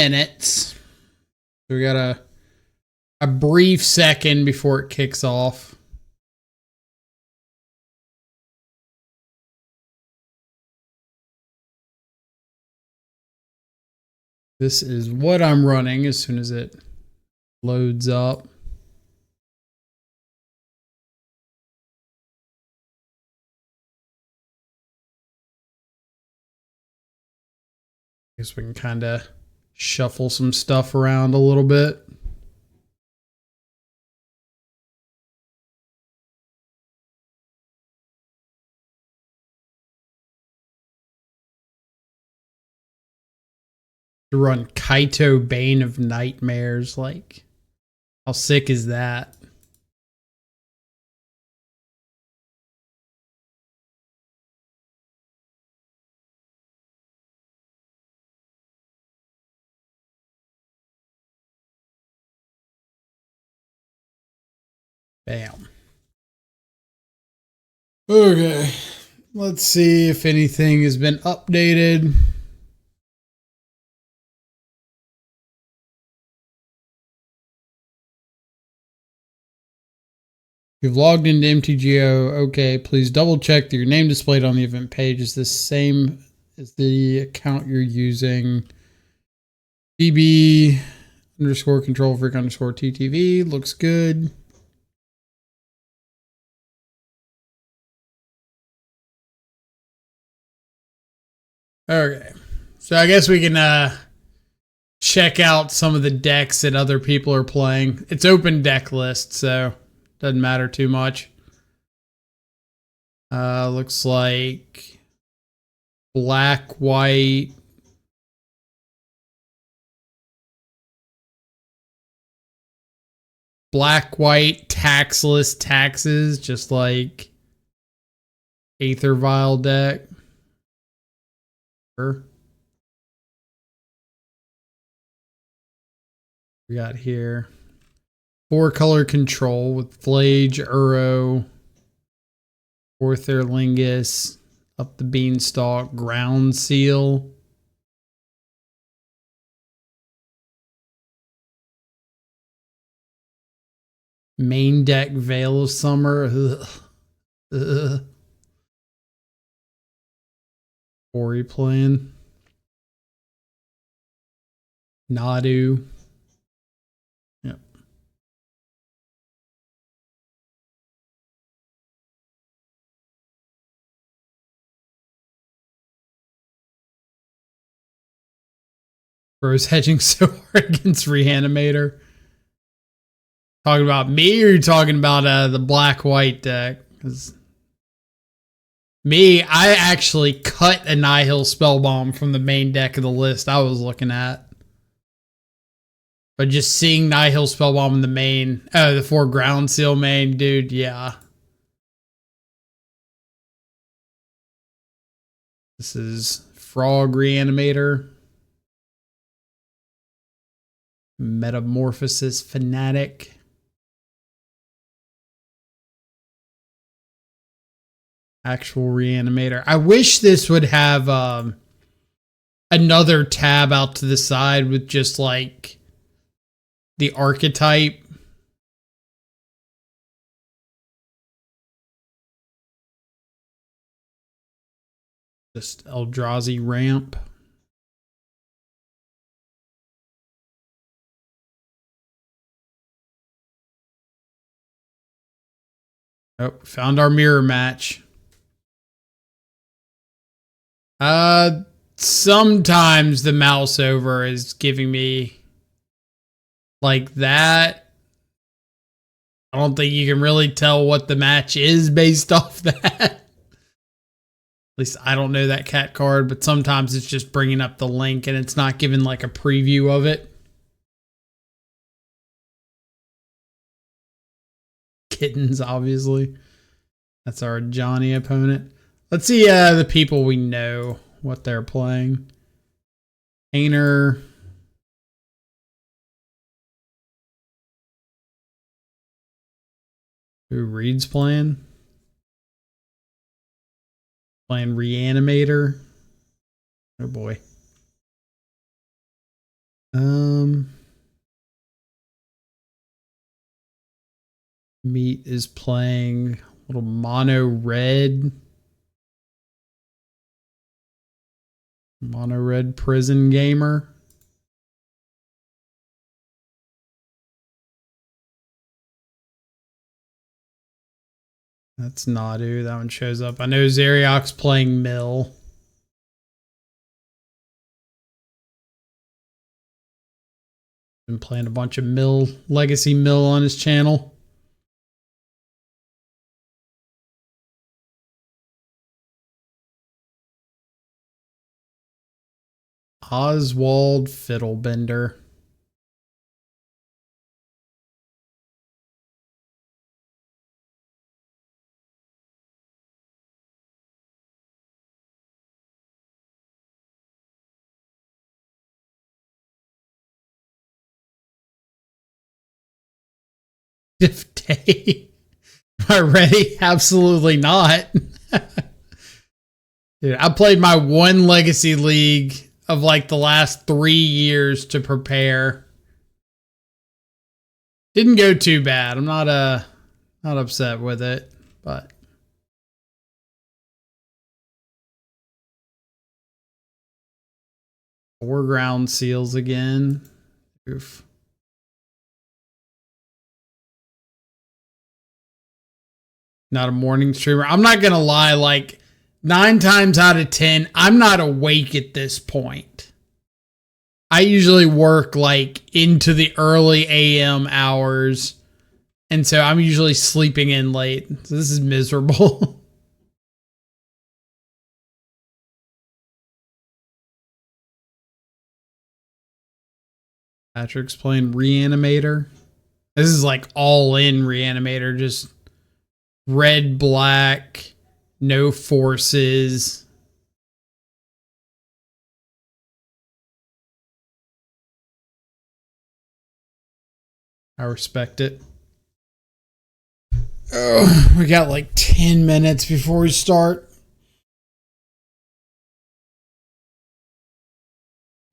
minutes. So we got a brief second before it kicks off. This is what I'm running as soon as it loads up. I guess we can kind of shuffle some stuff around a little bit. To run Kaito Bane of Nightmares, like, how sick is that? Bam. Okay, let's see if anything has been updated. You've logged into MTGO. Okay, please double check that your name displayed on the event page is the same as the account you're using. BB _ control freak _ TTV looks good. Okay, so I guess we can check out some of the decks that other people are playing. It's open deck list, so doesn't matter too much. Looks like black, white. Black, white, taxless taxes, just like Aether Vial deck. Sure. We got here 4-color control with Flage, Uro, Ortherlingus, Up the Beanstalk, Ground Seal. Main deck Veil of Summer. Ugh. Ugh. Ori playing. Nadu. Yep. Bro's hedging so hard against Reanimator. Talking about me, or are you talking about the black-white deck? Because me, I actually cut a Nihil Spellbomb from the main deck of the list I was looking at. But just seeing Nihil Spellbomb in the main, the 4 Ground Seal main, dude, yeah. This is Frog Reanimator. Metamorphosis Fanatic. Actual Reanimator. I wish this would have another tab out to the side with just like the archetype. Just Eldrazi ramp. Oh, found our mirror match. Sometimes the mouse over is giving me like that. I don't think you can really tell what the match is based off that. At least I don't know that cat card, but sometimes it's just bringing up the link and it's not giving like a preview of it. Kittens, obviously. That's our Johnny opponent. Let's see the people we know, what they're playing. Painter. Who Reid's playing? Playing Reanimator. Oh boy. Meat is playing a little mono red. Mono red prison gamer. That's Nadu. That one shows up. I know Zeriok's playing Mill. Been playing a bunch of Mill, Legacy Mill on his channel. Oswald Fiddlebender. Diff Day. Am I ready? Absolutely not. Dude, I played my one Legacy League of like the last 3 years to prepare. Didn't go too bad. I'm not upset with it, but foreground seals again. Oof. Not a morning streamer. I'm not gonna lie, like 9 times out of 10, I'm not awake at this point. I usually work like into the early AM hours, and so I'm usually sleeping in late. So this is miserable. Patrick's playing Reanimator. This is like all in Reanimator, just red, black, no forces. I respect it. Oh, we got like 10 minutes before we start.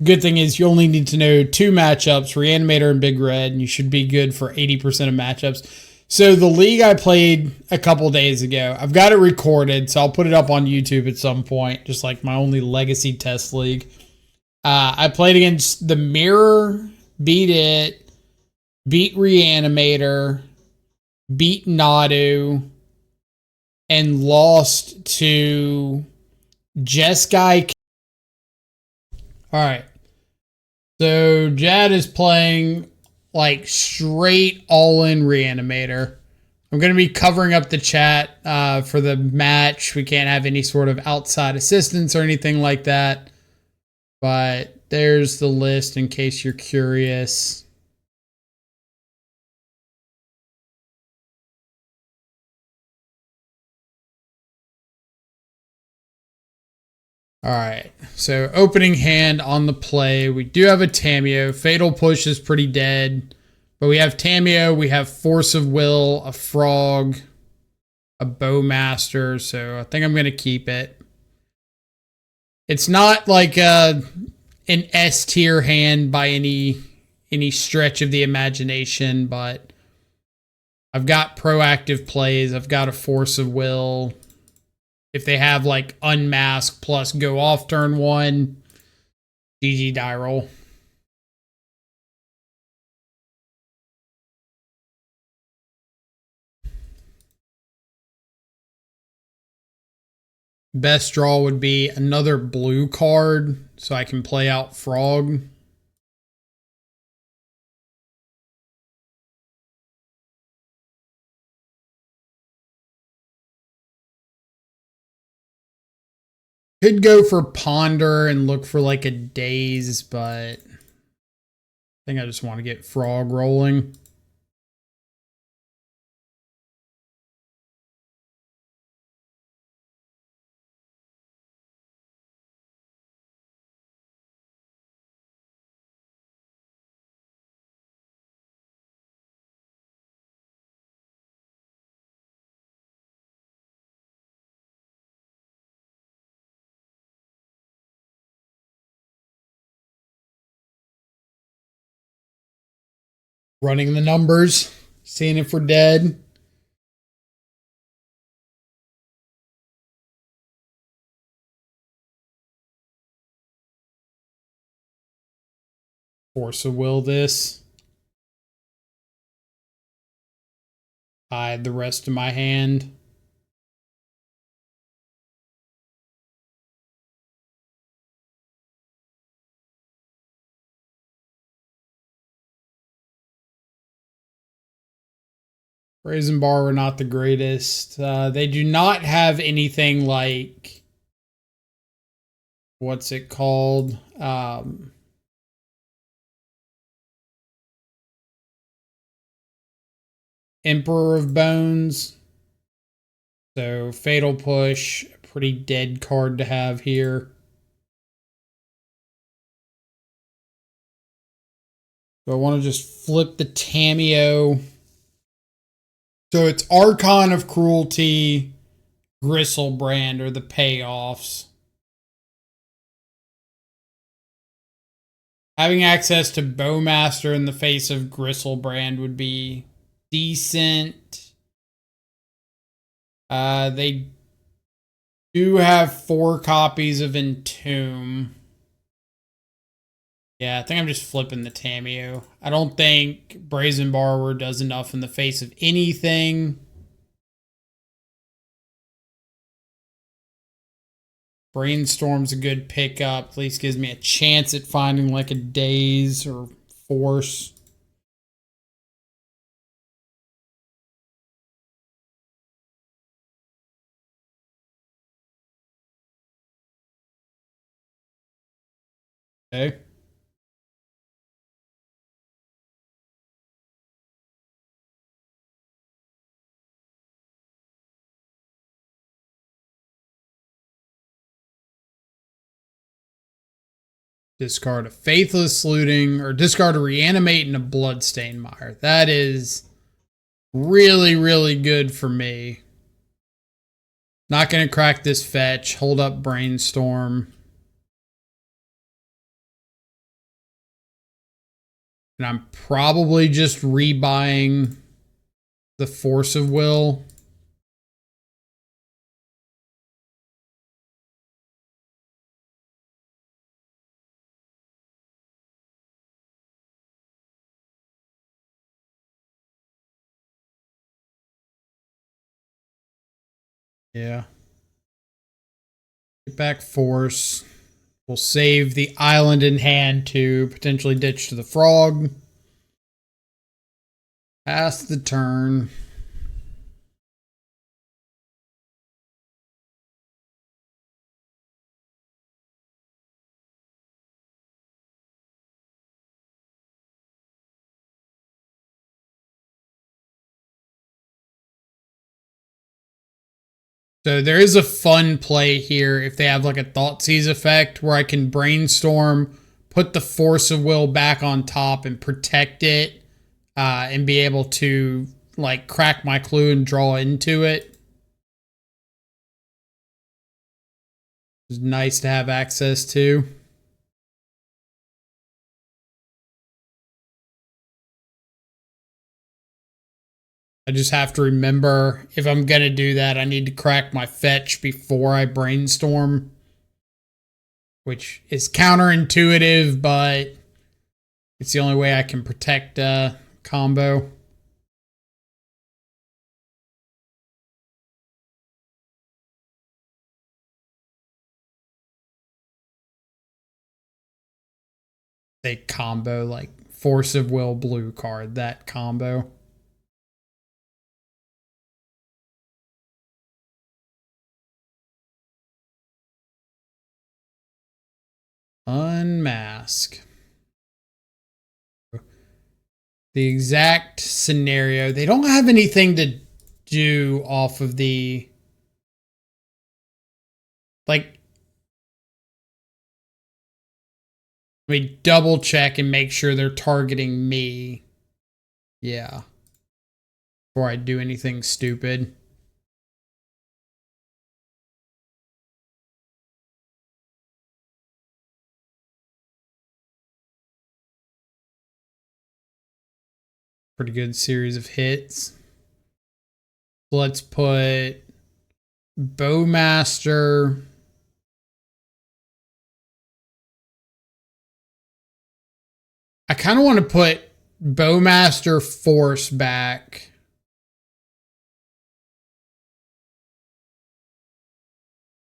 Good thing is you only need to know 2 matchups, Reanimator and Big Red, and you should be good for 80% of matchups. So the league I played a couple days ago, I've got it recorded, so I'll put it up on YouTube at some point, just like my only Legacy test league. I played against the Mirror, beat it, beat Reanimator, beat Nadu, and lost to Jeskai. All right. So Jad is playing like straight all-in Reanimator. I'm going to be covering up the chat for the match. We can't have any sort of outside assistance or anything like that. But there's the list in case you're curious. All right, so opening hand on the play, we do have a Tamiyo. Fatal Push is pretty dead, but we have Tamiyo, we have Force of Will, a Frog, a Bowmaster, so I think I'm going to keep it. It's not like an S tier hand by any stretch of the imagination, but I've got proactive plays. I've got a Force of Will. If they have like Unmask plus go off turn 1, GG die roll. Best draw would be another blue card so I can play out Frog. Could go for Ponder and look for like a Daze, but I think I just want to get Frog rolling. Running the numbers, seeing if we're dead. Force of will this. Hide the rest of my hand. Brazen Bar were not the greatest. They do not have anything like, what's it called? Emperor of Bones. So Fatal Push, a pretty dead card to have here. So I want to just flip the Tamiyo. So it's Archon of Cruelty, Gristlebrand are the payoffs. Having access to Bowmaster in the face of Gristlebrand would be decent. They do have 4 copies of Entomb. Yeah, I think I'm just flipping the Tamiyo. I don't think Brazen Borrower does enough in the face of anything. Brainstorm's a good pickup. At least gives me a chance at finding like a Daze or Force. Okay. Discard a Faithless Looting or discard a Reanimate and a Bloodstained Mire. That is really, really good for me. Not going to crack this fetch. Hold up Brainstorm. And I'm probably just rebuying the Force of Will. Yeah. Get back Force. We'll save the island in hand to potentially ditch to the frog. Pass the turn. So there is a fun play here if they have like a Thoughtseize effect where I can Brainstorm, put the Force of Will back on top and protect it, and be able to like crack my clue and draw into it. It's nice to have access to. I just have to remember if I'm going to do that, I need to crack my fetch before I Brainstorm, which is counterintuitive, but it's the only way I can protect combo. They combo like Force of Will blue card, that combo. Unmask. The exact scenario. They don't have anything to do off of the like. Let me double check and make sure they're targeting me. Yeah. Before I do anything stupid. Pretty good series of hits. Let's put Bowmaster. I kind of want to put Bowmaster Force back.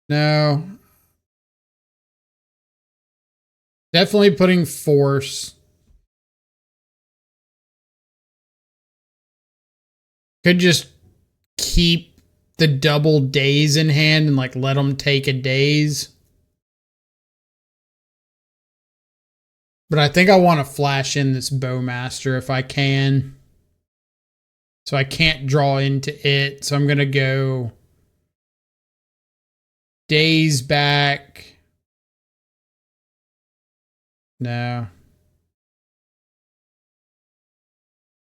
No. Definitely putting Force. Could just keep the double daze in hand and like let them take a daze. But I think I want to flash in this Bowmaster if I can. So I can't draw into it. So I'm going to go daze back. No.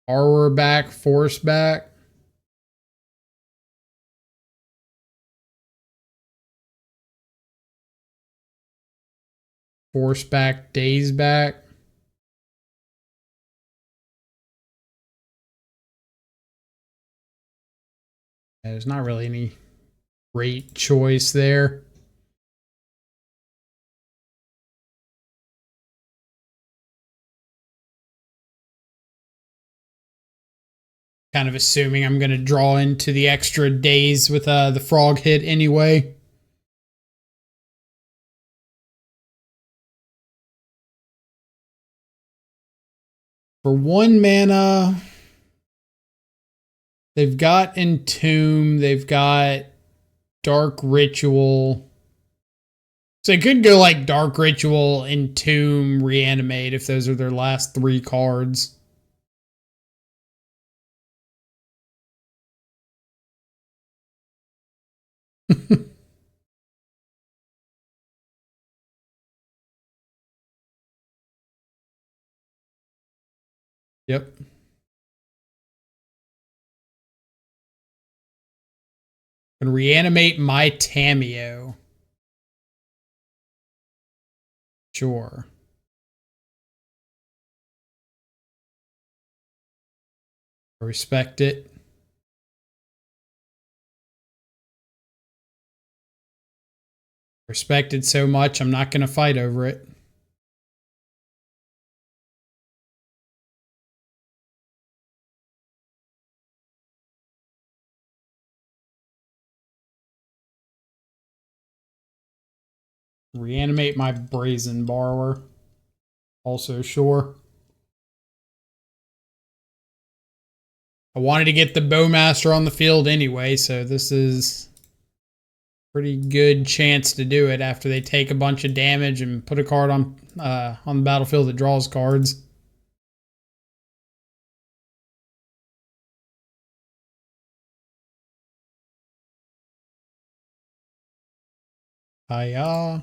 Horror back, Force back. Force back, daze back. There's not really any great choice there. Kind of assuming I'm going to draw into the extra daze with the frog hit anyway. For 1 mana, they've got Entomb, they've got Dark Ritual. So they could go like Dark Ritual, Entomb, Reanimate if those are their last 3 cards. Yep. Gonna reanimate my Tamiyo. Sure. I respect it. Respect it so much, I'm not gonna fight over it. Reanimate my Brazen Borrower. Also sure. I wanted to get the Bowmaster on the field anyway, so this is a pretty good chance to do it after they take a bunch of damage and put a card on the battlefield that draws cards. Hiya.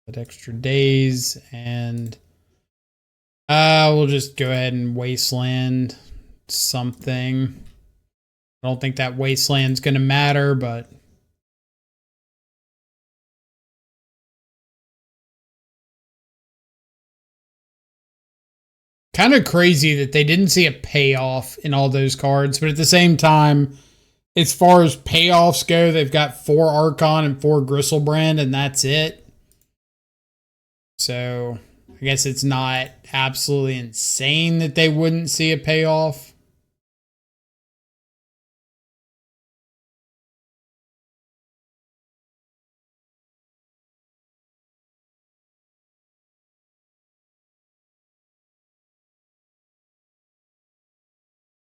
That extra days, and we'll just go ahead and wasteland something. I don't think that wasteland's going to matter, but kind of crazy that they didn't see a payoff in all those cards. But at the same time, as far as payoffs go, they've got 4 Archon and 4 Gristlebrand, and that's it. So I guess it's not absolutely insane that they wouldn't see a payoff.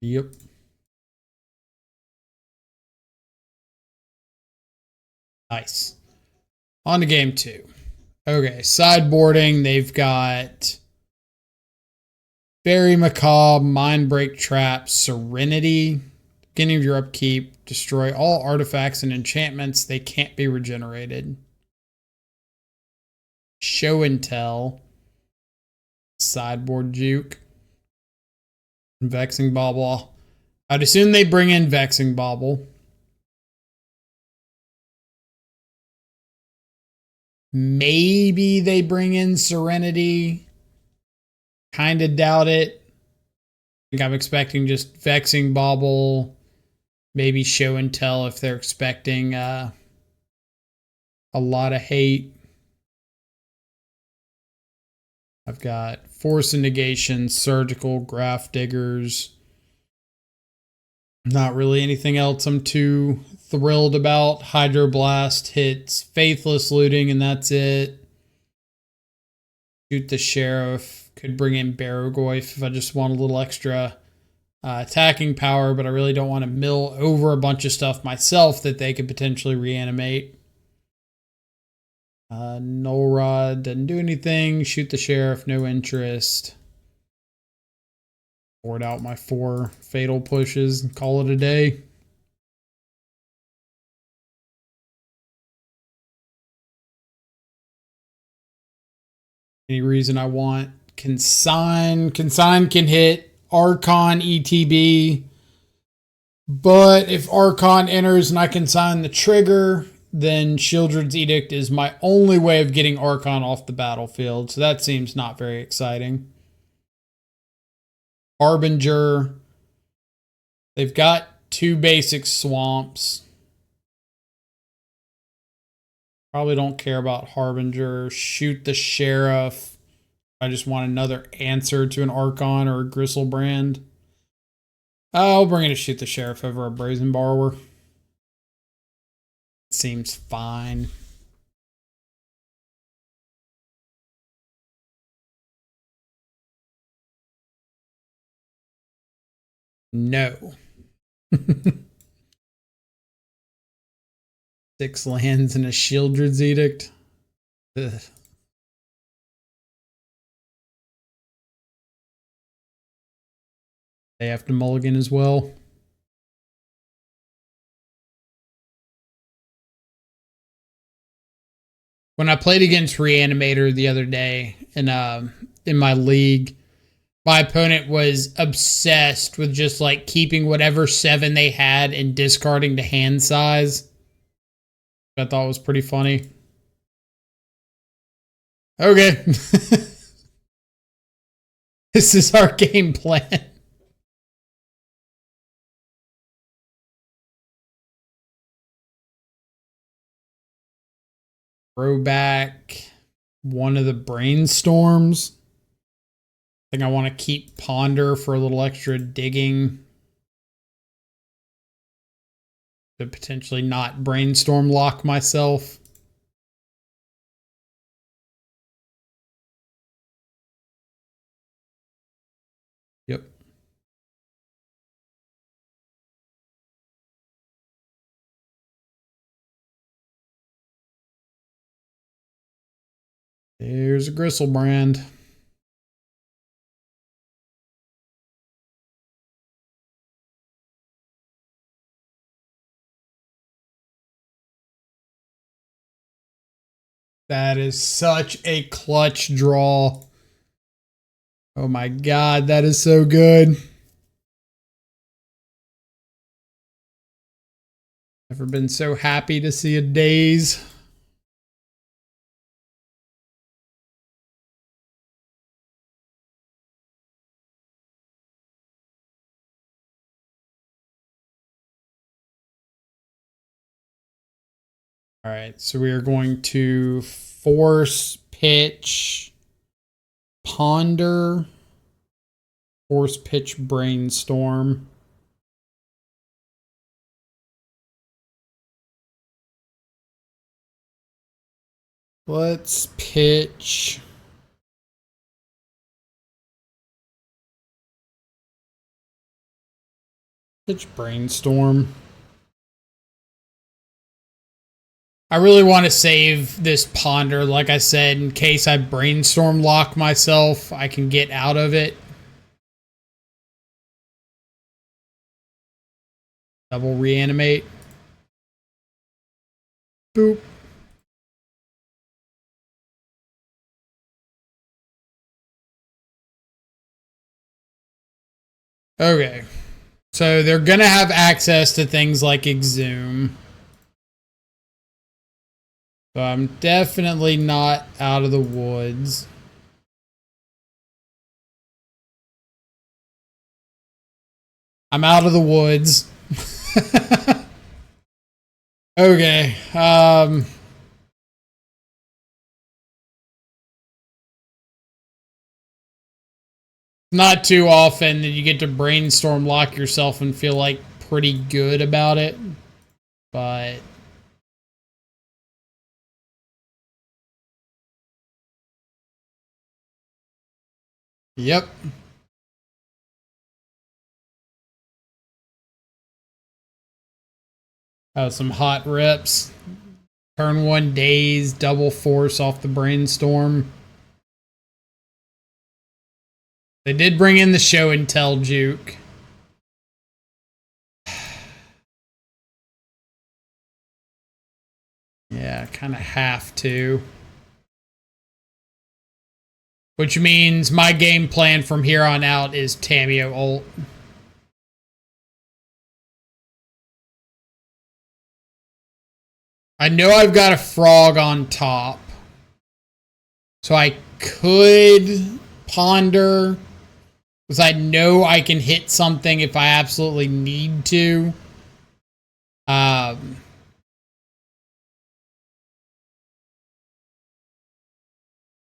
Yep. Nice. On to game 2. Okay, sideboarding, they've got Very Macabre, Mindbreak Trap, Serenity. Beginning of your upkeep, destroy all artifacts and enchantments. They can't be regenerated. Show and Tell. Sideboard Juke. Vexing Bauble. I'd assume they bring in Vexing Bauble. Maybe they bring in Serenity. Kind of doubt it. I think I'm expecting just Vexing Bauble. Maybe Show and Tell if they're expecting a lot of hate. I've got Force and Negation, Surgical, Graph Diggers. Not really anything else I'm too thrilled about. Hydroblast hits Faithless Looting, and that's it. Shoot the Sheriff. Could bring in Barrogoyf if I just want a little extra attacking power, but I really don't want to mill over a bunch of stuff myself that they could potentially reanimate. Null Rod doesn't do anything. Shoot the Sheriff, no interest. Board out my 4 fatal pushes and call it a day. Any reason I want Consign. Consign can hit Archon ETB. But if Archon enters and I consign the trigger, then Shieldred's Edict is my only way of getting Archon off the battlefield. So that seems not very exciting. Harbinger. They've got 2 basic swamps. Probably don't care about Harbinger. Shoot the Sheriff. I just want another answer to an Archon or a Gristlebrand. I'll bring in a Shoot the Sheriff over a Brazen Borrower. Seems fine. No. 6 lands and a Shieldred's Edict. Ugh. They have to mulligan as well. When I played against Reanimator the other day in my league, my opponent was obsessed with just like keeping whatever 7 they had and discarding the hand size. I thought was pretty funny. Okay. This is our game plan. Throw back one of the brainstorms. I think I want to keep Ponder for a little extra digging. To potentially not brainstorm lock myself. Yep. There's a Gristlebrand. That is such a clutch draw. Oh my god, that is so good. Never been so happy to see a Daze. All right, so we are going to force pitch Ponder, force pitch Brainstorm. Let's pitch Brainstorm. I really want to save this Ponder, like I said, in case I brainstorm lock myself, I can get out of it. Double reanimate. Boop. Okay. So they're going to have access to things like Exhume. So I'm definitely not out of the woods. I'm out of the woods. Okay. Not too often that you get to brainstorm lock yourself and feel like pretty good about it. But yep. Some hot rips. Turn 1 days, double force off the brainstorm. They did bring in the show and tell juke. Yeah, kind of have to. Which means my game plan from here on out is Tamiyo ult. I know I've got a frog on top. So I could ponder. Because I know I can hit something if I absolutely need to.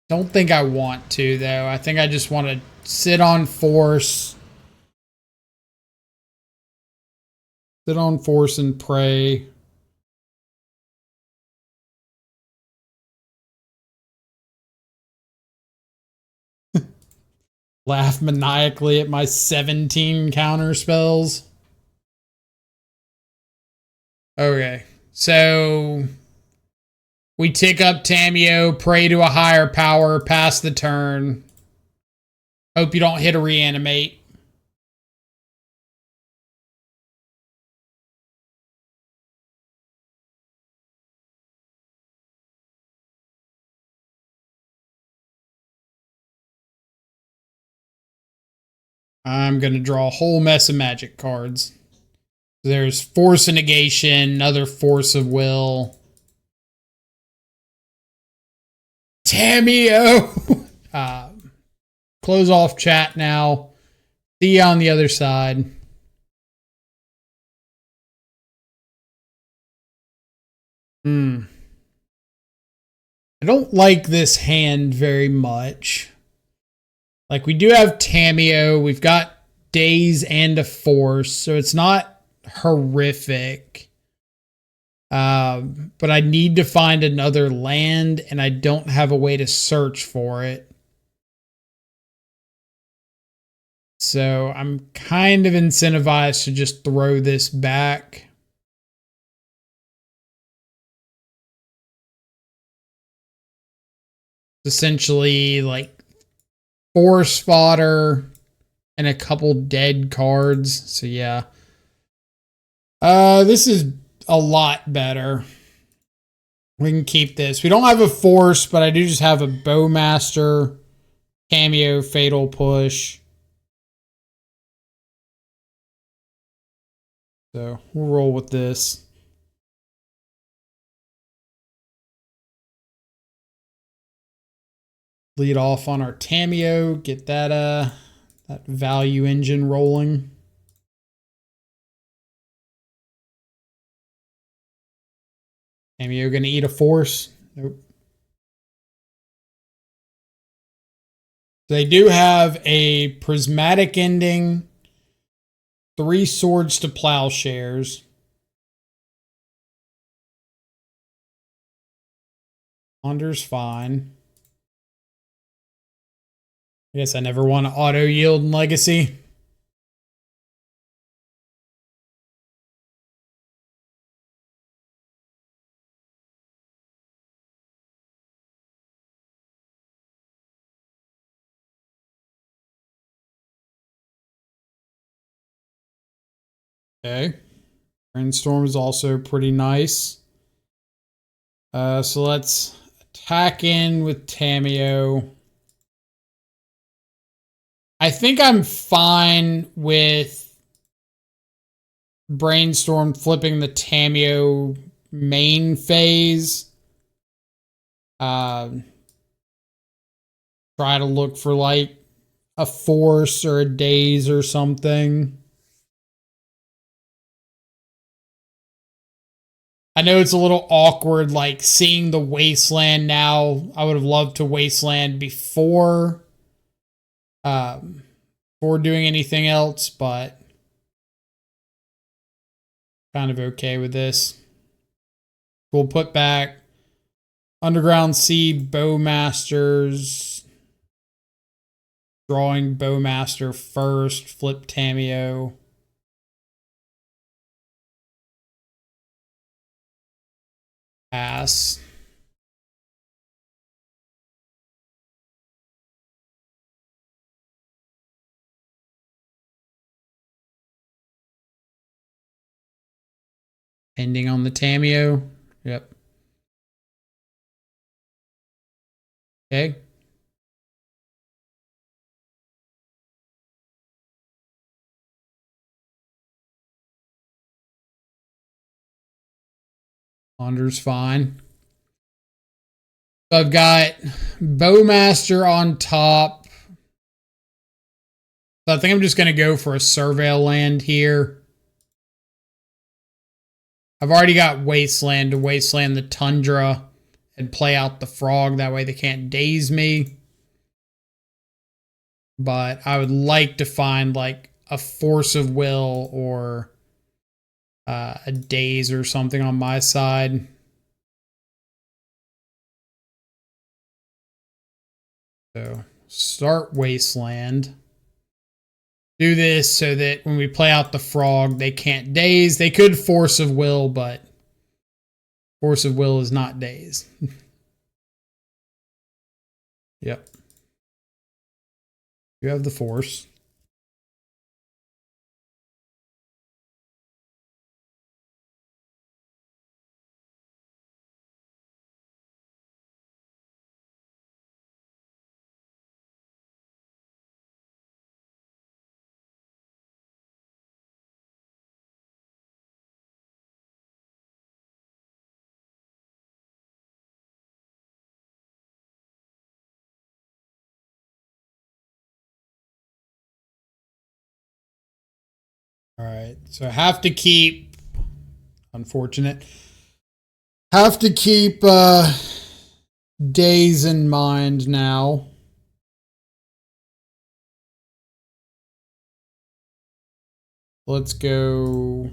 Don't think I want to, though. I think I just want to sit on force. Sit on force and pray. Laugh maniacally at my 17 counter spells. Okay, so we tick up Tamiyo, pray to a higher power, pass the turn. Hope you don't hit a reanimate. I'm going to draw a whole mess of magic cards. There's Force of Negation, another Force of Will. Tamiyo! Close off chat now. See you on the other side. I don't like this hand very much. Like, we do have Tamiyo. We've got Daze and a Force, so it's not horrific. But I need to find another land, and I don't have a way to search for it. So I'm kind of incentivized to just throw this back. Essentially, like, force fodder and a couple dead cards. So yeah. This is a lot better. We can keep this. We don't have a force, but I do just have a Bowmaster, Tamiyo, Fatal Push. So we'll roll with this. Lead off on our Tamiyo, get that value engine rolling. Tamiyo gonna eat a force? Nope. They do have a prismatic ending, 3 swords to plowshares. Ponder's fine. I guess I never want to auto yield in Legacy. Okay. Brainstorm is also pretty nice. So let's attack in with Tamiyo. I think I'm fine with Brainstorm flipping the Tamiyo main phase Try to look for like a force or a daze or something. I know it's a little awkward, like seeing the wasteland now. I would have loved to wasteland before doing anything else, but kind of okay with this. We'll put back Underground Sea Bowmasters. Drawing Bowmaster first. Flip Tameo. Pass. Ending on the Tameo. Yep. Okay. Ponder's fine. So I've got Bowmaster on top. So I think I'm just going to go for a Surveil land here. I've already got Wasteland to Wasteland the Tundra and play out the Frog. That way they can't daze me. But I would like to find like a Force of Will or a Daze or something on my side. So start Wasteland. Do this so that when we play out the Frog, they can't daze. They could Force of Will, but Force of Will is not daze. Yep. You have the Force. All right, so I have to keep, unfortunate, have to keep days in mind now. Let's go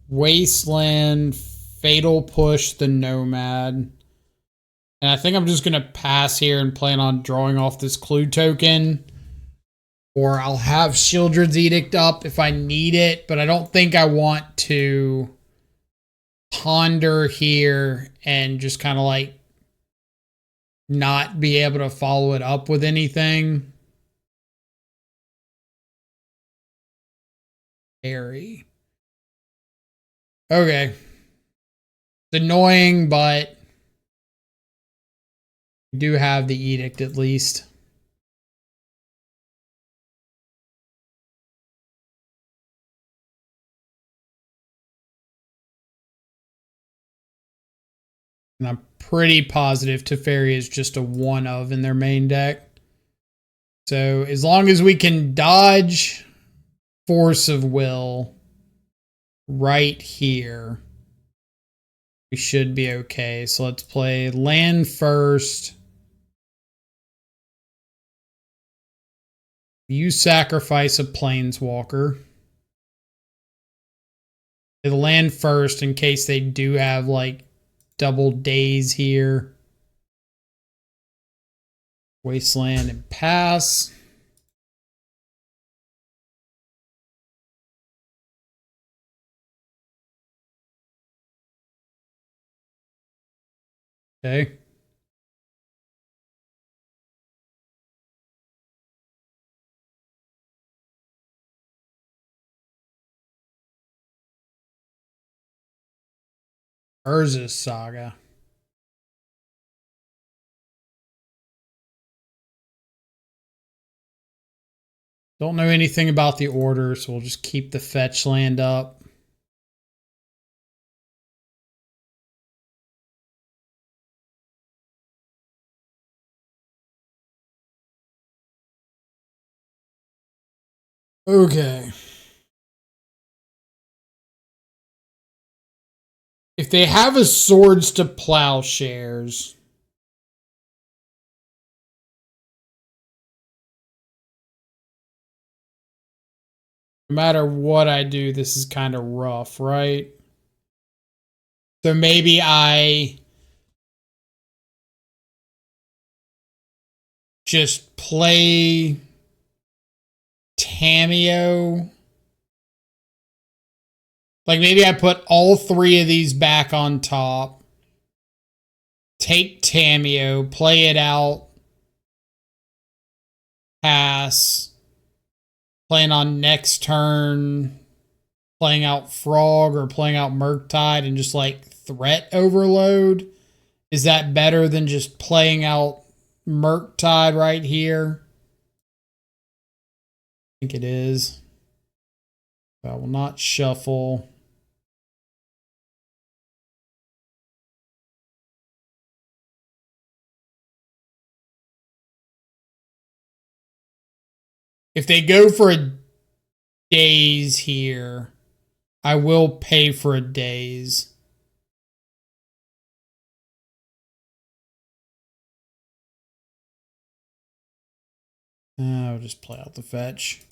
Wasteland, Fatal Push the Nomad. And I think I'm just going to pass here and plan on drawing off this clue token. Or I'll have Shieldred's Edict up if I need it, but I don't think I want to ponder here and just kind of like not be able to follow it up with anything. Harry. Okay. It's annoying, but we do have the Edict at least. And I'm pretty positive Teferi is just a one of in their main deck. So as long as we can dodge Force of Will right here, we should be okay. So let's play land first. You sacrifice a Planeswalker. They land first in case they do have like double days here. Wasteland and pass. Okay. Urza's Saga. Don't know anything about the order, so we'll just keep the fetch land up. Okay. If they have a swords to plowshares, no matter what I do, this is kind of rough, right? So maybe I just play Tamiyo. Like maybe I put all three of these back on top. Take Tamiyo, play it out. Pass. Playing on next turn. Playing out Frog or playing out Murktide and just like threat overload. Is that better than just playing out Murktide right here? I think it is. I will not shuffle. If they go for a daze here, I will pay for a daze. I'll just play out the fetch.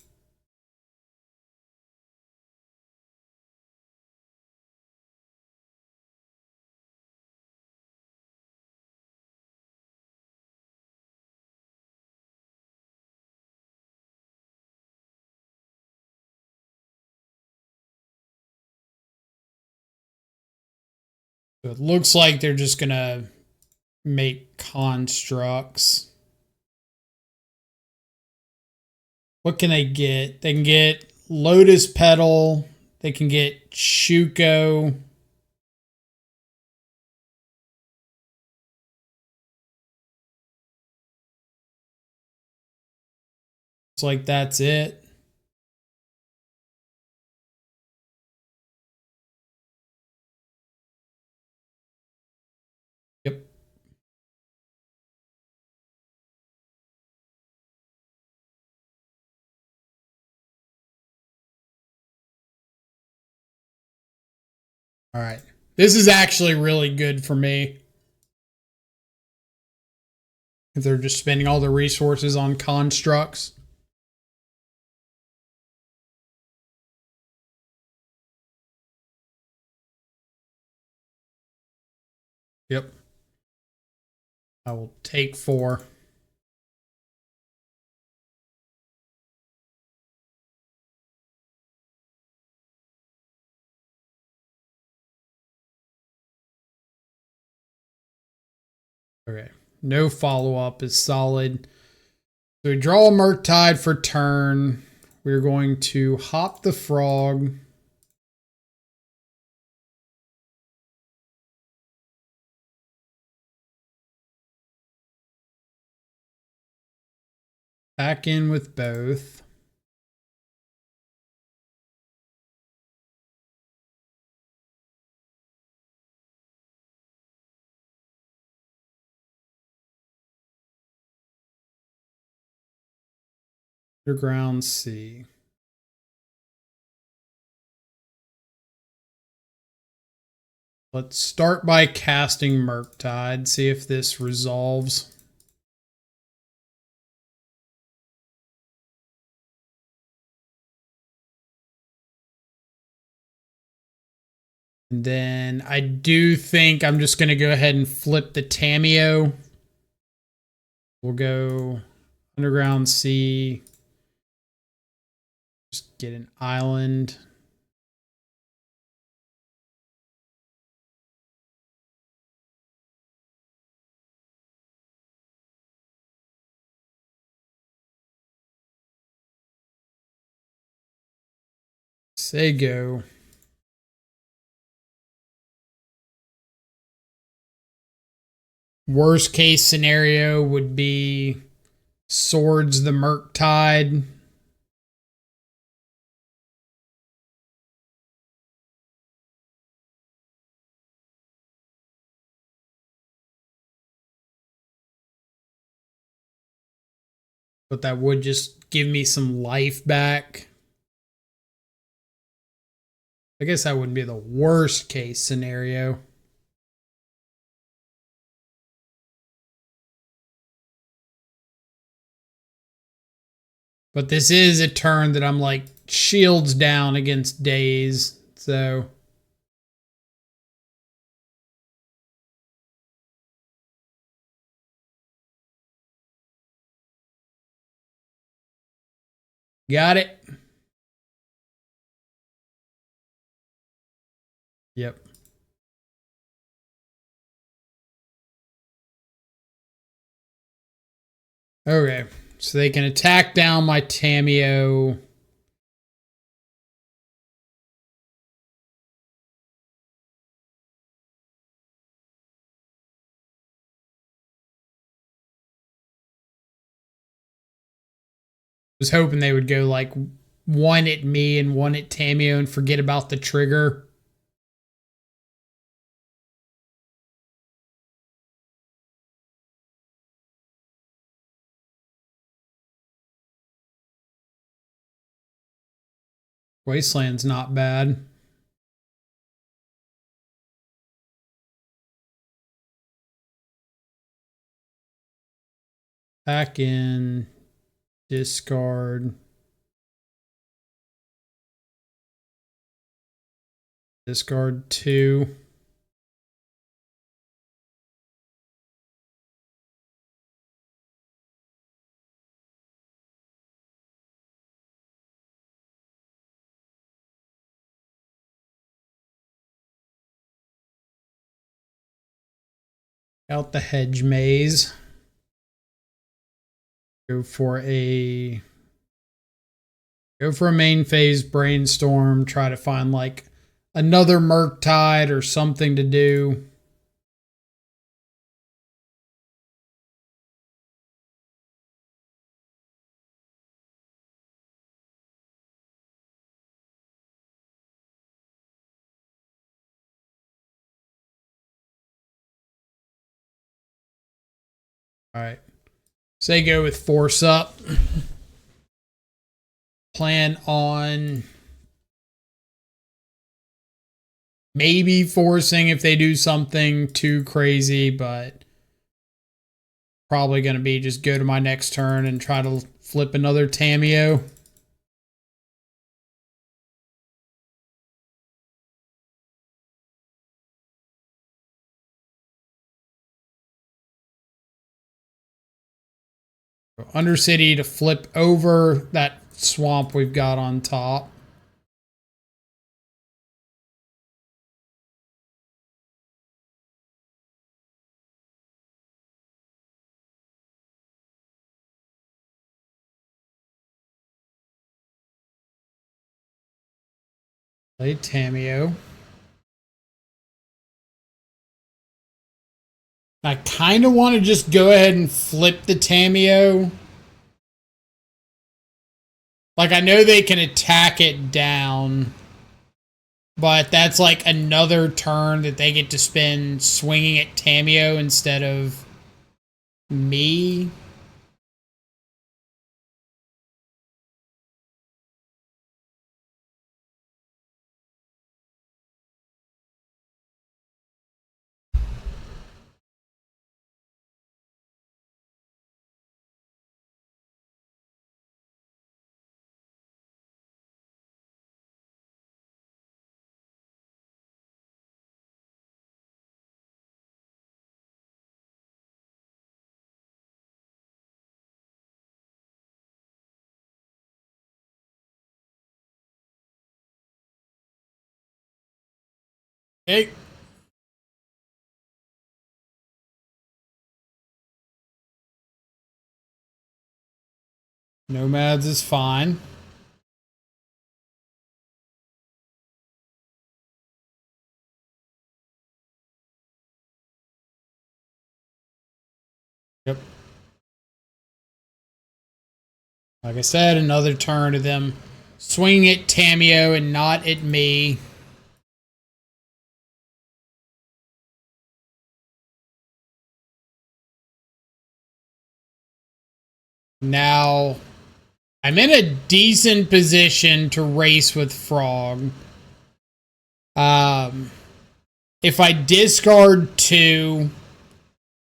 So it looks like they're just going to make constructs. What can they get? They can get Lotus Petal. They can get Shuko. It's like that's it. Yep. All right. This is actually really good for me. If they're just spending all the resources on constructs. Yep. I will take 4. Okay. No follow-up is solid. So we draw a Murktide for turn. We're going to hop the Frog. Back in with both. Underground Sea. Let's start by casting Murktide. See if this resolves. And then I do think I'm just going to go ahead and flip the Tamiyo. We'll go Underground Sea. Just get an island. Say go. Worst case scenario would be Swords the Murktide. But that would just give me some life back. I guess that wouldn't be the worst case scenario. But this is a turn that I'm like shields down against days, so. Got it. Yep. Okay, so they can attack down my Tamiyo. Was hoping they would go like one at me and one at Tamiyo and forget about the trigger. Wasteland's not bad. Back in, discard. Discard 2. Out the hedge maze. Go for a main phase brainstorm. Try to find like another Murktide or something to do. All right. Say go with force up. Plan on maybe forcing if they do something too crazy, but probably going to be just go to my next turn and try to flip another Tamiyo. Undercity to flip over that swamp we've got on top. Play Tamiyo. I kind of want to just go ahead and flip the Tamiyo. Like, I know they can attack it down, but that's like another turn that they get to spend swinging at Tamiyo instead of me. Hey. Nomads is fine. Yep. Like I said, another turn of them swinging at Tamiyo and not at me. Now, I'm in a decent position to race with Frog. if I discard 2,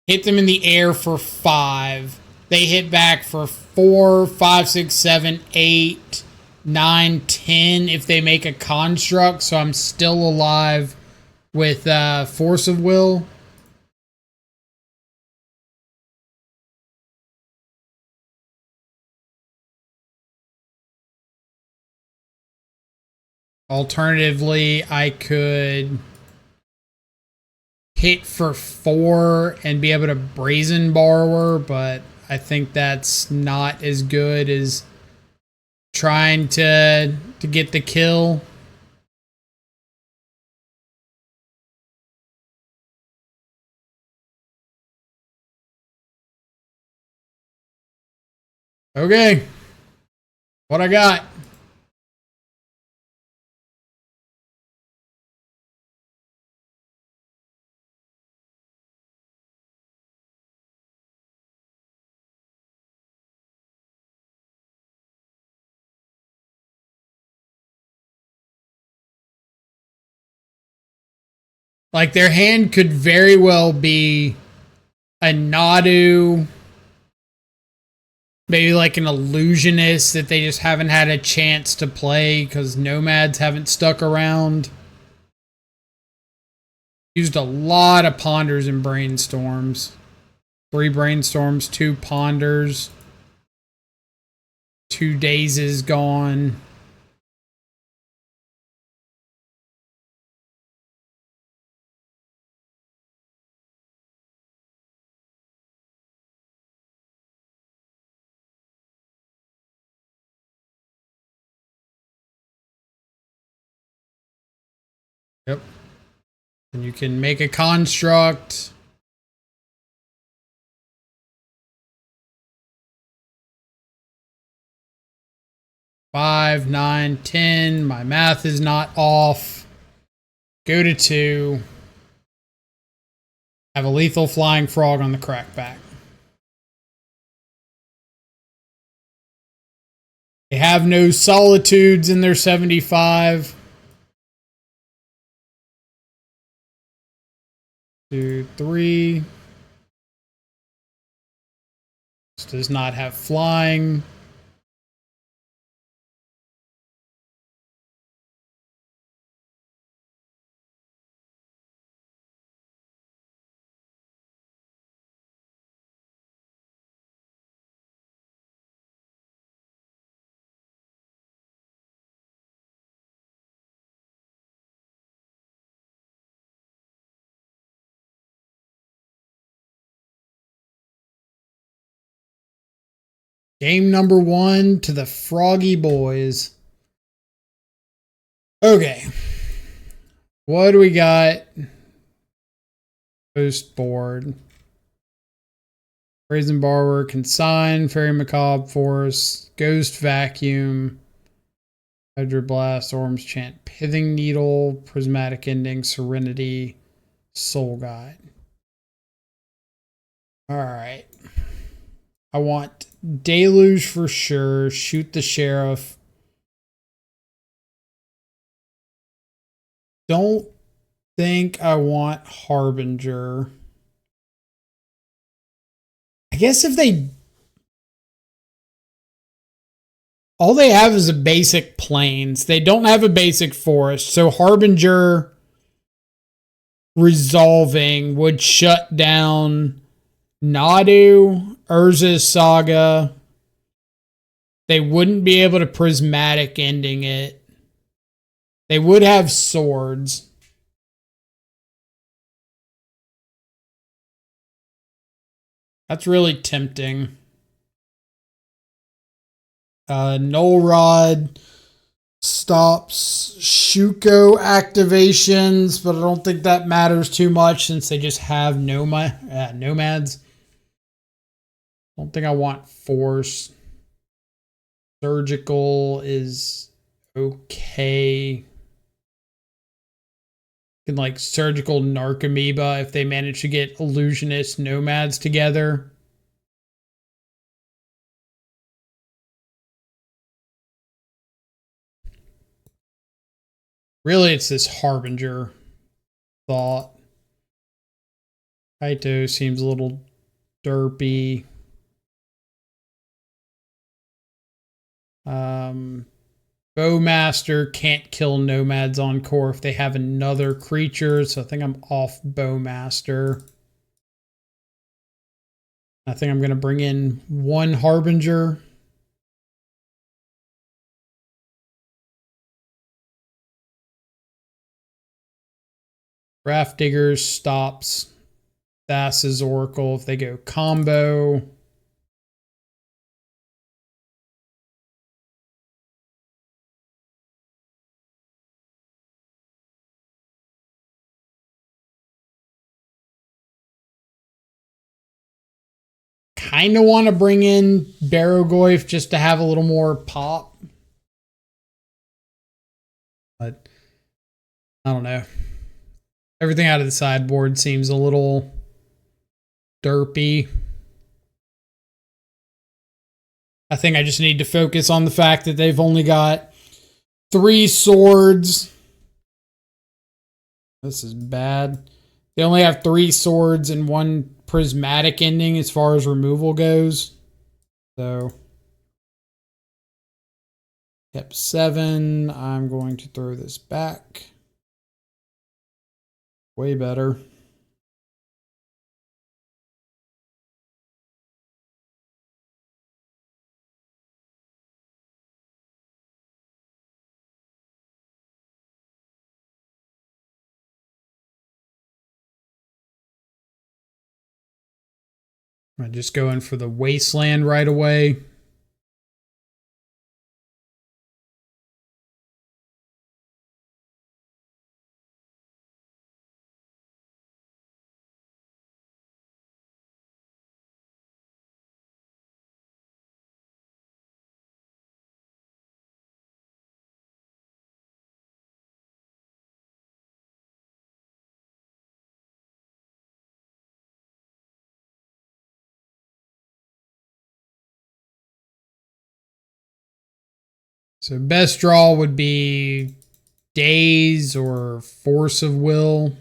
hit them in the air for 5, they hit back for 4, 5, 6, 7, 8, 9, 10 if they make a construct, so I'm still alive with Force of Will. Alternatively, I could hit for 4 and be able to Brazen Borrower, but I think that's not as good as trying to get the kill. Okay. What I got? Like, their hand could very well be a Nadu, maybe like an Illusionist that they just haven't had a chance to play because Nomads haven't stuck around. Used a lot of Ponders and Brainstorms. 3 Brainstorms, 2 Ponders, 2 Dazes gone. Yep. And you can make a construct. Five, 9, 10. My math is not off. Go to 2. Have a lethal flying frog on the crackback. They have no solitudes in their 75. 2, 3. This does not have flying. Game number 1 to the Froggy Boys. Okay. What do we got? Post board. Brazen Borrower, Consign, Fairy Macabre Force, Ghost Vacuum, Hydroblast, Orm's Chant, Pithing Needle, Prismatic Ending, Serenity, Soul Guide. Alright. I want Deluge for sure. Shoot the Sheriff. Don't think I want Harbinger. I guess if they... all they have is a basic Plains. They don't have a basic Forest. So Harbinger resolving would shut down Nadu, Urza's Saga. They wouldn't be able to Prismatic Ending it. They would have swords. That's really tempting. Null Rod stops Shuko activations, but I don't think that matters too much since they just have nomads. Don't think I want Force. Surgical is okay. Can like Surgical Narcomoeba if they manage to get Illusionist Nomads together. Really, it's this Harbinger. thought. Kaito seems a little derpy. Bowmaster can't kill nomads on core if they have another creature, so I think I'm off Bowmaster. I think I'm going to bring in one Harbinger. Raft Diggers stops Thassa's Oracle if they go combo. Kind of want to bring in Barogoyf just to have a little more pop. But I don't know. Everything out of the sideboard seems a little derpy. I think I just need to focus on the fact that they've only got 3 swords. This is bad. They only have 3 swords and 1 prismatic ending as far as removal goes. So, step 7. I'm going to throw this back. Way better. I'm just going for the wasteland right away. So best draw would be Daze or Force of Will.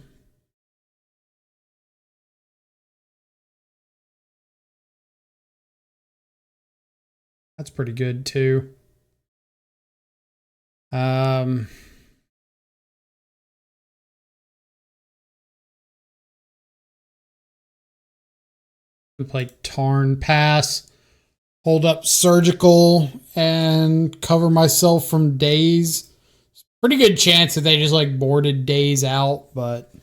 That's pretty good too. We play Tarn Pass, hold up Surgical, and cover myself from Daze. Pretty good chance that they just like boarded Daze out, but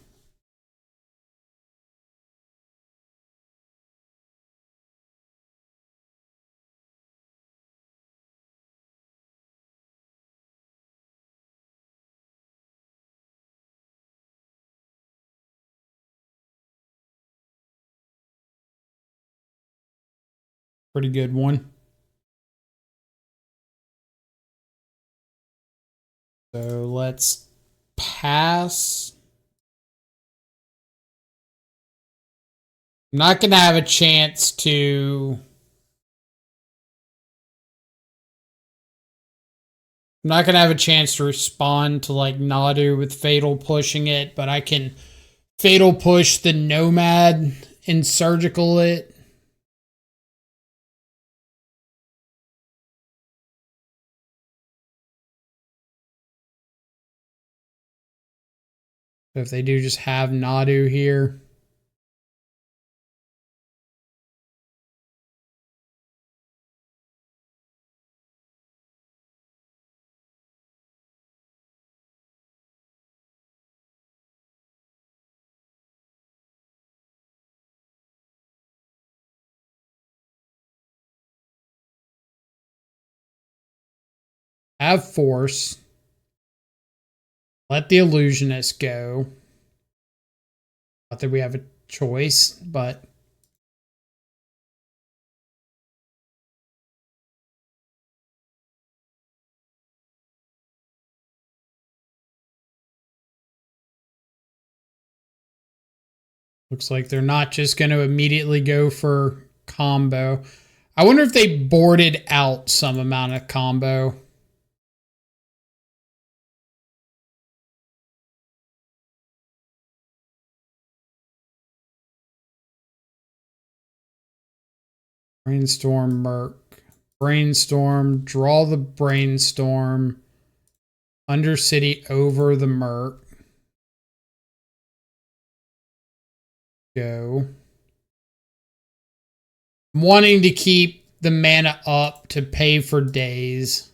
pretty good one. So let's pass. I'm not going to have a chance to... I'm not going to have a chance to respond to like Nadu with Fatal pushing it, but I can Fatal push the Nomad and Surgical it. So if they do just have Nadu here. Have Force. Let the Illusionist go. Not that we have a choice, but... Looks like they're not just going to immediately go for combo. I wonder if they boarded out some amount of combo. Brainstorm, Merc. Brainstorm, draw the Brainstorm. Undercity over the Merc. Go. I'm wanting to keep the mana up to pay for days.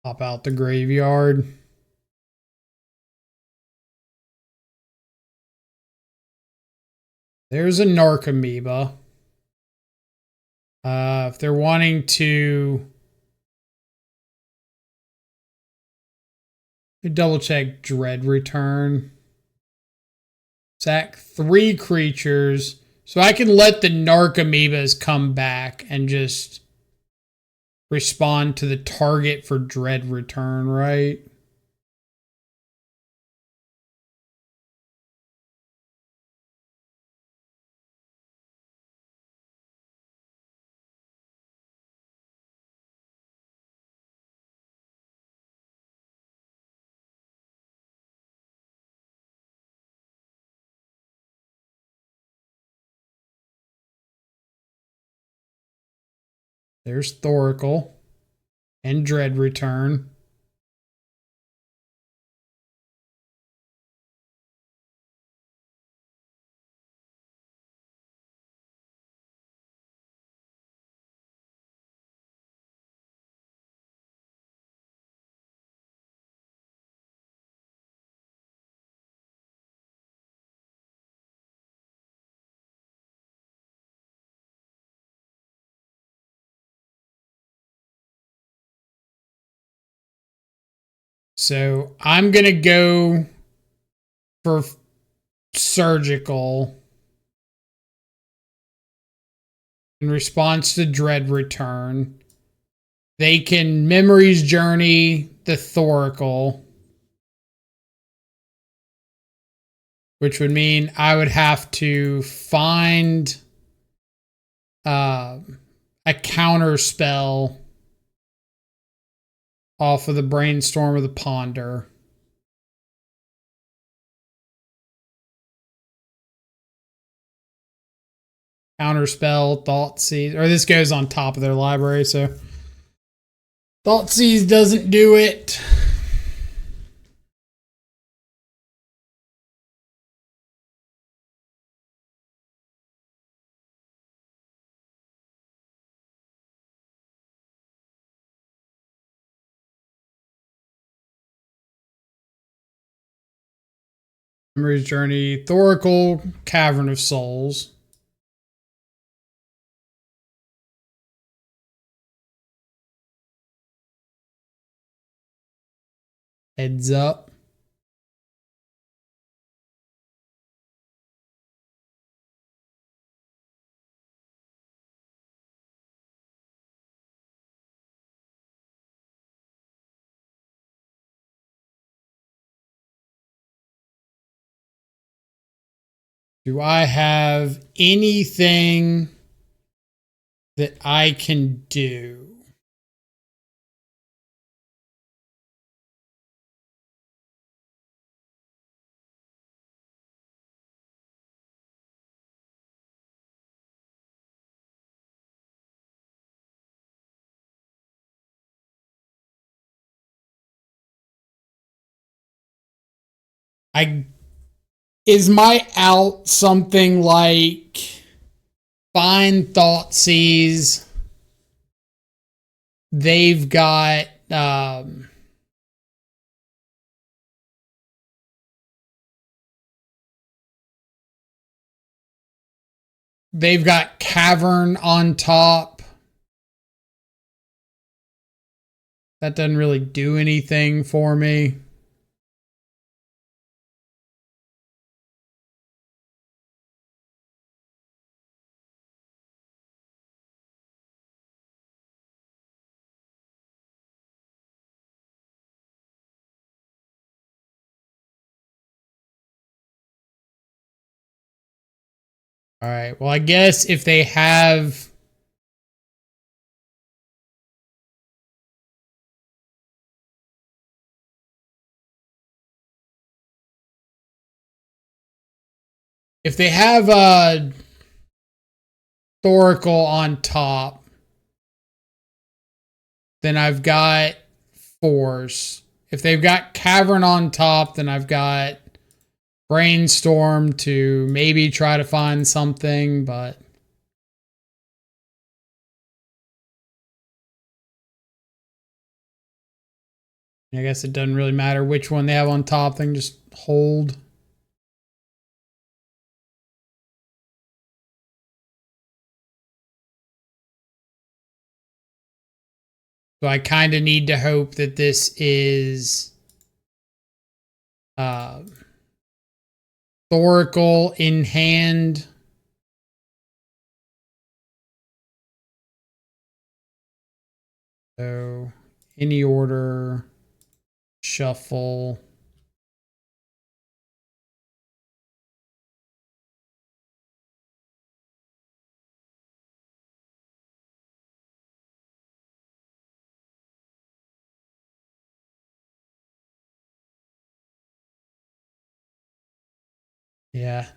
Pop out the graveyard. There's a Narcomoeba. If they're wanting to double check Dread Return. Sack 3 creatures. So I can let the Narcomoebas come back and just respond to the target for Dread Return, right? There's Thoracle and Dread Return. So I'm going to go for Surgical in response to Dread Return. They can Memories Journey the Thoracle, which would mean I would have to find a counter spell off of the Brainstorm or the Ponder. Counterspell, Thoughtseize, or this goes on top of their library, so Thoughtseize doesn't do it. Memories Journey, Thoracle, Cavern of Souls. Heads up. Do I have anything that I can do? Is my out something like Find Thoughtseize? They've got they've got Cavern on top. That doesn't really do anything for me. All right. Well, I guess if they have Thoracle on top, then I've got Force. If they've got Cavern on top, then I've got Brainstorm to maybe try to find something, but I guess it doesn't really matter which one they have on top. They can just hold. So I kind of need to hope that this is Thoracle in hand. So any order, shuffle. Yeah.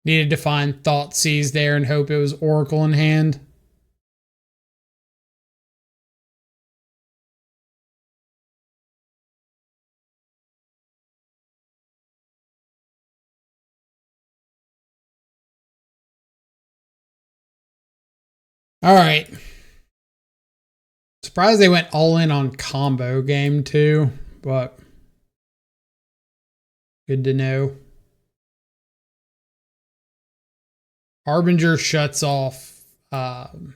Needed to find Thoughtseize there and hope it was Oracle in hand. All right. Surprised they went all in on combo game too, but good to know. Harbinger shuts off Cavern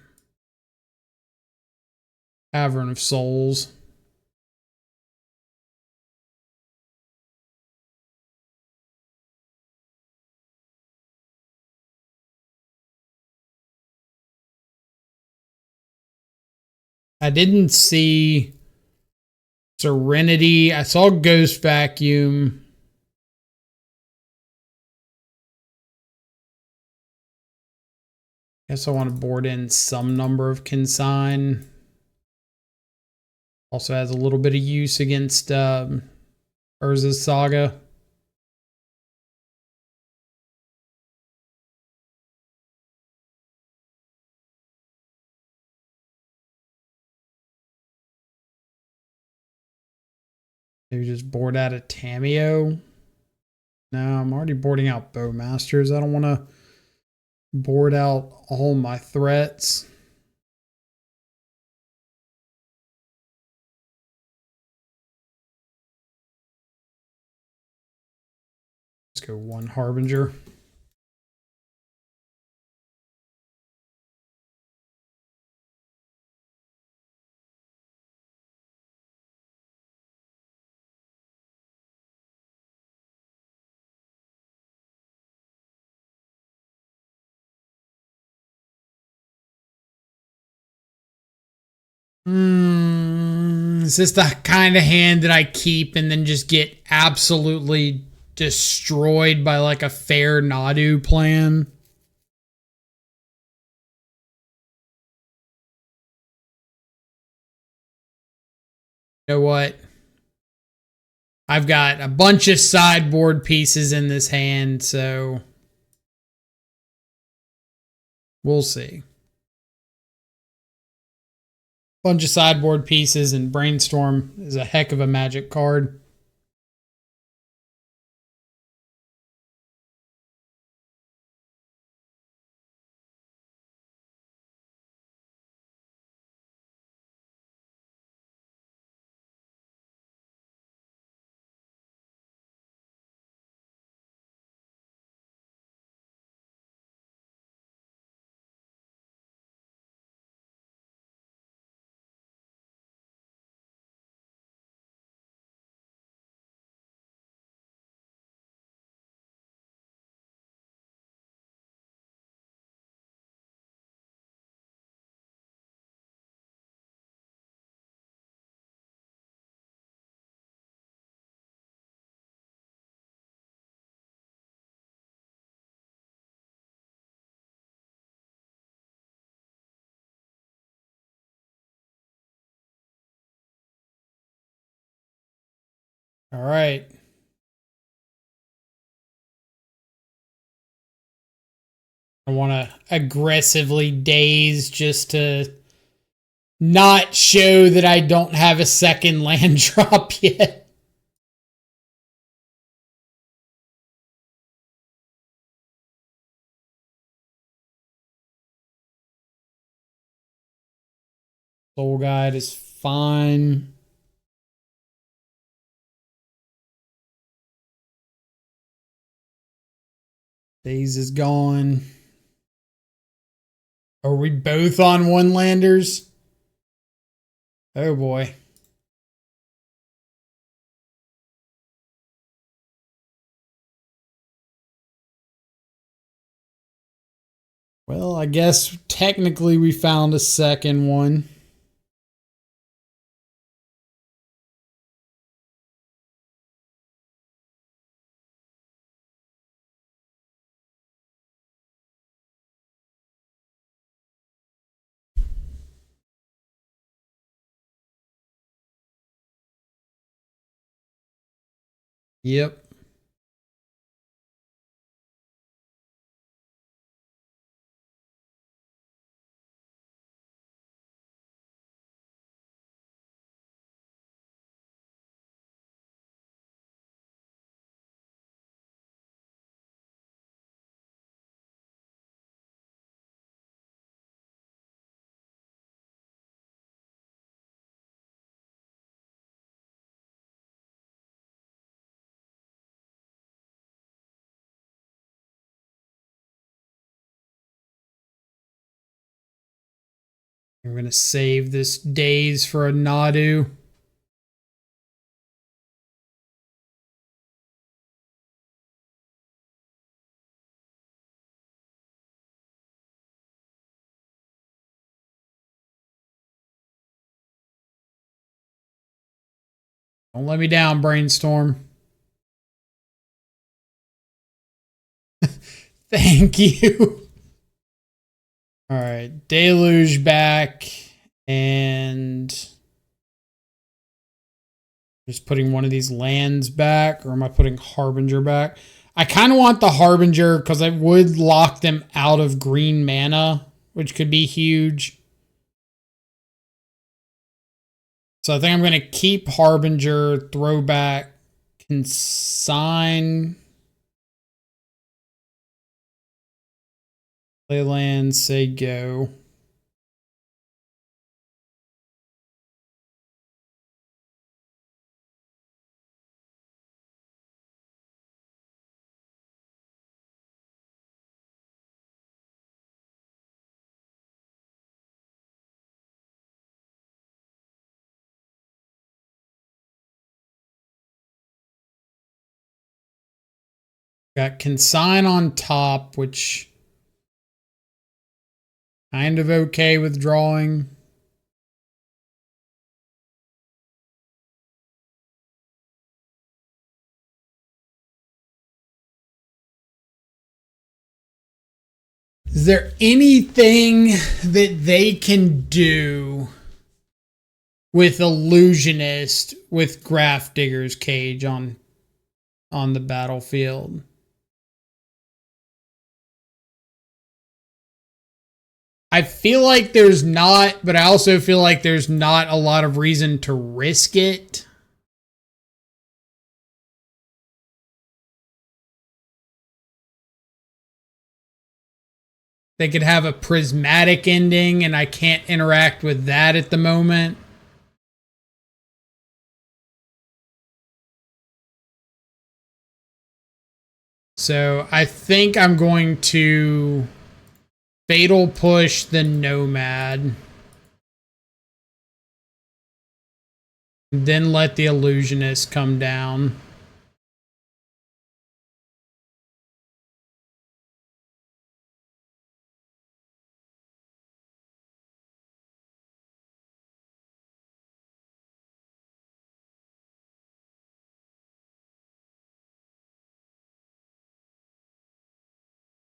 of Souls. I didn't see Serenity. I saw Ghost Vacuum. Guess I want to board in some number of Consign. Also has a little bit of use against Urza's Saga. Maybe just board out a Tameo. No, I'm already boarding out Bowmasters. I don't want to board out all my threats. Let's go one Harbinger. Is this the kind of hand that I keep and then just get absolutely destroyed by like a fair Nadu plan? You know what? I've got a bunch of sideboard pieces in this hand, so we'll see. Bunch of sideboard pieces, and Brainstorm is a heck of a Magic card. All right. I want to aggressively daze just to not show that I don't have a second land drop yet. Soul Guide is fine. Daze is gone. Are we both on one landers? Oh boy. Well, I guess technically we found a second one. Yep. I'm going to save this daze for a Nadu. Don't let me down, Brainstorm. Thank you. All right, Deluge back, and just putting one of these lands back, or am I putting Harbinger back? I kind of want the Harbinger because I would lock them out of green mana, which could be huge. So I think I'm going to keep Harbinger, throw back, consign, play land, say go. Got consign on top, which kind of okay with drawing. Is there anything that they can do with Illusionist with Grafdigger's Cage on the battlefield? I feel like there's not, but I also feel like there's not a lot of reason to risk it. They could have a prismatic ending, and I can't interact with that at the moment. So I think I'm going to Fatal Push the Nomad. Then let the Illusionist come down.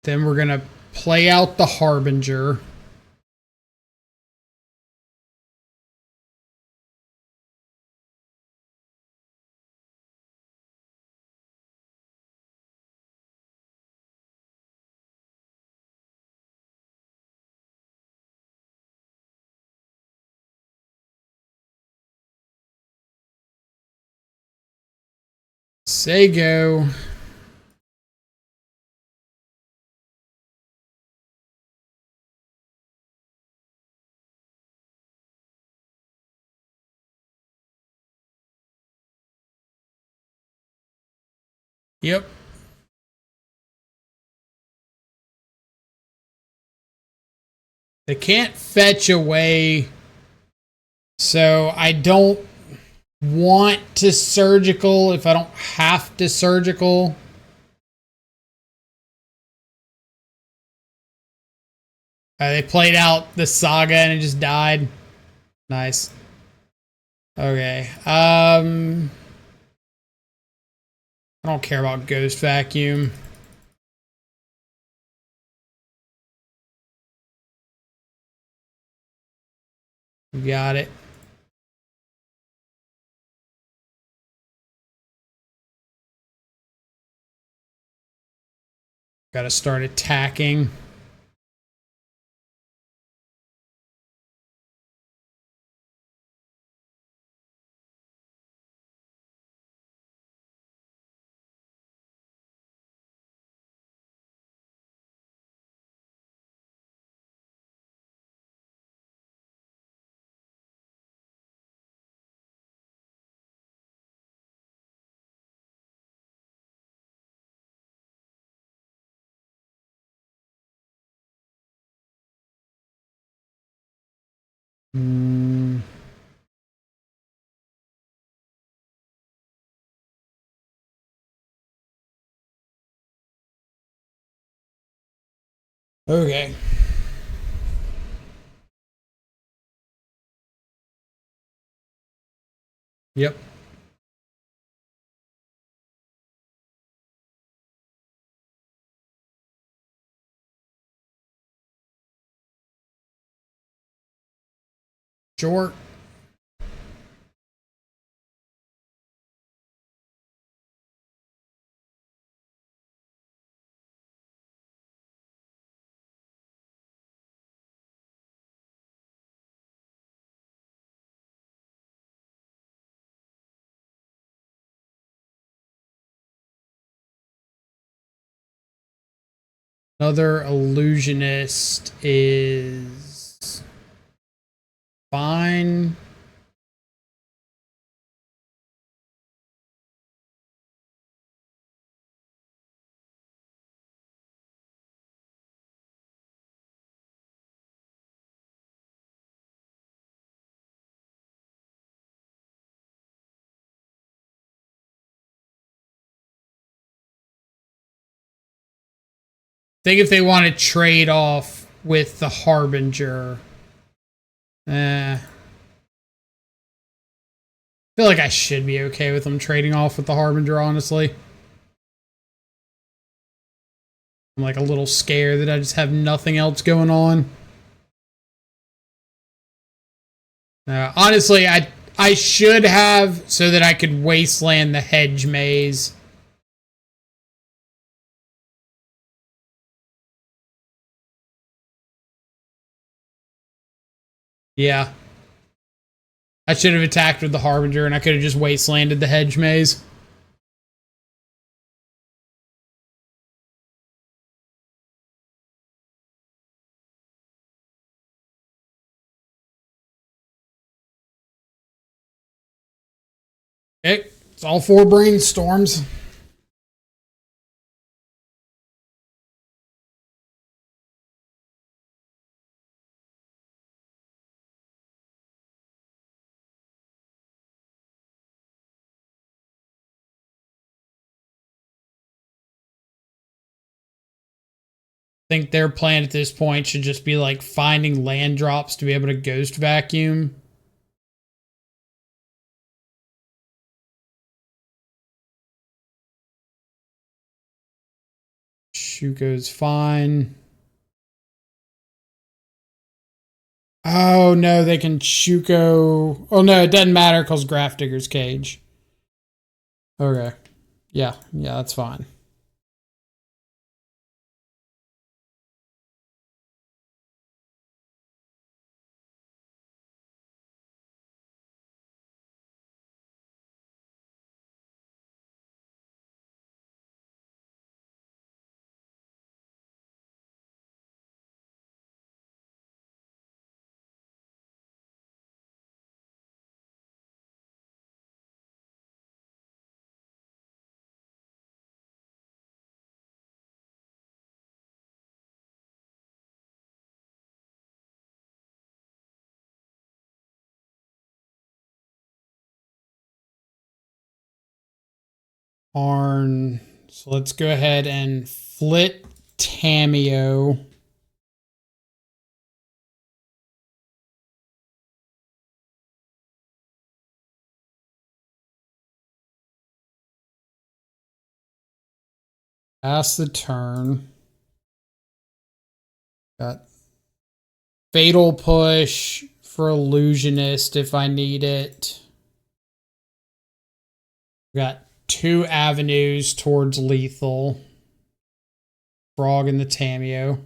Then we're going to play out the Harbinger. Say go. Yep. They can't fetch away, so I don't want to surgical if I don't have to surgical. They played out the saga and it just died. Nice. Okay. I don't care about ghost vacuum. Got it. Got to start attacking. Okay. Yep. Short. Another illusionist is fine. Think if they want to trade off with the Harbinger. I feel like I should be okay with them trading off with the Harbinger, honestly. I'm like a little scared that I just have nothing else going on. Honestly, I should have so that I could wasteland the hedge maze. Yeah. I should have attacked with the Harbinger and I could have just wastelanded the hedge maze. Okay, it's all 4 brainstorms. I think their plan at this point should just be like finding land drops to be able to ghost vacuum. Shuko's fine. Oh no, they can Shuko. Oh no, it doesn't matter because Graph Digger's Cage. Okay. Yeah, that's fine. Arn. So let's go ahead and flit Tamio. Pass the turn. Got Fatal Push for Illusionist if I need it. Got 2 avenues towards lethal. Frog and the Tamio.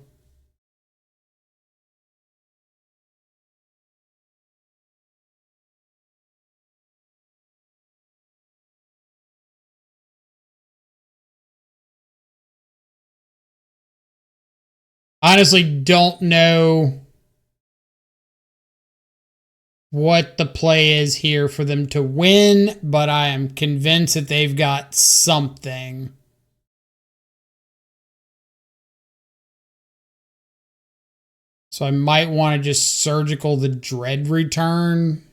Honestly, don't know what the play is here for them to win, but I am convinced that they've got something. So I might want to just surgical the Dread Return.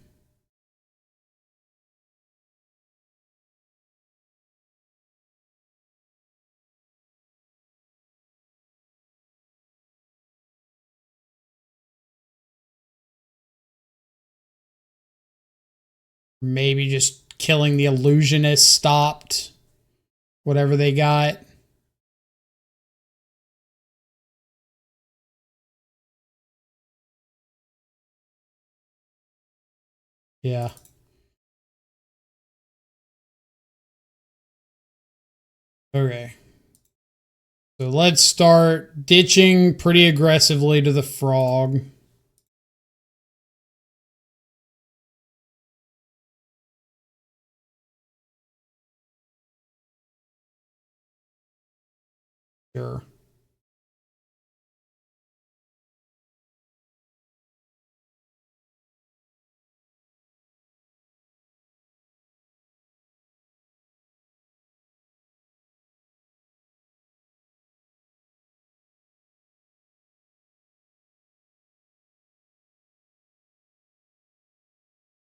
Maybe just killing the Illusionist stopped whatever they got. Yeah. Okay. So let's start ditching pretty aggressively to the Frog. Sure.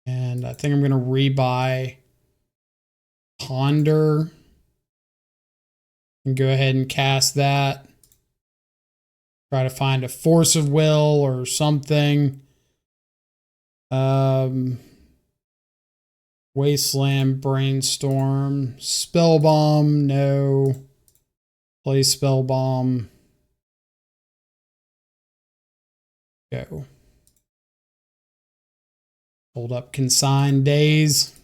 And I think I'm going to rebuy Ponder and go ahead and cast that. Try to find a Force of Will or something. Wasteland, Brainstorm, Spellbomb, no. Play Spellbomb. Go. Hold up Consigned Days.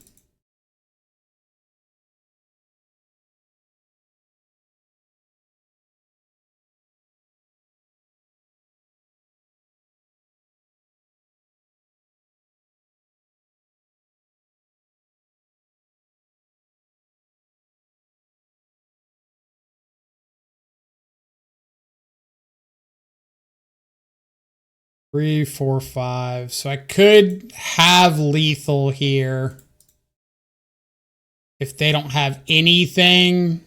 Three, four, five. So I could have lethal here if they don't have anything.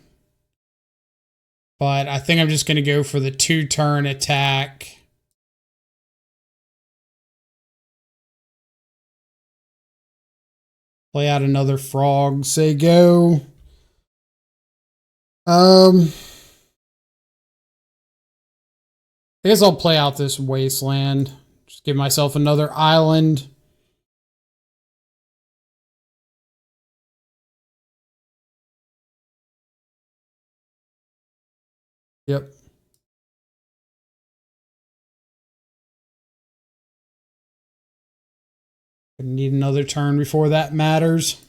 But I think I'm just going to go for the 2-turn attack. Play out another Frog. Say go. I guess I'll play out this Wasteland. Just give myself another island. Yep. I need another turn before that matters.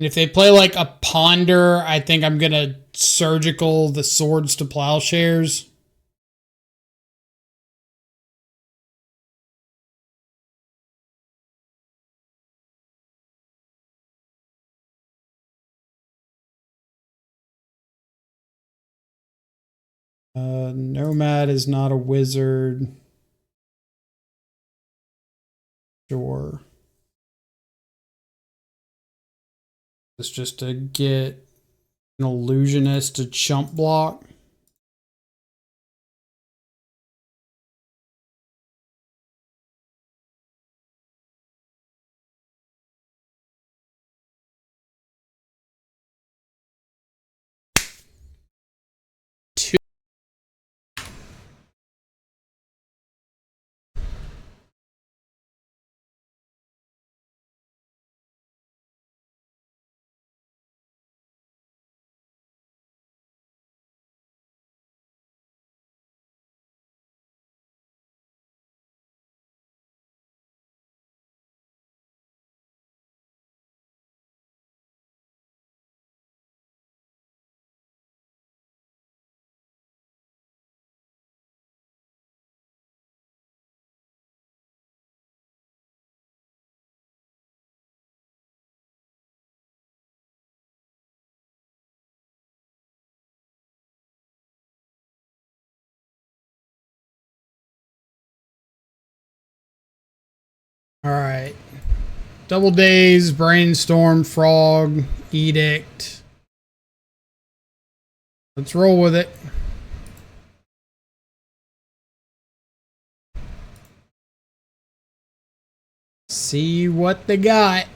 And if they play like a Ponder, I think I'm going to surgical the Swords to Plowshares. Nomad is not a wizard. Sure. It's just to get an Illusionist to chump block. All right. Double Days, Brainstorm, Frog, Edict. Let's roll with it. See what they got.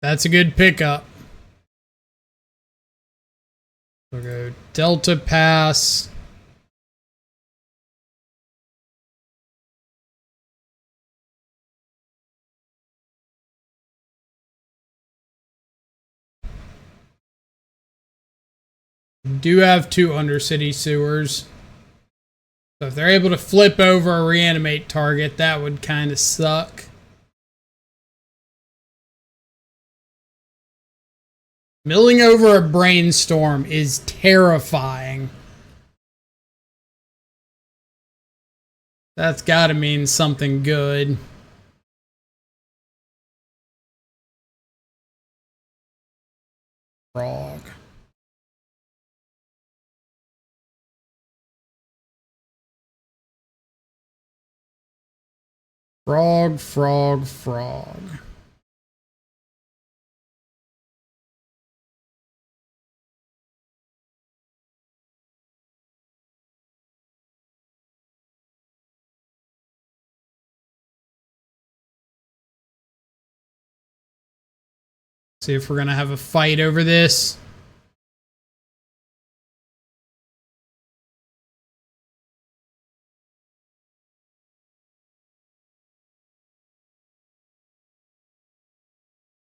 That's a good pickup. We'll go Delta Pass. We do have 2 Undercity Sewers. So if they're able to flip over a reanimate target, that would kind of suck. Milling over a Brainstorm is terrifying. That's got to mean something good. Frog. Frog, frog, frog. See if we're going to have a fight over this.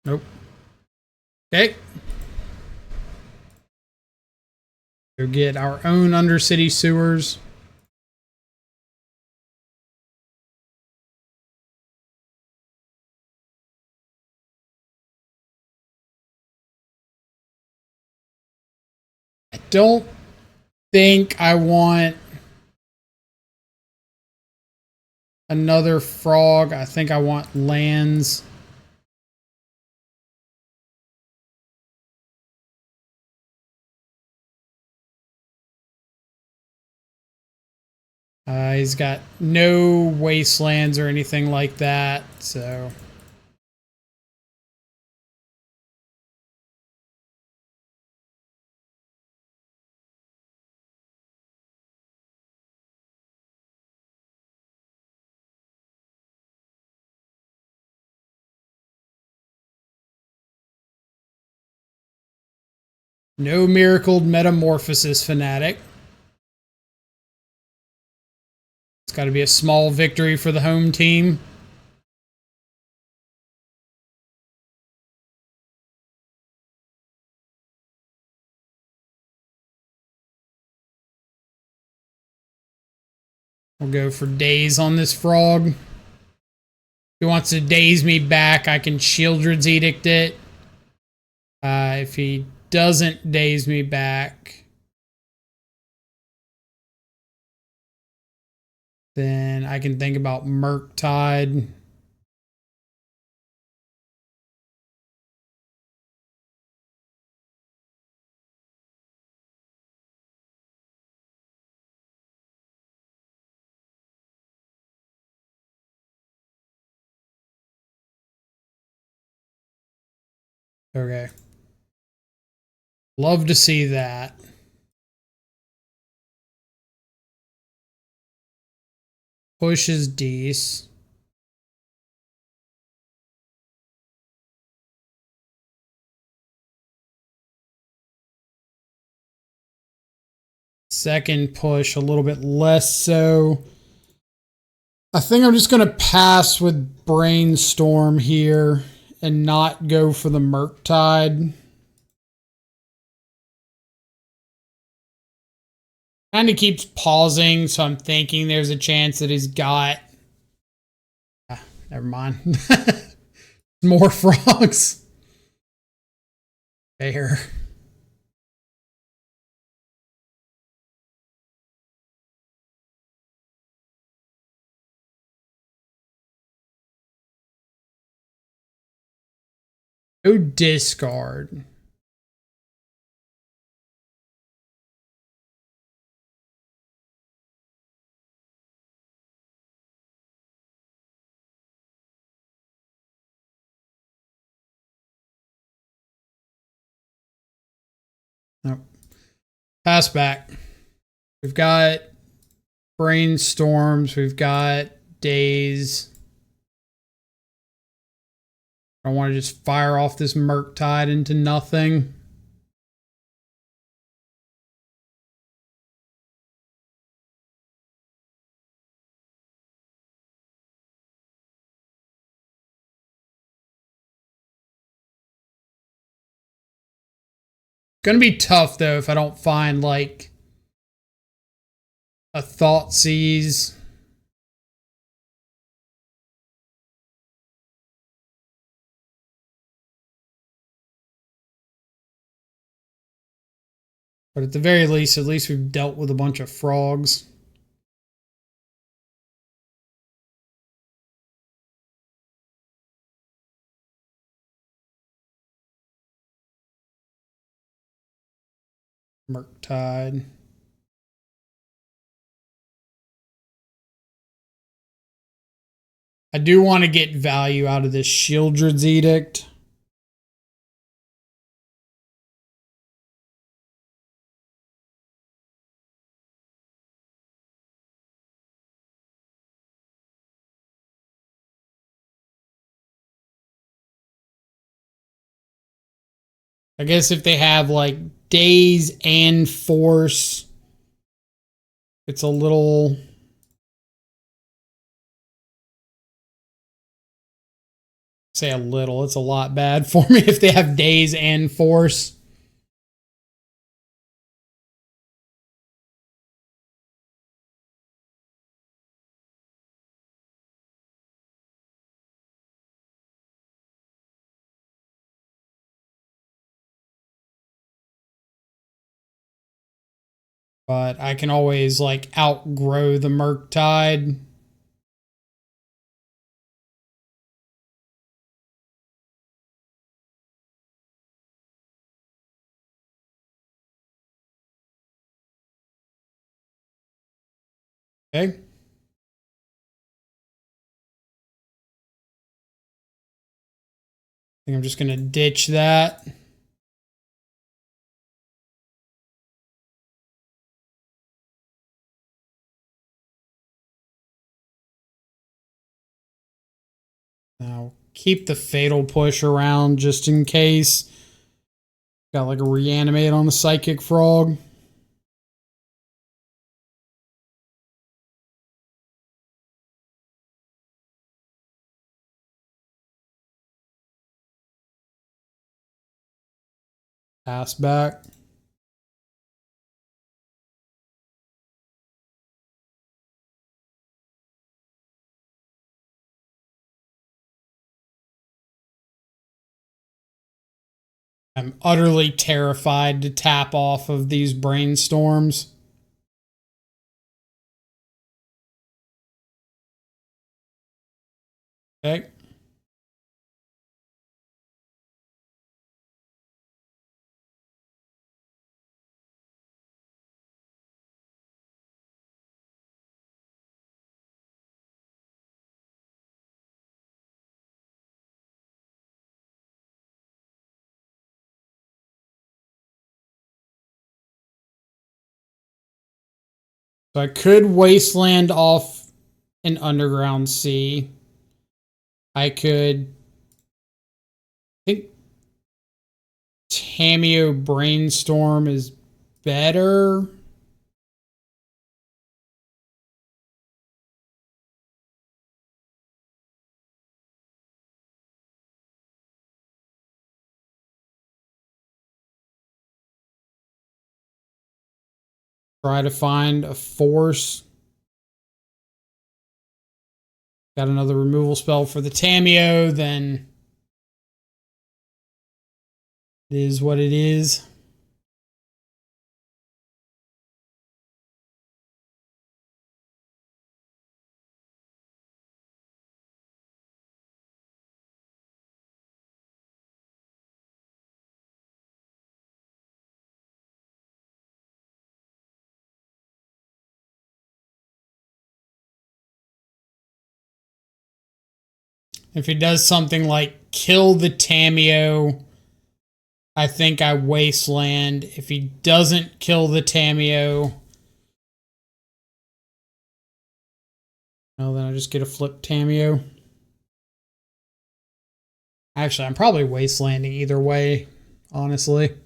Nope. Okay. Go get our own Undercity Sewers. I don't think I want another frog. I think I want lands. He's got no wastelands or anything like that, so... No Miracled Metamorphosis Fanatic. It's got to be a small victory for the home team. We'll go for daze on this frog. If he wants to daze me back, I can Shieldred's Edict it. If he doesn't daze me back, then I can think about Murktide. Okay. Love to see that. Pushes Dees. Second push, a little bit less so. I think I'm just going to pass with Brainstorm here and not go for the Murktide. Kind of keeps pausing, so I'm thinking there's a chance that he's got... never mind. More frogs. There. No discard. Nope. Pass back. We've got brainstorms. We've got days. I want to just fire off this Murktide into nothing. Gonna be tough though if I don't find like a Thoughtseize. But at the very least, at least we've dealt with a bunch of frogs. Murktide. I do want to get value out of this Shieldred's Edict. I guess if they have like days and force, it's a little... Say a little, it's a lot bad for me if they have days and force. But I can always like outgrow the Murktide. Okay. I think I'm just going to ditch that. Now keep the Fatal Push around just in case. Got like a Reanimate on the Psychic Frog. Pass back. I'm utterly terrified to tap off of these brainstorms. Okay. So I could Wasteland off an Underground Sea. I could... I think Tamiyo Brainstorm is better. Try to find a force. Got another removal spell for the Tamiyo, then it is what it is. If he does something like kill the Tamiyo, I think I wasteland. If he doesn't kill the Tamiyo, well, then I just get a flip Tamiyo. Actually, I'm probably wastelanding either way, honestly.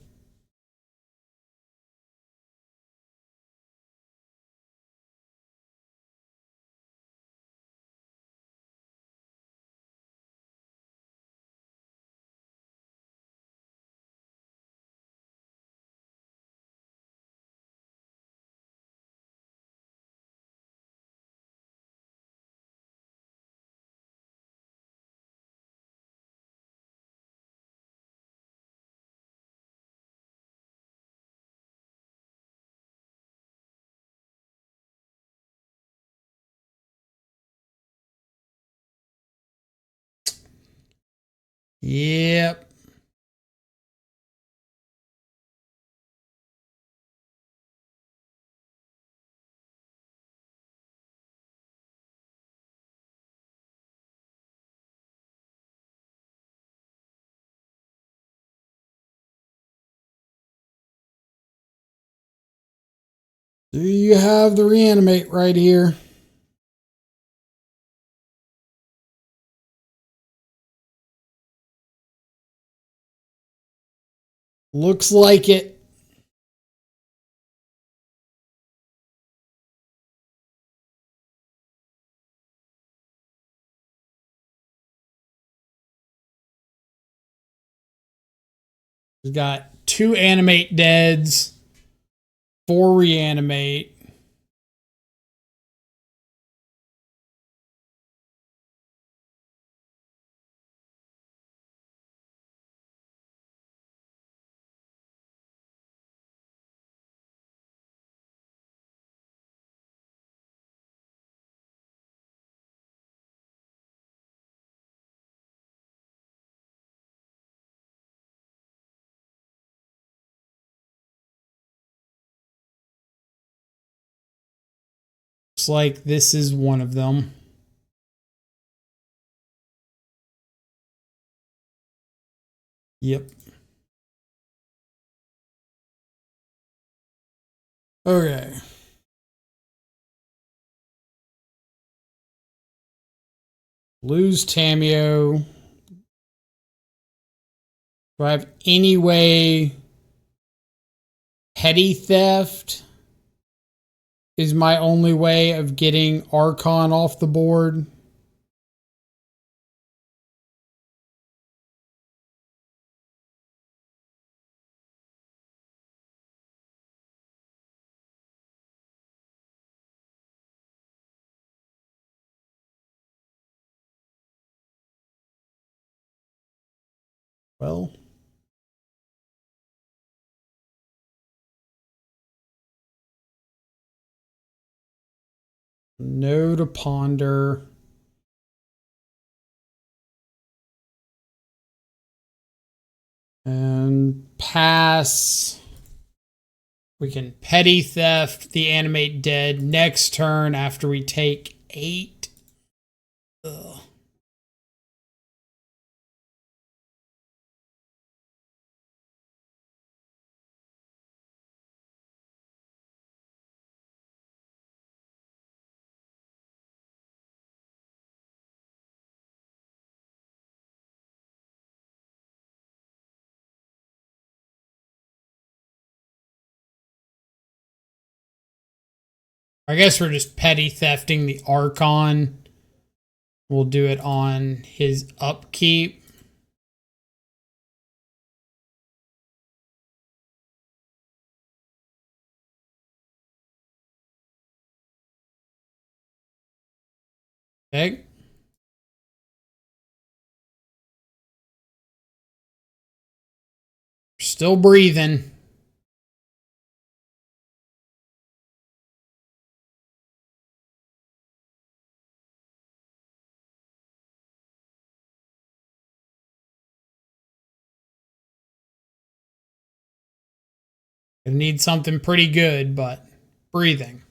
Yep. Do you have the reanimate right here? Looks like it. We've got 2 animate deads, 4 reanimate. Looks like this is one of them. Yep. Okay. Lose Tamiyo. Do I have any way? Petty theft is my only way of getting Archon off the board. Well, no to ponder. And pass. We can petty theft the animate dead next turn after we take 8. Ugh. I guess we're just petty thefting the Archon. We'll do it on his upkeep. Okay. Still breathing. Gonna need something pretty good, but breathing.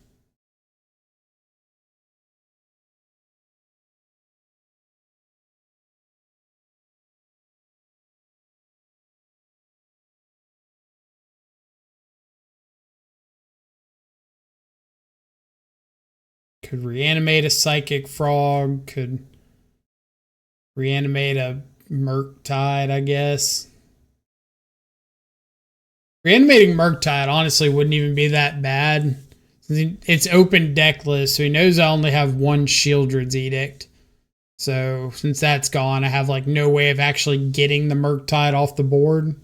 Could reanimate a psychic frog. Could reanimate a Murktide, I guess. Reanimating Murktide honestly wouldn't even be that bad. It's open deck list, so he knows I only have one Shieldred's Edict. So since that's gone, I have like no way of actually getting the Murktide off the board.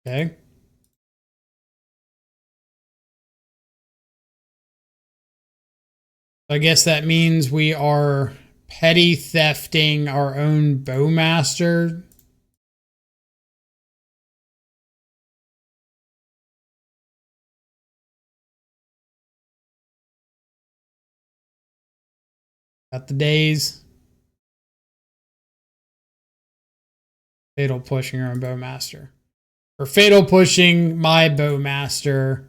Okay. I guess that means we are petty thefting our own Bowmaster. Got the days. Fatal pushing our own Bowmaster. Or fatal pushing my Bowmaster.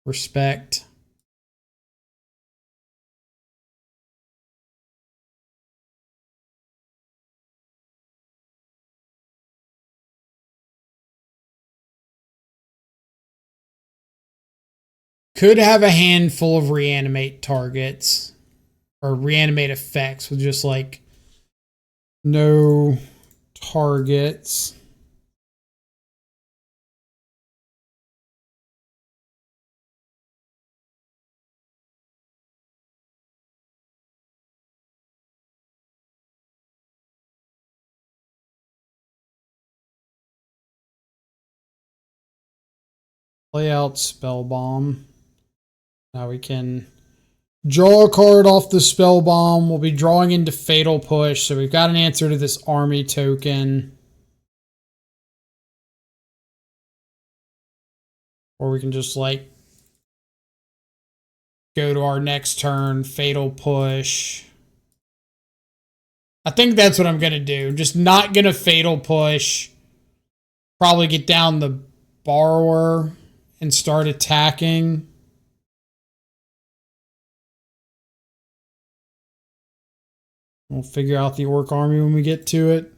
Respect. Could have a handful of reanimate targets. Or reanimate effects with just like no targets. Play out Spell Bomb. Now we can draw a card off the Spell Bomb. We'll be drawing into Fatal Push. So we've got an answer to this army token. Or we can just like go to our next turn, Fatal Push. I think that's what I'm going to do. Just not going to Fatal Push. Probably get down the Borrower and start attacking. We'll figure out the Orc army when we get to it.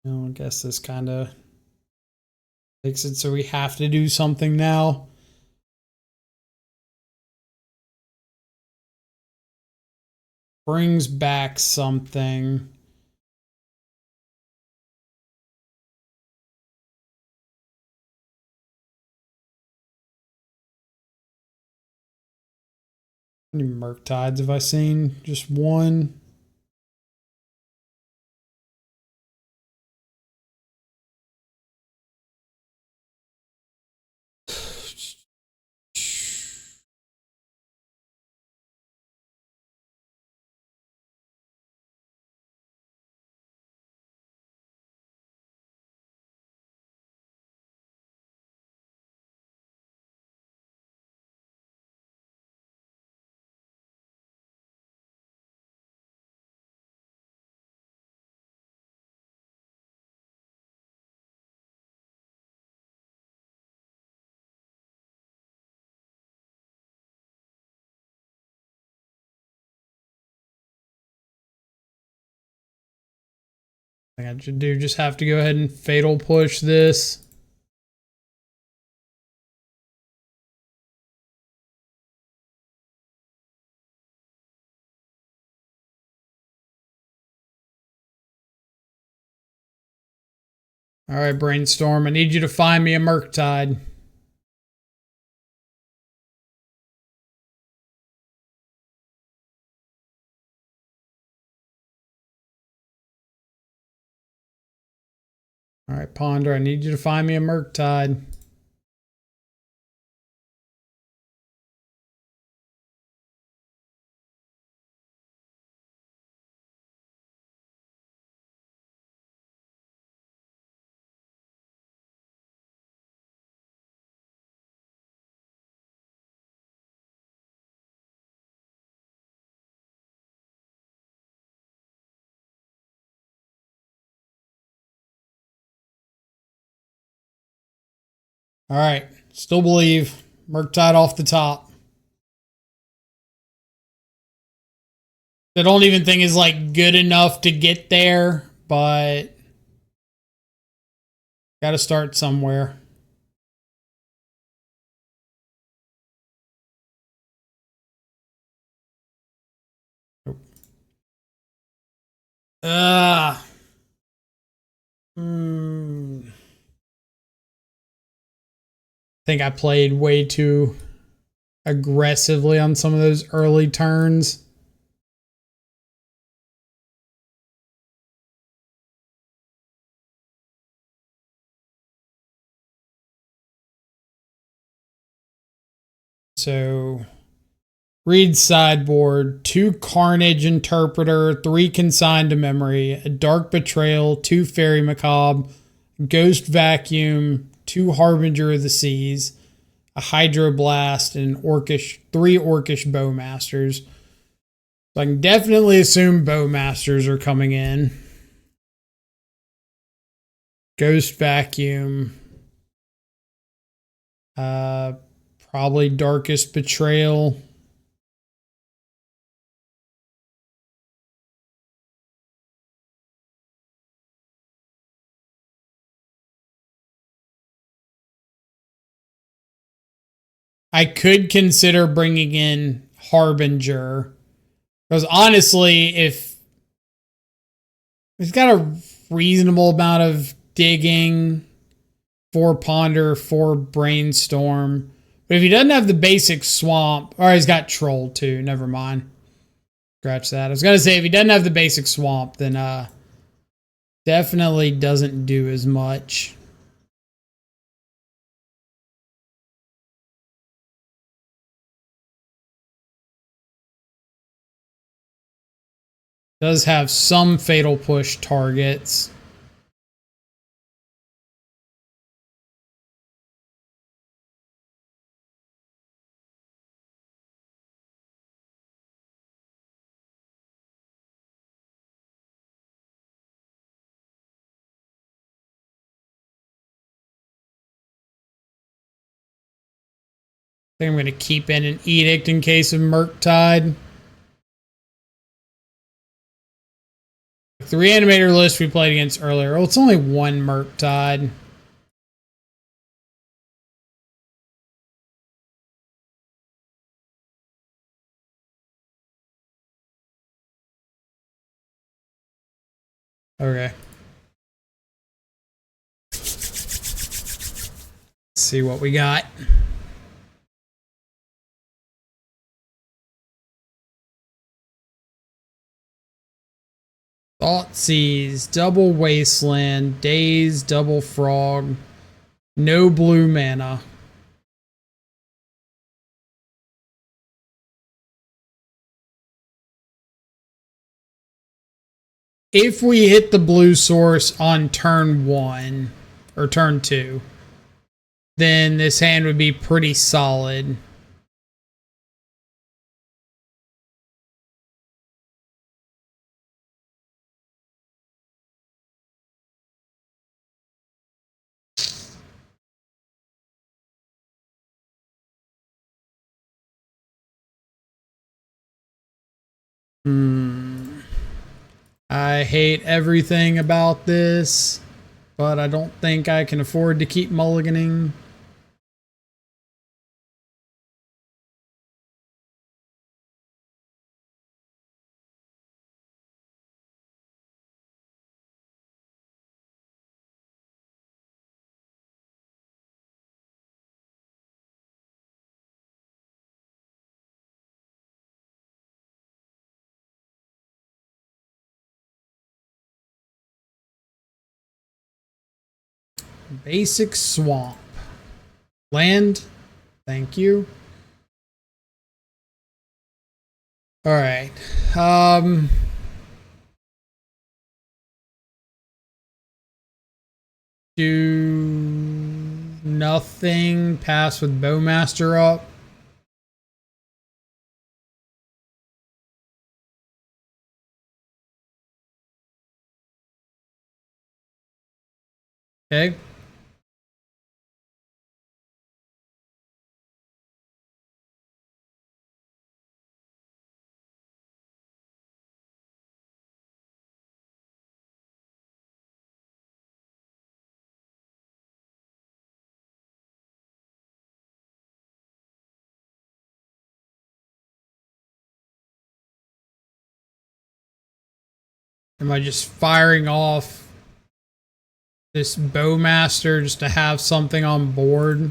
I guess this kind of makes it so we have to do something now. Brings back something. How many Murktides have I seen? Just one. I should do just have to go ahead and Fatal Push this. All right, Brainstorm, I need you to find me a Murktide. All right, Ponder, I need you to find me a Murktide. All right. Still believe. Murktide off the top. I don't even think is like good enough to get there, but got to start somewhere. I think I played way too aggressively on some of those early turns. So, Reid sideboard, 2 Carnage Interpreter, 3 Consigned to Memory, a Dark Betrayal, 2 Fairy Macabre, Ghost Vacuum, 2 Harbinger of the Seas, a Hydroblast, and 3 Orcish Bowmasters. So I can definitely assume Bowmasters are coming in. Ghost Vacuum. Probably Darkest Betrayal. I could consider bringing in Harbinger. Because honestly, if he's got a reasonable amount of digging, 4 Ponder, 4 Brainstorm. But if he doesn't have the basic Swamp, or he's got Troll too, never mind. Scratch that. I was going to say, if he doesn't have the basic Swamp, then definitely doesn't do as much. Does have some Fatal Push targets. I think I'm going to keep in an Edict in case of Murktide. The Reanimator list we played against earlier, well, it's only 1 Murktide. Okay. Let's see what we got. Thoughtseize, double Wasteland, Daze, double Frog, no blue mana. If we hit the blue source on turn 1 or turn 2, then this hand would be pretty solid. I hate everything about this, but I don't think I can afford to keep mulliganing. Basic Swamp. Land. Thank you. Alright. Do nothing. Pass with Bowmaster up. Okay. Am I just firing off this Bowmaster just to have something on board?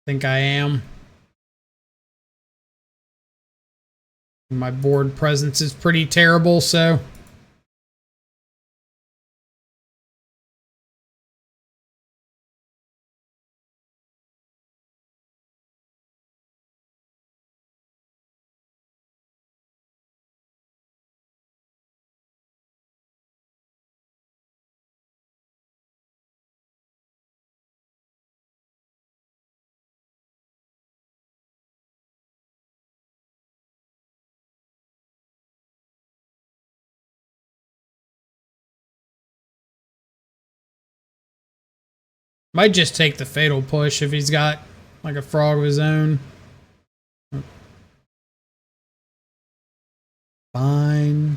I think I am. My board presence is pretty terrible, so... Might just take the fatal push if he's got like a frog of his own. Fine.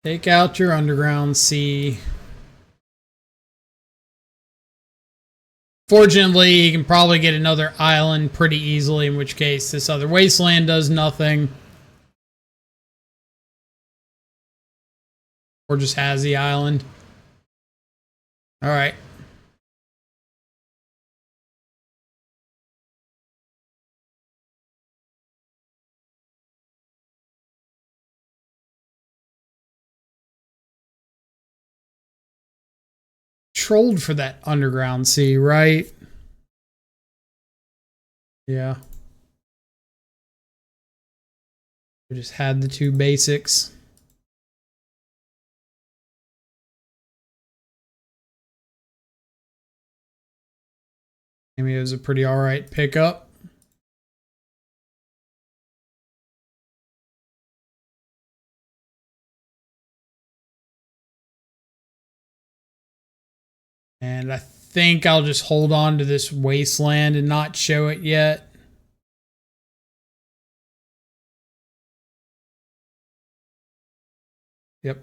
Take out your underground sea. Fortunately, you can probably get another island pretty easily, in which case this other wasteland does nothing. Or just has the island. Alright. Trolled for that underground sea, right? Yeah. We just had the two basics. Maybe it was a pretty alright pickup. And I think I'll just hold on to this wasteland and not show it yet. Yep.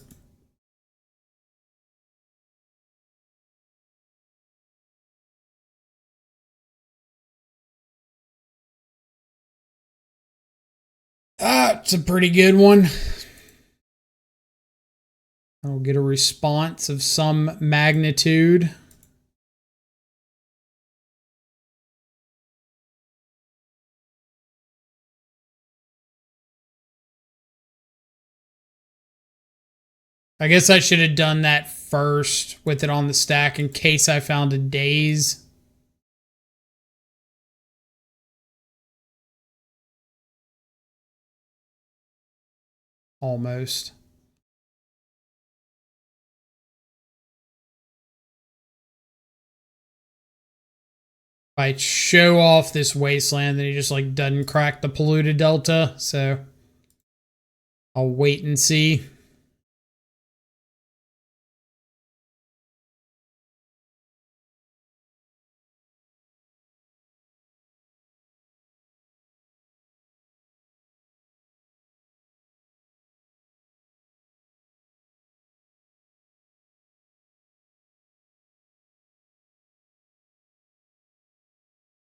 Ah, it's a pretty good one. I'll get a response of some magnitude. I guess I should have done that first with it on the stack in case I found a daze. Almost. If I show off this wasteland, then he just like doesn't crack the polluted delta, so I'll wait and see.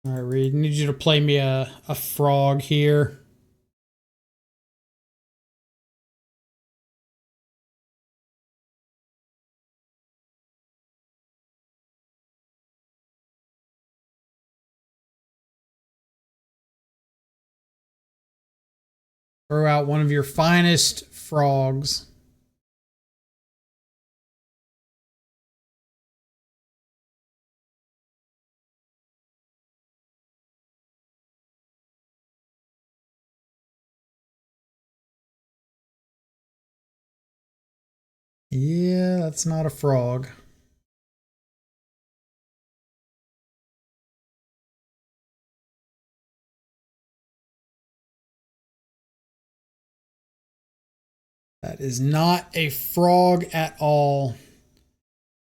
All right, Reid, I need you to play me a frog here. Throw out one of your finest frogs. Yeah, that's not a frog. That is not a frog at all.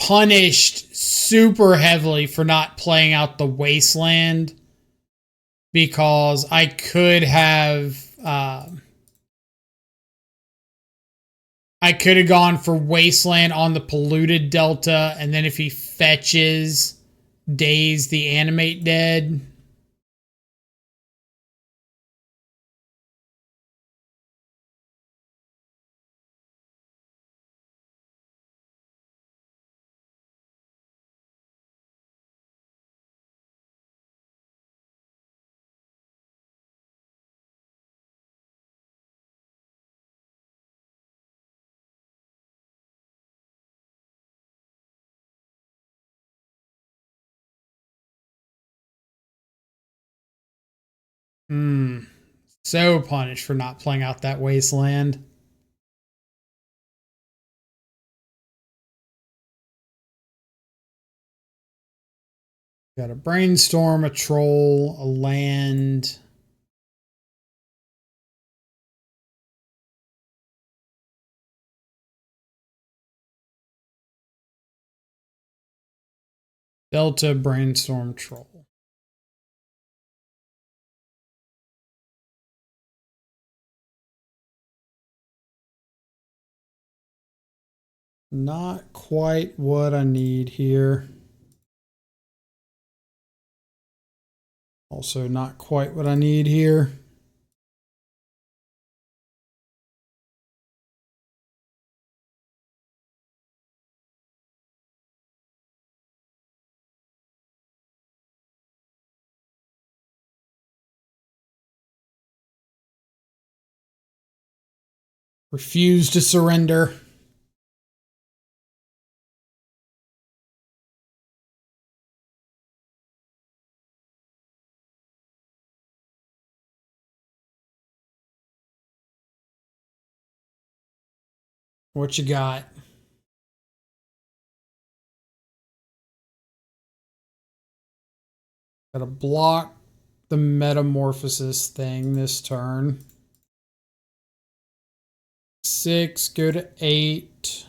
punished super heavily for not playing out the Wasteland, because I could have gone for Wasteland on the polluted Delta, and then if he fetches Daze the Animate Dead. So punished for not playing out that Wasteland. Got a Brainstorm, a Troll, a land. Delta, Brainstorm, Troll. Not quite what I need here. Also not quite what I need here. Refuse to surrender. What you got? Gotta block the Metamorphosis thing this turn. 6, go to 8.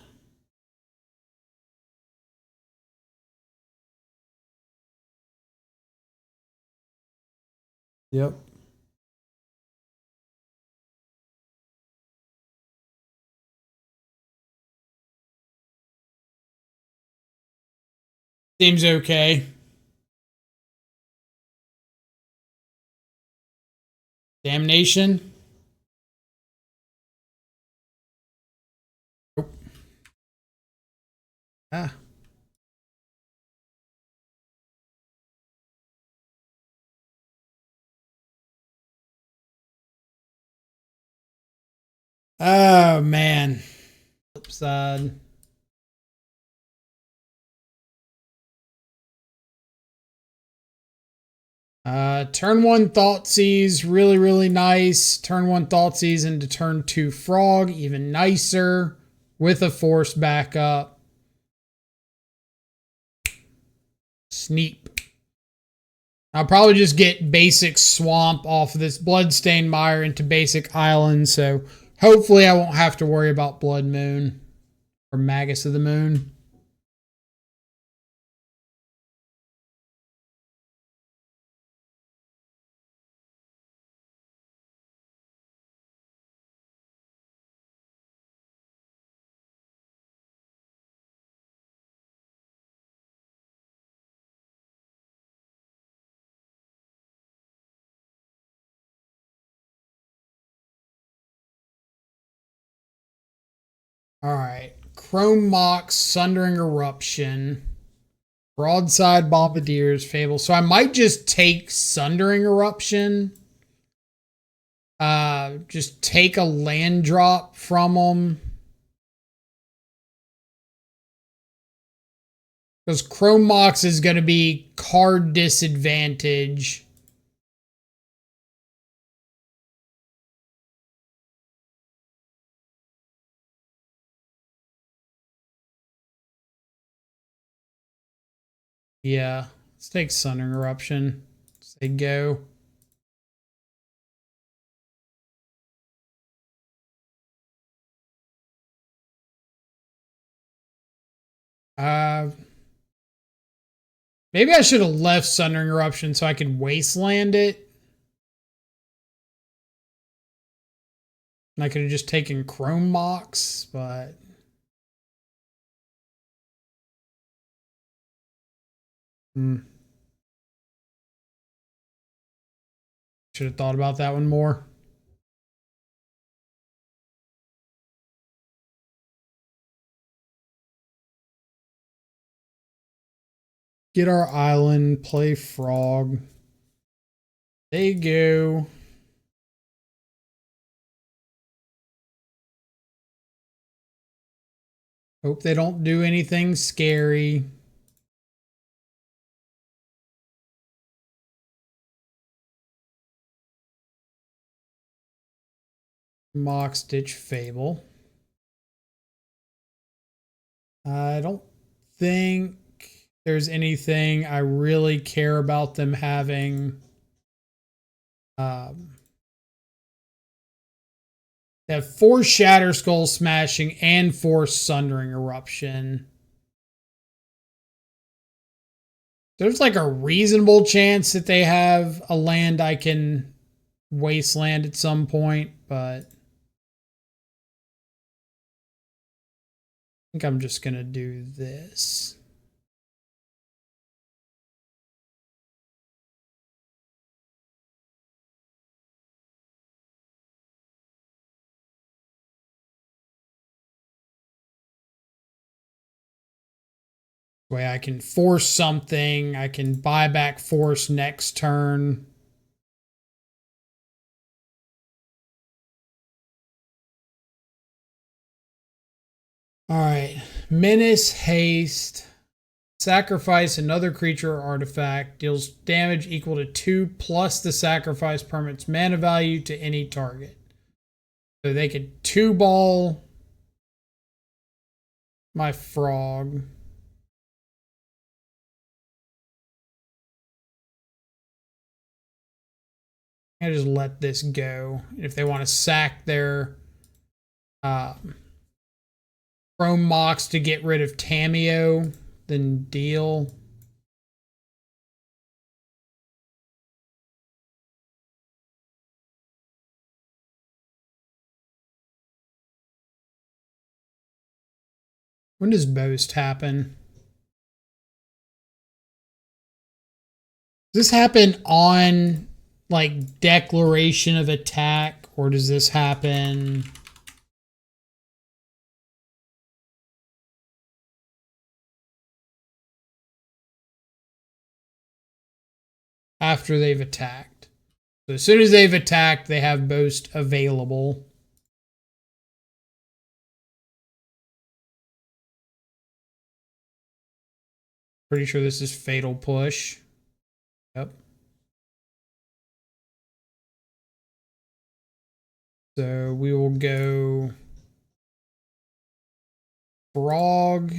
Yep. Seems okay. Damnation. Nope. Ah. Oh, man. Flip side. Turn 1 Thoughtseize, really, really nice. Turn 1 Thoughtseize into turn 2 Frog, even nicer. With a Force backup. Sneep. I'll probably just get basic Swamp off of this Bloodstained Mire into basic Island, so hopefully I won't have to worry about Blood Moon or Magus of the Moon. All right. Chrome Mox, Sundering Eruption, Broadside Bombardiers, Fable. So I might just take Sundering Eruption. Just take a land drop from them. Because Chrome Mox is going to be card disadvantage. Yeah, let's take Sundering Eruption. Say go. Uh, maybe I should have left Sundering Eruption so I could wasteland it. And I could have just taken Chrome Mox, but... Should have thought about that one more. Get our island, play frog. There you go. Hope they don't do anything scary. Mock Stitch Fable. I don't think there's anything I really care about them having. They have 4 Shatter Skull Smashing and 4 Sundering Eruption. There's like a reasonable chance that they have a land I can wasteland at some point, but I think I'm just going to do this. Way I can force something. I can buy back force next turn. All right. Menace, haste. Sacrifice another creature or artifact. Deals damage equal to 2 plus the sacrifice permanent's mana value to any target. So they could 2-ball my frog. I just let this go. If they want to sack their Chrome Mox to get rid of Tamiyo, then deal. When does Boast happen? Does this happen on like declaration of attack, or does this happen after they've attacked? So as soon as they've attacked, they have Boast available. Pretty sure this is Fatal Push. Yep. So we will go Frog.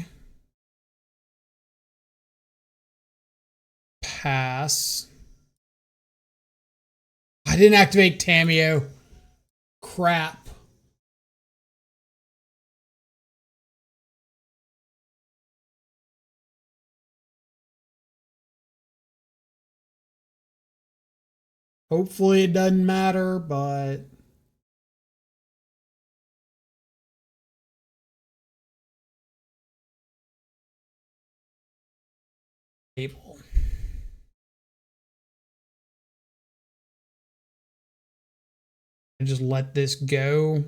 Pass. I didn't activate Tamiyo. Crap. Hopefully it doesn't matter, but able. I just let this go.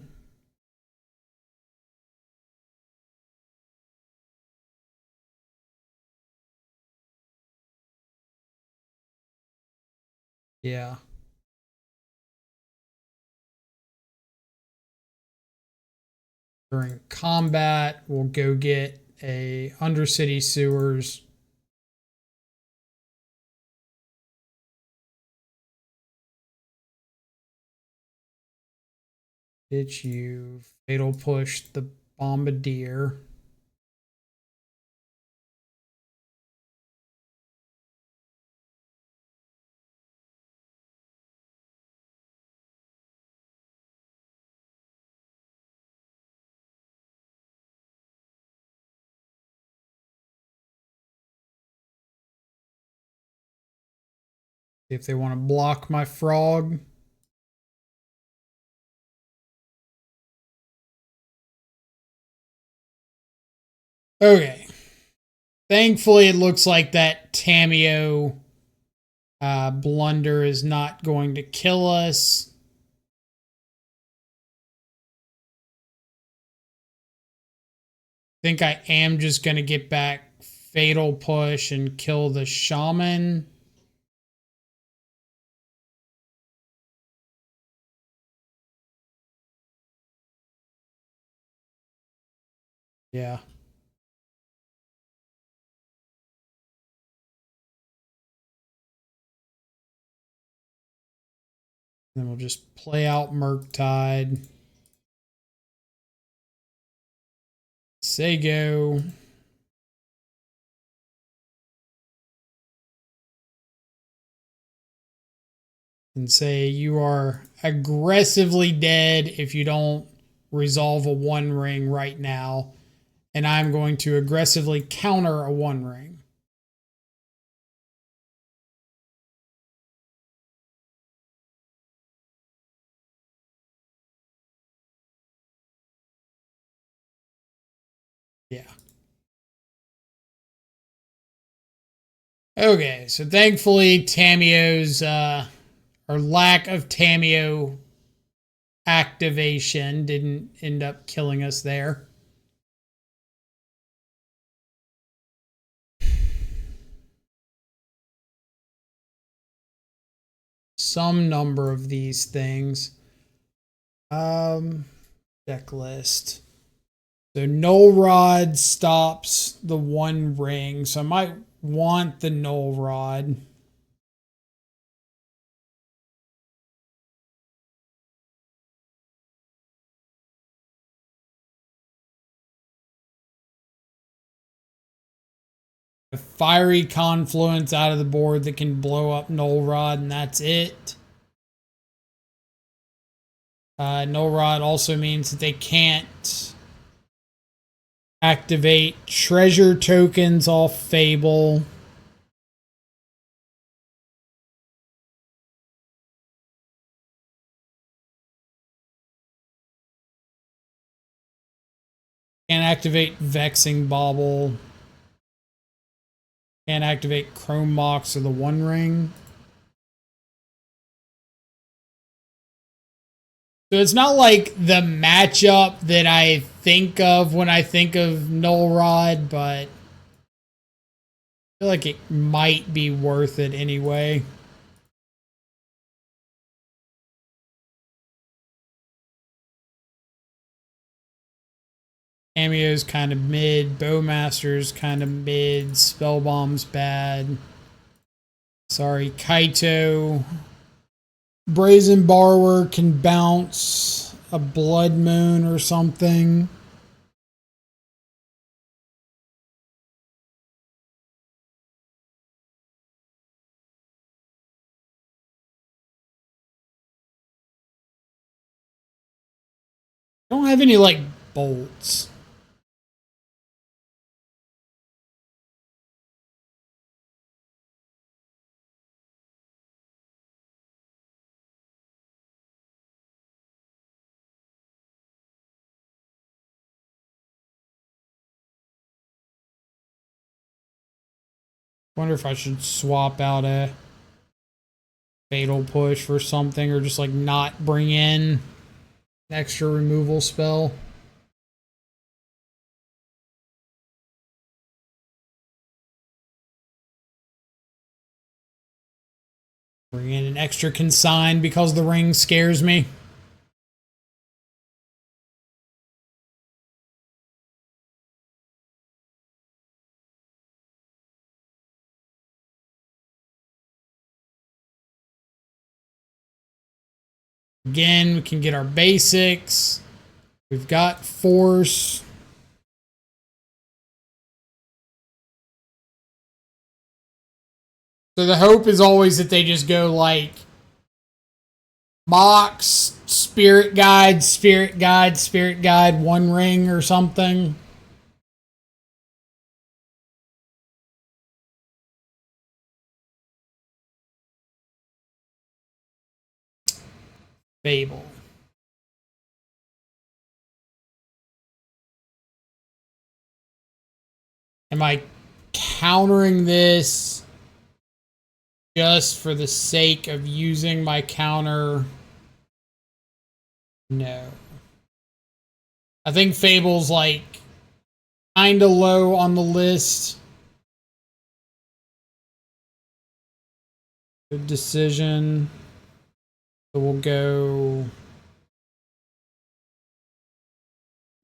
Yeah. During combat, we'll go get a Undercity Sewers. Did you Fatal Push the Bombardier? If they want to block my frog. Okay. Thankfully, it looks like that Tamiyo blunder is not going to kill us. I think I am just going to get back Fatal Push and kill the Shaman. Yeah. Then we'll just play out Murktide. Say go. And say you are aggressively dead if you don't resolve a one ring right now. And I'm going to aggressively counter a one ring. Yeah. Okay, so thankfully Tamiyo's or lack of Tamiyo activation didn't end up killing us there. Some number of these things. Deck list. So Null Rod stops the one ring, so I might want the Null Rod. A Fiery Confluence out of the board that can blow up Null Rod, and that's it. Null Rod also means that they can't activate treasure tokens off Fable. Can't activate Vexing Bauble. Can't activate Chrome Mox or the One Ring. So it's not like the matchup that I think of when I think of Null Rod, but I feel like it might be worth it anyway. Cameo's kind of mid, Bowmaster's kind of mid, Spellbomb's bad. Sorry, Kaito. Brazen Borrower can bounce a Blood Moon or something. I don't have any, like, bolts. Wonder if I should swap out a Fatal Push for something, or just like not bring in an extra removal spell. Bring in an extra consign because the ring scares me. Again, we can get our basics. We've got force. So the hope is always that they just go like Mox, Spirit Guide, Spirit Guide, Spirit Guide, One Ring or something. Fable. Am I countering this just for the sake of using my counter? No. I think Fable's like kinda low on the list. Good decision. So we'll go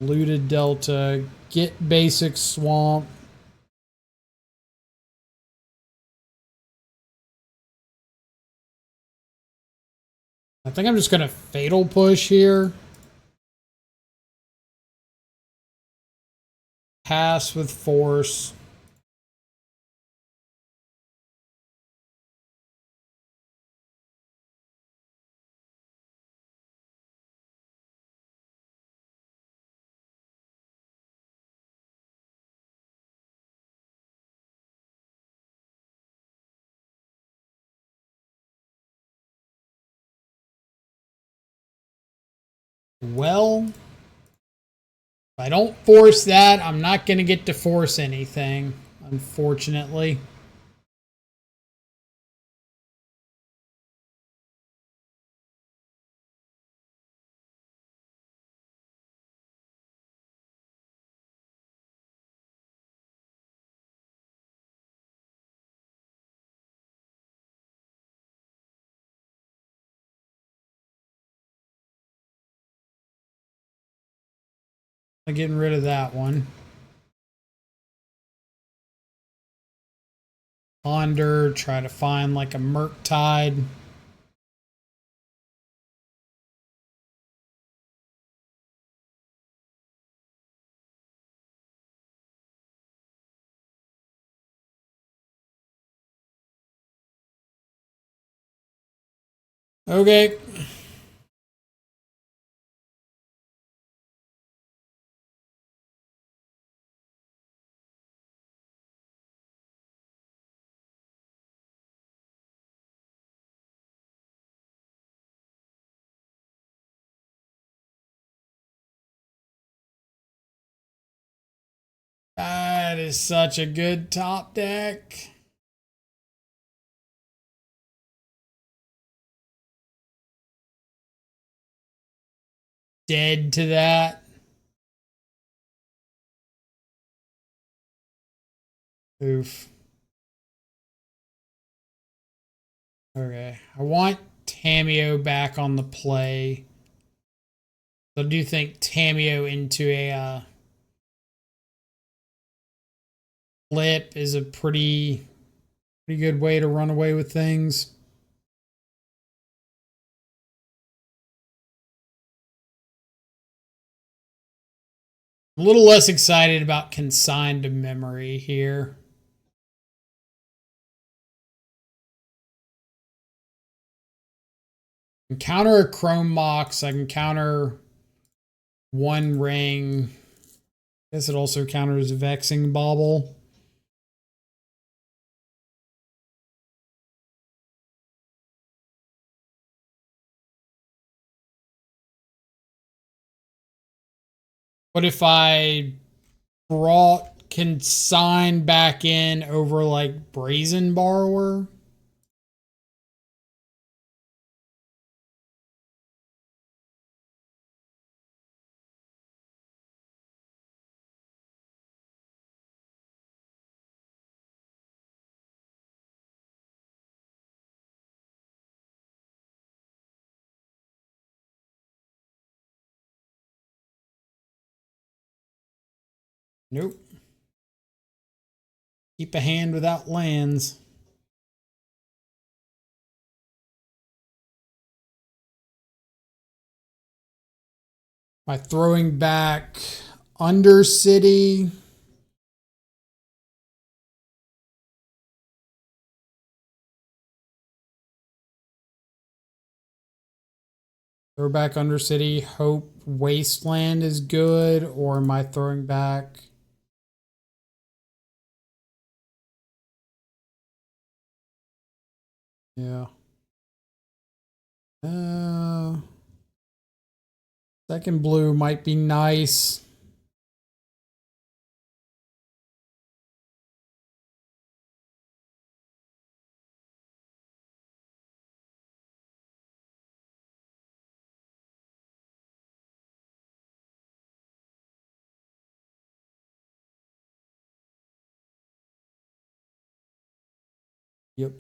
Looted Delta, get basic swamp. I think I'm just gonna fatal push here. Pass with force. Well, if I don't force that, I'm not going to get to force anything, unfortunately. I'm getting rid of that one. Ponder, try to find like a Murktide. Okay. That is such a good top deck. Dead to that. Oof. Okay. I want Tamiyo back on the play. I do think Tamiyo into a flip is a pretty good way to run away with things. I'm a little less excited about consigned to memory here. I can counter a Chrome Mox. I can counter One Ring. I guess it also counters Vexing Bauble. What if I brought Consign back in over like Brazen Borrower? Nope. Keep a hand without lands. My throwing back Undercity. Throw back Undercity. Hope Wasteland is good. Or am I throwing back? Yeah. Second blue might be nice. Yep.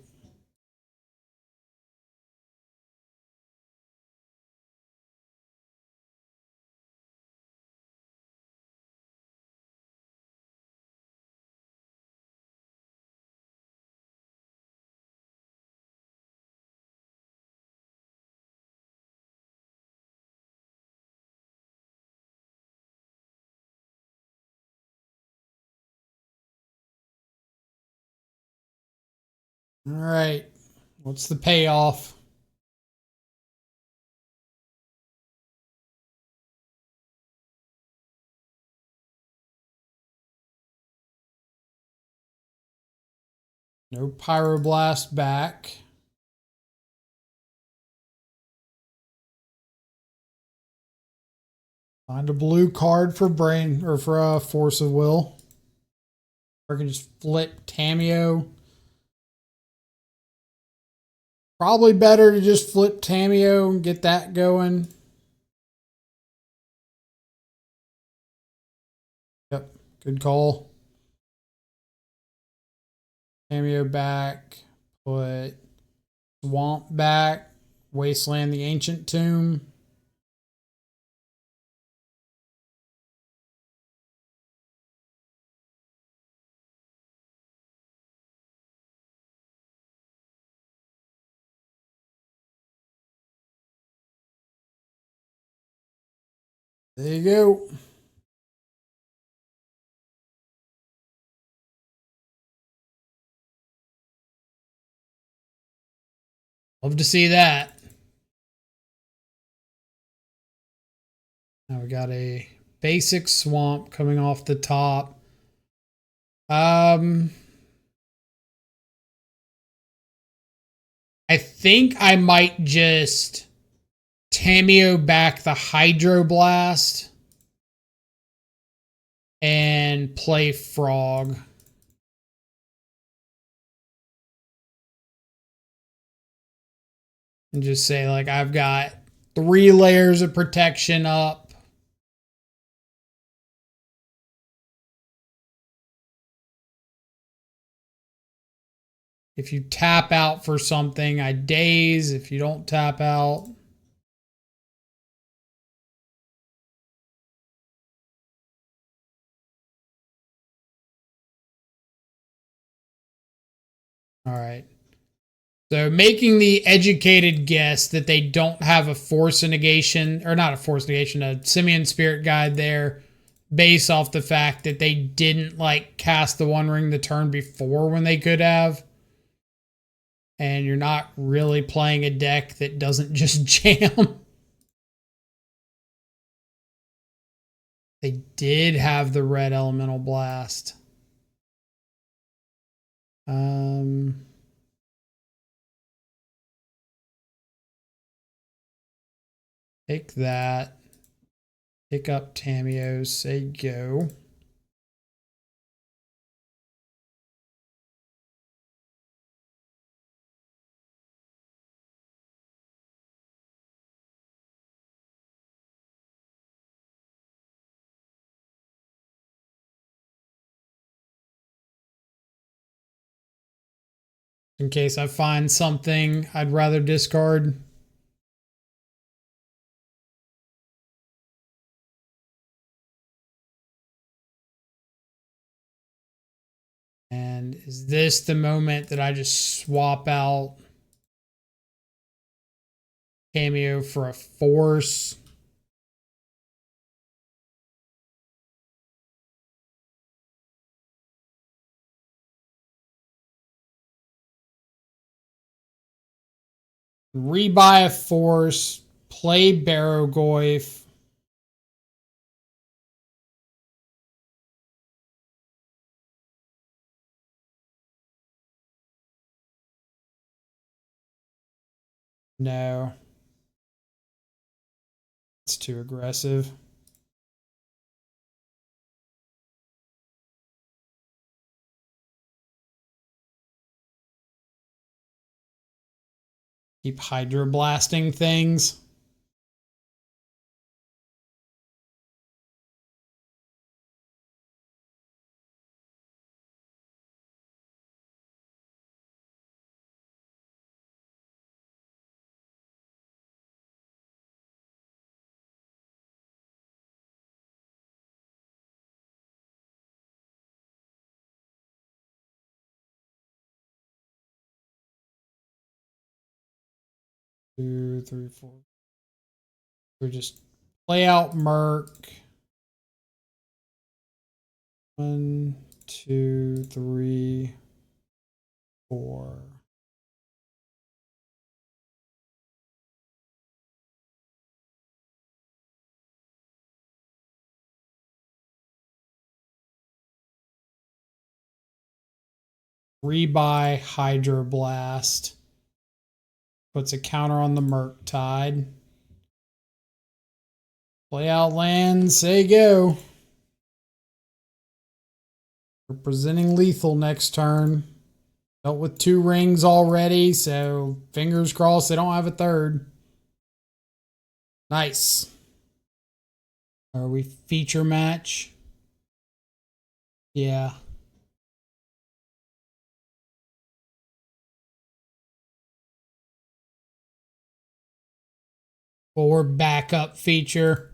All right. What's the payoff? No pyroblast back. Find a blue card for brain or for force of will. Or I can just flip Tamiyo. Probably better to just flip Tamiyo and get that going. Yep, good call. Tamiyo back. Put Swamp back. Wasteland the Ancient Tomb. There you go. Love to see that. Now we got a basic swamp coming off the top. I think I might just Tamiyo back the Hydroblast and play Frog. And just say, like, I've got 3 layers of protection up. If you tap out for something, I daze. If you don't tap out. All right. So making the educated guess that they don't have a force negation, or not a force negation, a Simian Spirit Guide there, based off the fact that they didn't like cast the One Ring the turn before when they could have. And you're not really playing a deck that doesn't just jam. They did have the red Elemental Blast. Take that. Pick up Tamiyo. Say go. In case I find something I'd rather discard. And is this the moment that I just swap out Tamiyo for a force? Rebuy a force, play Barrogoyf. No. It's too aggressive. Keep hydroblasting things. Two, three, four. We just play out Merc. 1, 2, 3, 4. Rebuy Hydroblast. Puts a counter on the Murktide. Play out land, say go. We're presenting lethal next turn. Dealt with 2 rings already, so fingers crossed they don't have a third. Nice. Are we feature match? Yeah. Well, we're backup feature.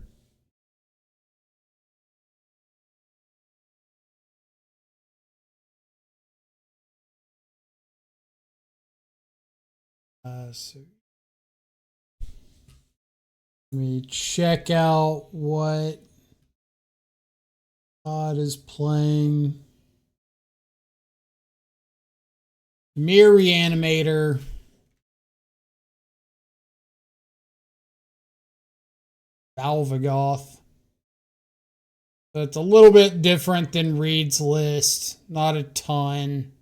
So let me check out what Todd is playing. Dimir Reanimator. Valvagoth. So it's a little bit different than Reid's list. Not a ton.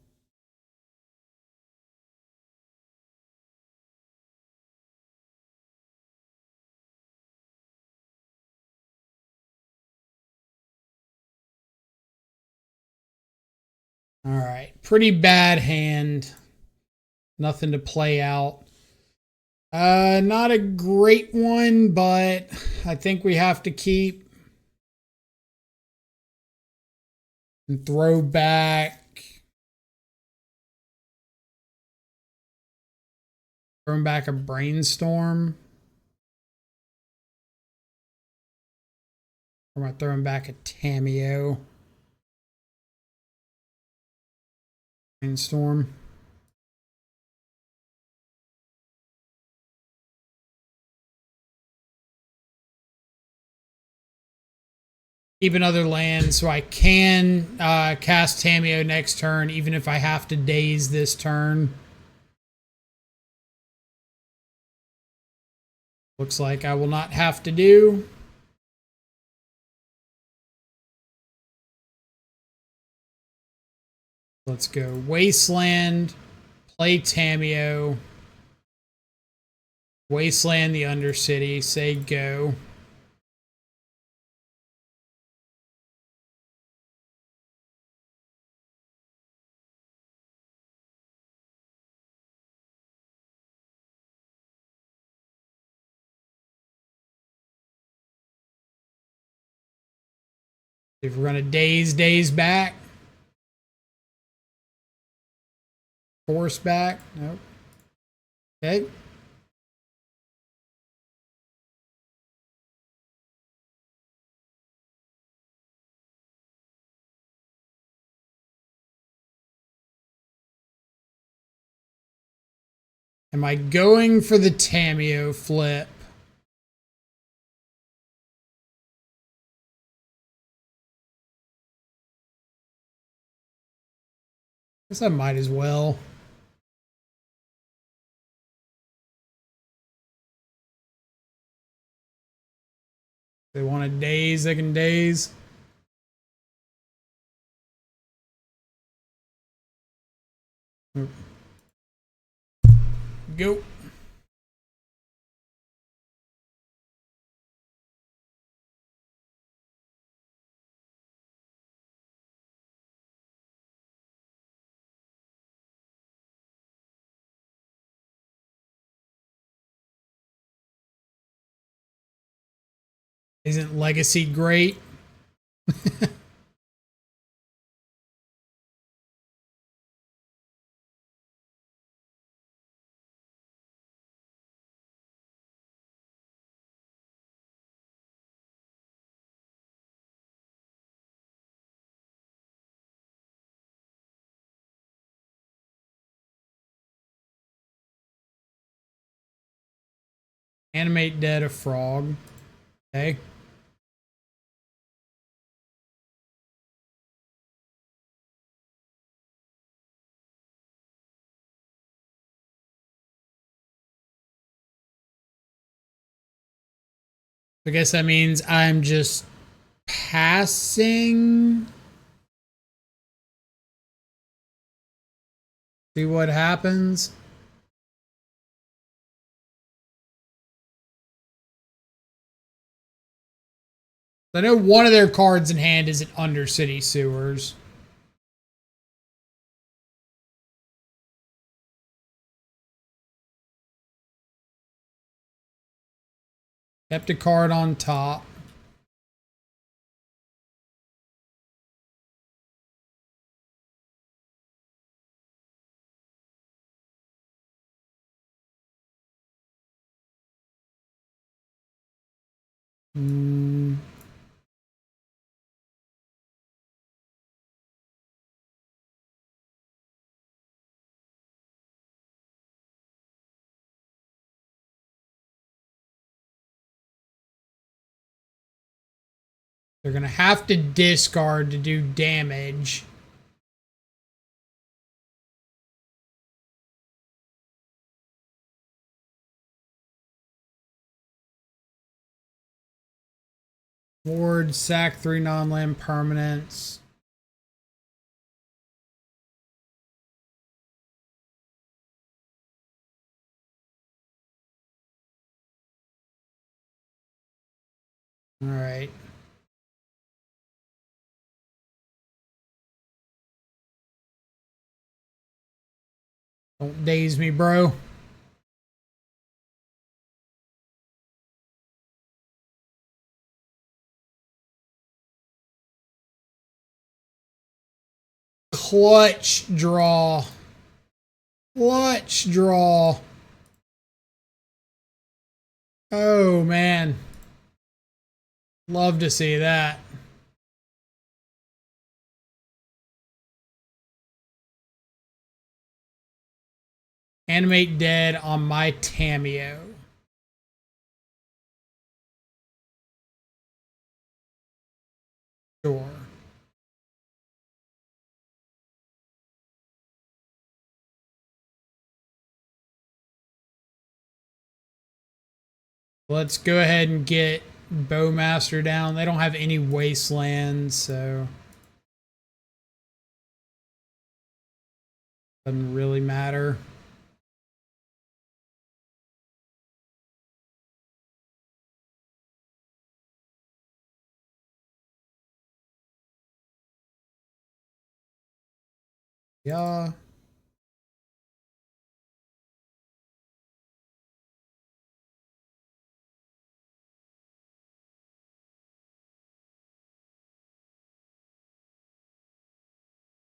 All right. Pretty bad hand. Nothing to play out. Not a great one, but I think we have to keep and throw back. Throwing back a brainstorm. Or am I throwing back a Tameo? Brainstorm. Keep another land so I can cast Tameo next turn, even if I have to daze this turn. Looks like I will not have to do. Let's go Wasteland, play Tameo, Wasteland the Undercity, say go. If we're going to daze back. Force back. Nope. Okay. Am I going for the Tameo flip? Guess I might as well. They want to daze, they can daze. Go. Isn't Legacy great? Animate dead a frog. Okay. I guess that means I'm just passing. See what happens. I know one of their cards in hand is an Undercity Sewers. Kept a card on top. They're going to have to discard to do damage. Ward, sack 3 non-land permanents. All right. Don't daze me, bro. Clutch draw. Clutch draw. Oh, man. Love to see that. Animate dead on my Tamiyo. Sure. Let's go ahead and get Bowmaster down. They don't have any wastelands, so doesn't really matter. Yeah.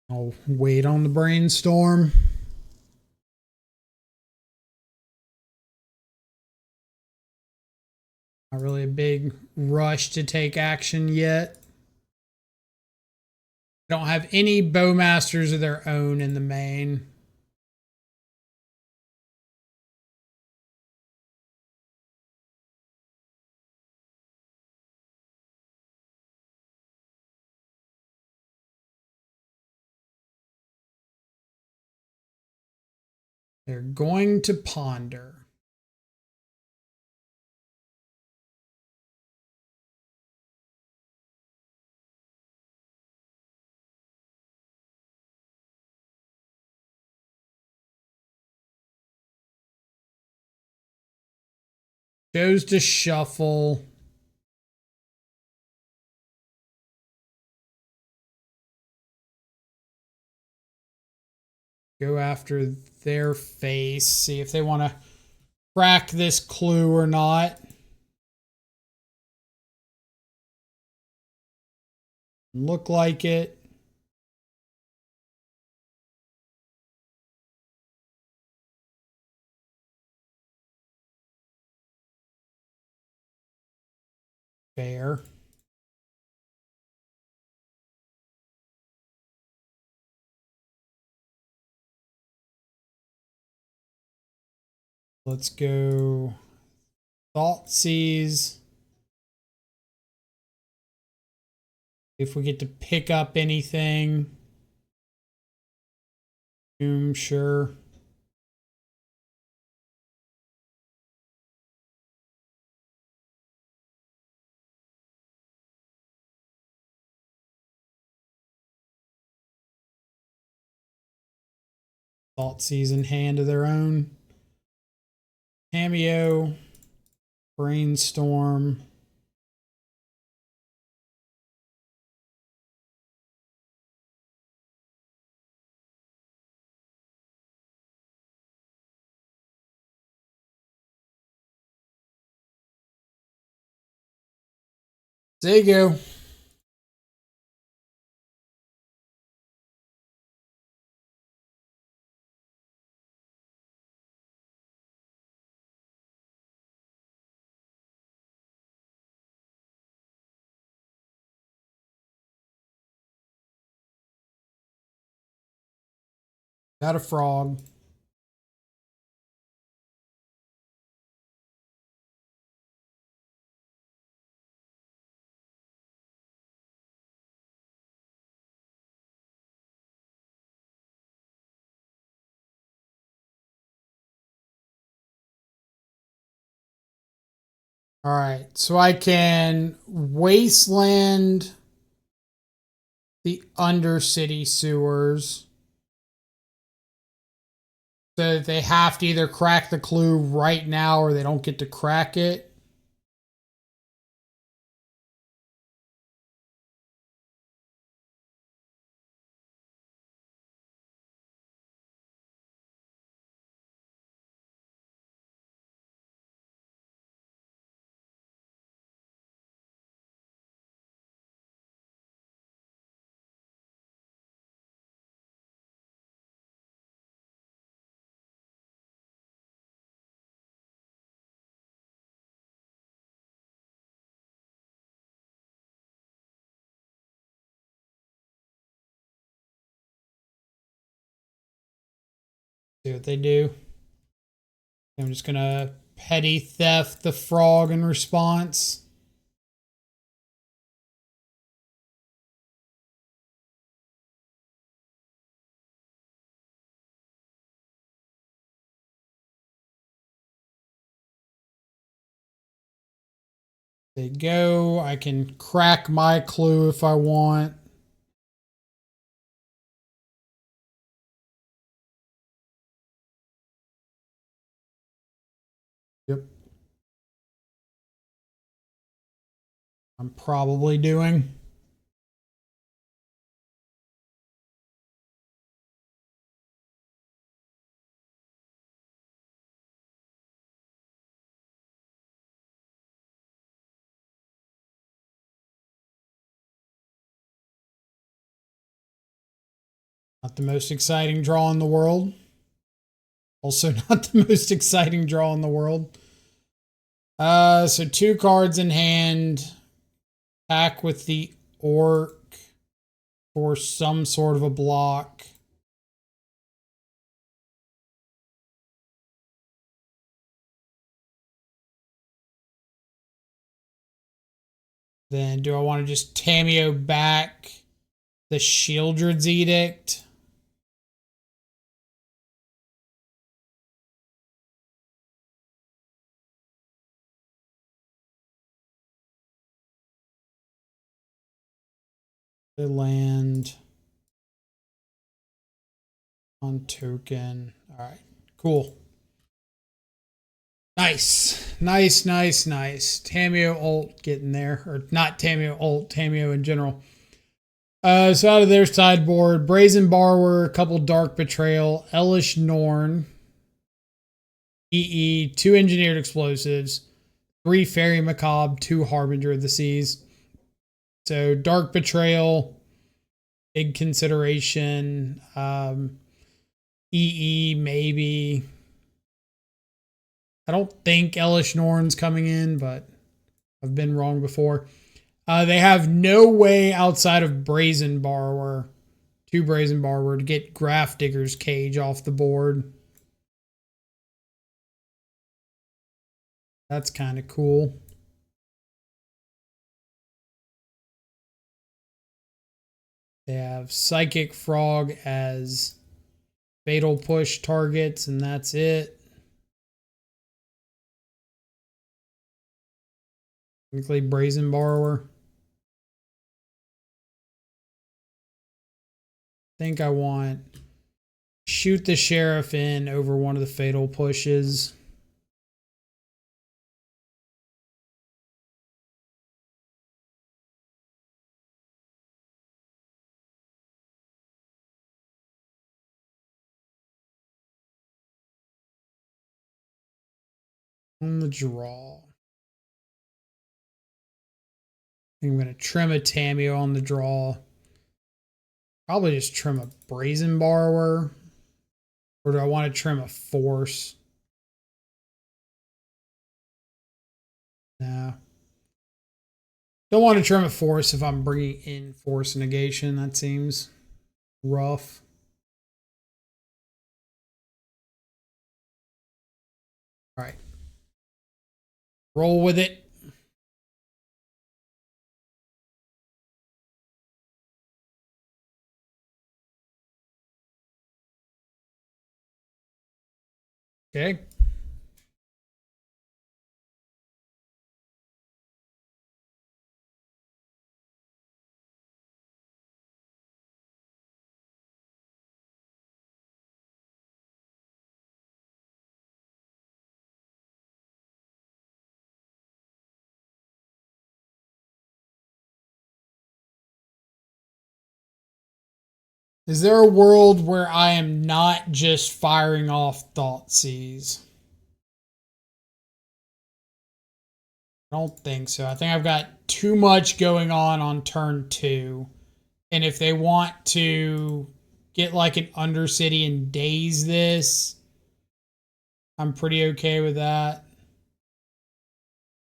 I'll wait on the brainstorm. Not really a big rush to take action yet. Don't have any Bowmasters of their own in the main. They're going to ponder. Goes to shuffle. Go after their face. See if they want to crack this clue or not. Look like it. Fair. Let's go Thoughtseize. If we get to pick up anything. Sure. Thoughtseize in hand of their own. Cameo. Brainstorm. There you go. Got a frog. All right, so I can wasteland the Undercity sewers. So they have to either crack the clue right now or they don't get to crack it. See what they do. I'm just going to petty theft the frog in response. They go. I can crack my clue if I want. Yep. I'm probably doing. Not the most exciting draw in the world. Also not the most exciting draw in the world. So 2 cards in hand. Pack with the orc for some sort of a block. Then do I want to just Tameo back the Shieldred's Edict? The land on token. All right, cool. Nice. Tameo ult getting there. Or not Tameo ult, Tameo in general. So out of their sideboard, Brazen Borrower, a couple Dark Betrayal, Elvish Norn, EE, 2 Engineered Explosives, 3 Fairy Macabre, 2 Harbinger of the Seas. So Dark Betrayal, big consideration. EE maybe. I don't think Elish Norn's coming in, but I've been wrong before. They have no way outside of Brazen Borrower, 2 Brazen Borrower, to get Grafdigger's Cage off the board. That's kind of cool. They have Psychic Frog as Fatal Push targets, and that's it. Technically Brazen Borrower. I think I want Shoot the Sheriff in over one of the Fatal Pushes. On the draw. I think I'm going to trim a Tameo on the draw. Probably just trim a Brazen Borrower. Or do I want to trim a Force? No. Don't want to trim a Force if I'm bringing in Force Negation. That seems rough. All right. Roll with it. Okay. Is there a world where I am not just firing off Thoughtseize? I don't think so. I think I've got too much going on turn 2. And if they want to get like an Undercity and daze this, I'm pretty okay with that.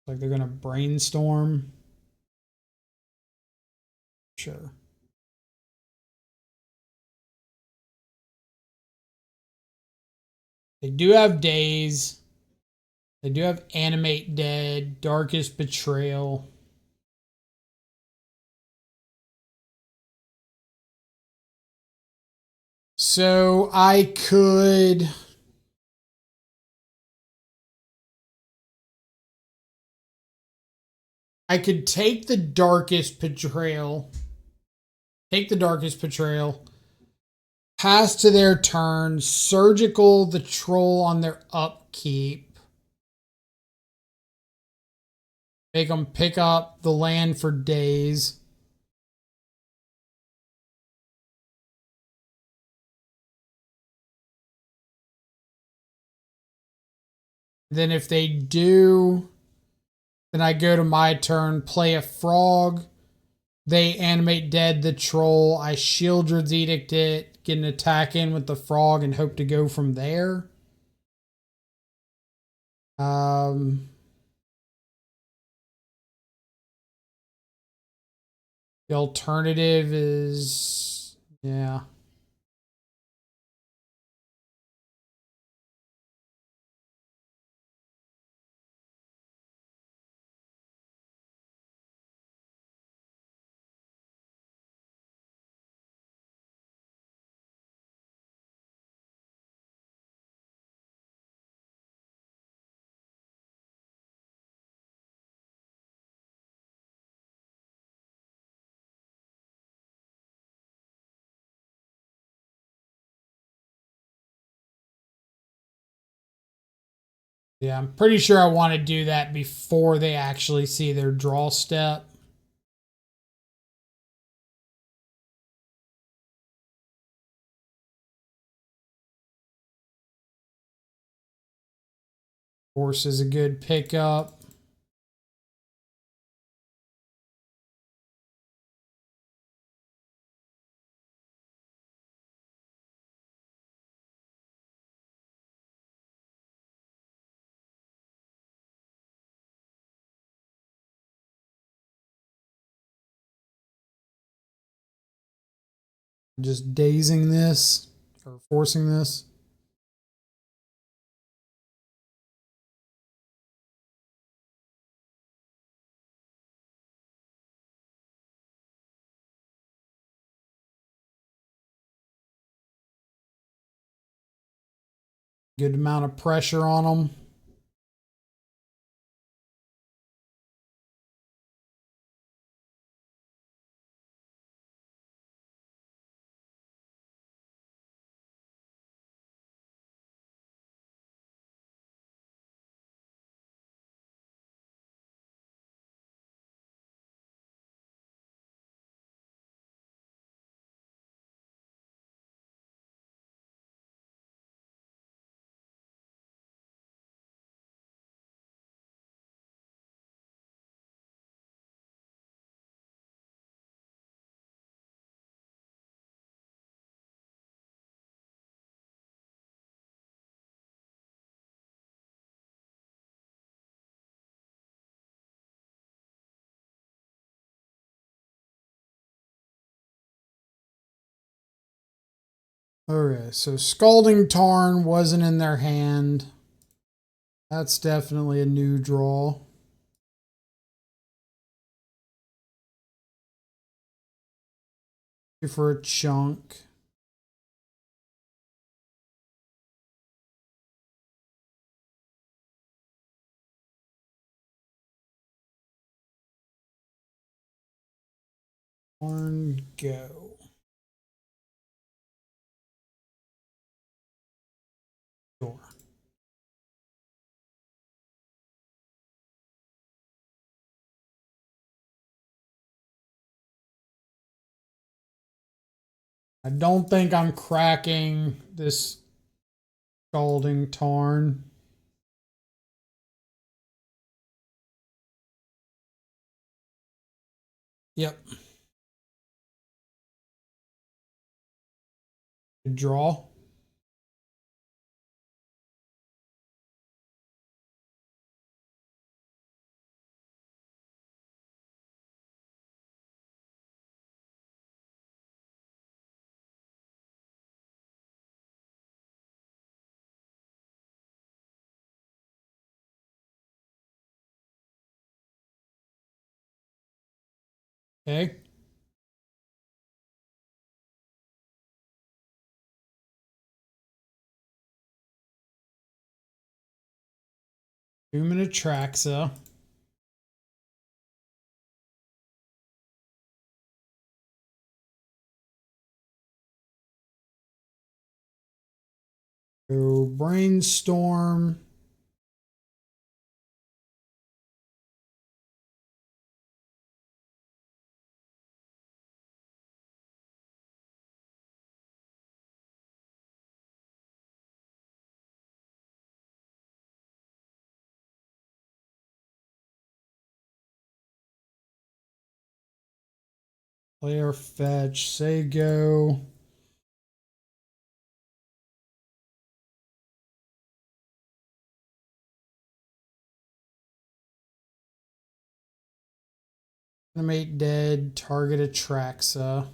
Like they're going to brainstorm. Sure. They do have daze. They do have Animate Dead, Darkest Betrayal. So I could take the Darkest Betrayal. Take the Darkest Betrayal. Pass to their turn. Surgical the Troll on their upkeep. Make them pick up the land for days. Then if they do, then I go to my turn, play a frog. They Animate Dead the Troll. I Shieldred's Edict it, get an attack in with the frog, and hope to go from there. The alternative is, yeah. Yeah, I'm pretty sure I want to do that before they actually see their draw step. Force is a good pickup. Just dazing this or forcing this. Good amount of pressure on them. Okay, so Scalding Tarn wasn't in their hand. That's definitely a new draw. For a chunk. Tarn, go. Sure. I don't think I'm cracking this Scalding Tarn. Yep. Good draw. Okay. Two-minute Traxa. Go Brainstorm. Player fetch. Say go. Animate dead. Target a Traxa.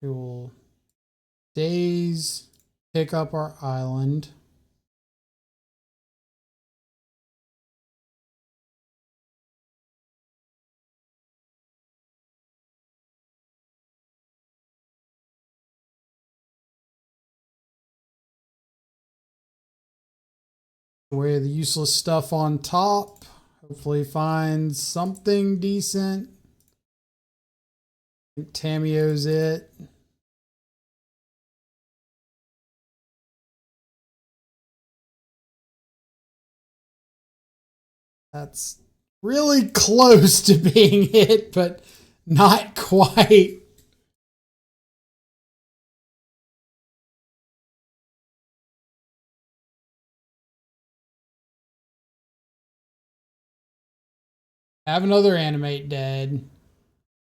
We will daze. Pick up our island. Away the useless stuff on top. Hopefully find something decent. I think Tameo's it. That's really close to being hit, but not quite. Have another animate dead.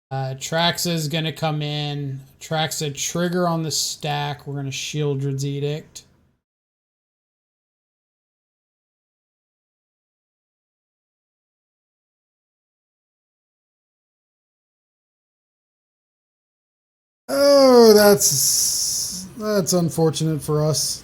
Traxa is going to come in. Traxa trigger on the stack. We're going to Shieldred's Edict. Oh, that's unfortunate for us.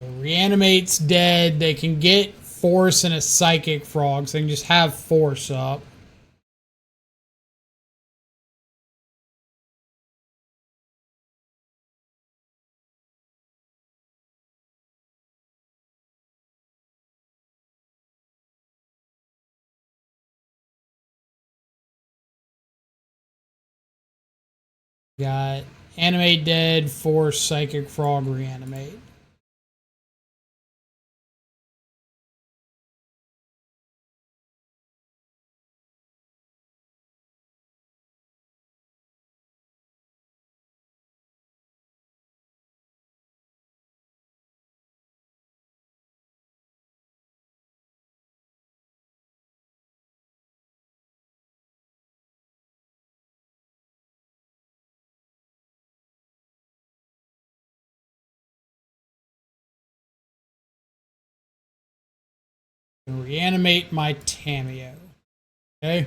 Reanimate's dead. They can get Force and a Psychic Frog, so they can just have Force up. Got Animate dead, Force, Psychic Frog, Reanimate. Reanimate my Tamiyo. Okay.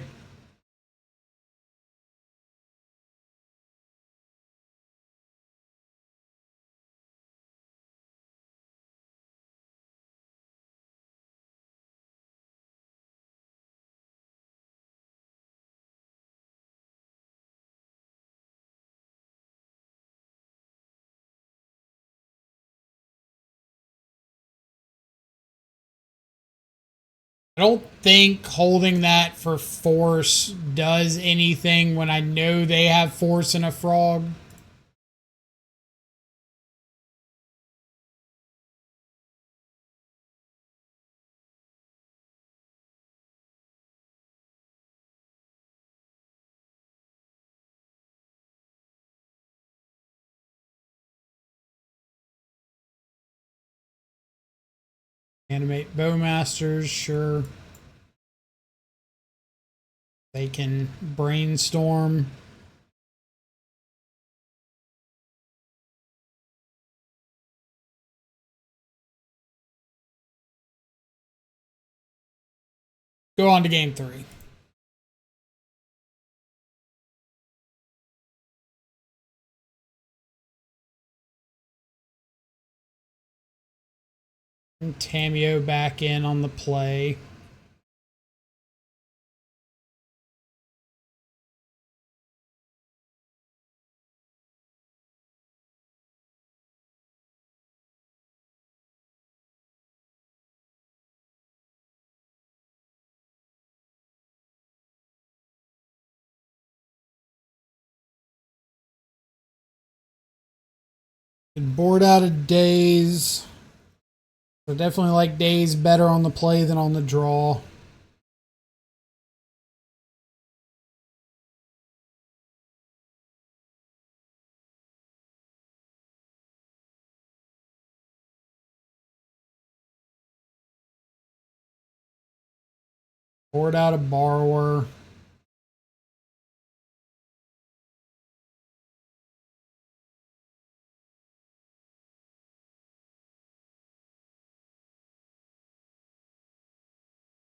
I don't think holding that for Force does anything when I know they have Force and a Frog. Animate Bowmasters, sure. They can brainstorm. Go on to game 3. And Tamiyo back in on the play. Bored out of Daze. So definitely like Daze better on the play than on the draw. Bored out of Borrower.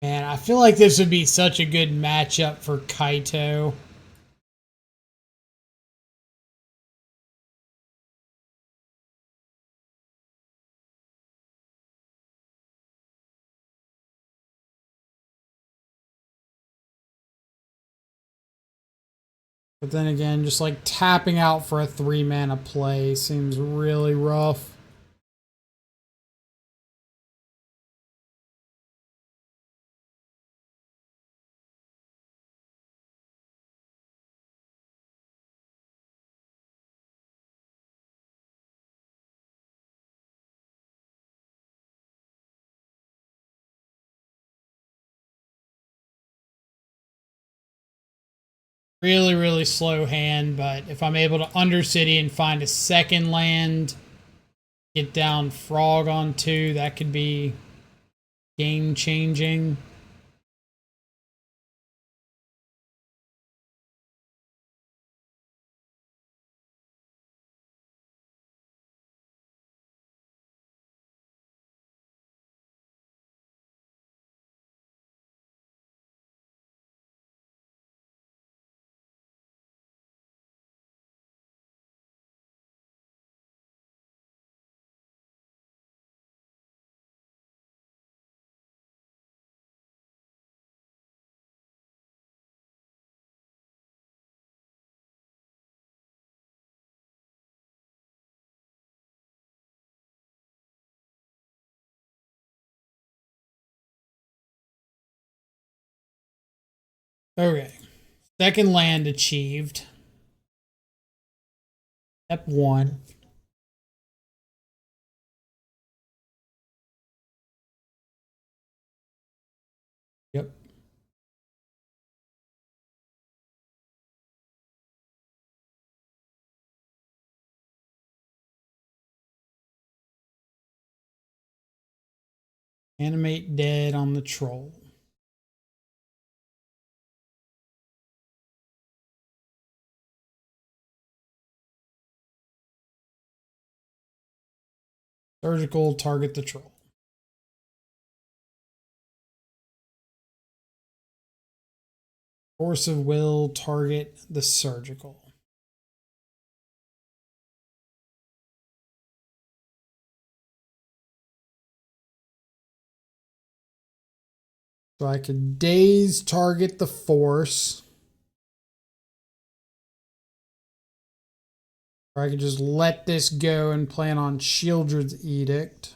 Man, I feel like this would be such a good matchup for Kaito. But then again, just like tapping out for a 3-mana play seems really rough. Really, really slow hand, but if I'm able to Undercity and find a second land, get down Frog on 2, that could be game changing. Okay. Second land achieved. Step 1. Yep. Animate dead on the troll. Surgical, target the troll. Force of will, target the surgical. So I could daze, target the force. Or I could just let this go and plan on Shieldred's Edict.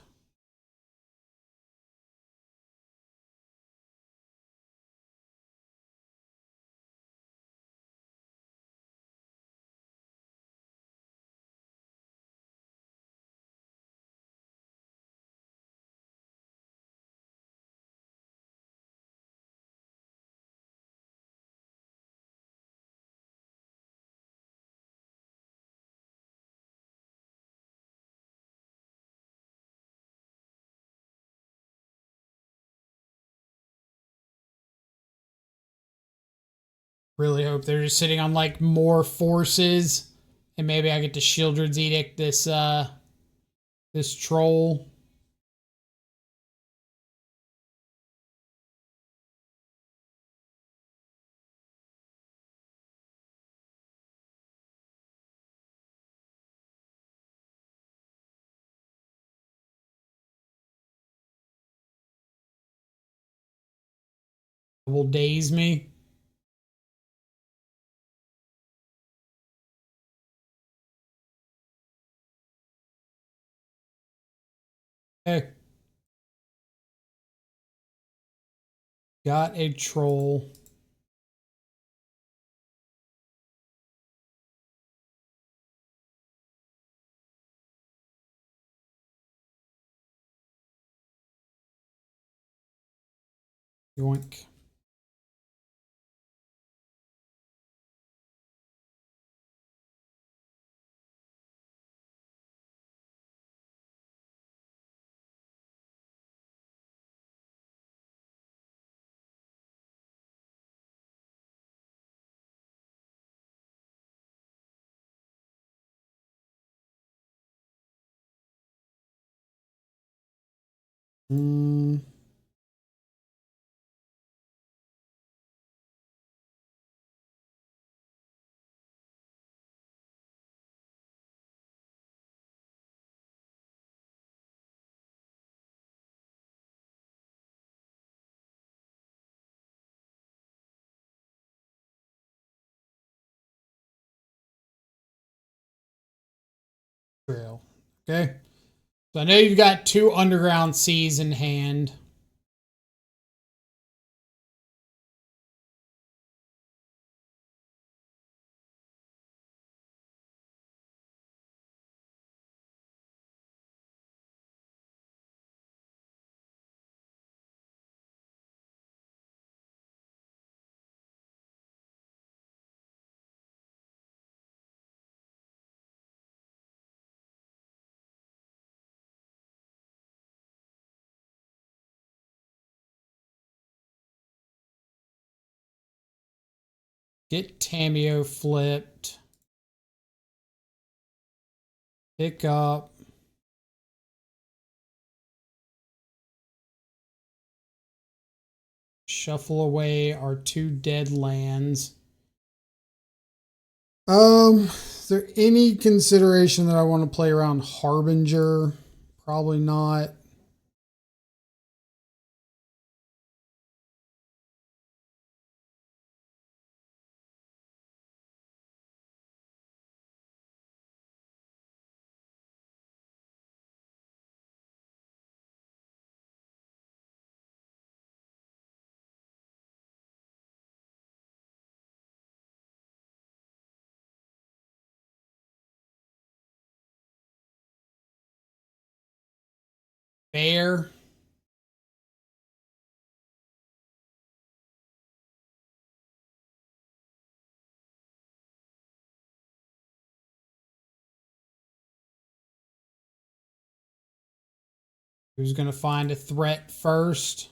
Really hope they're just sitting on like more forces, and maybe I get to Shieldred's Edict this this troll. Will daze me. Okay. Got a troll. Yoink. Trail. Okay. So I know you've got 2 underground seas in hand. Get Tamiyo flipped. Pick up. Shuffle away our 2 dead lands. Is there any consideration that I want to play around Harbinger? Probably not. Bear. Who's going to find a threat first?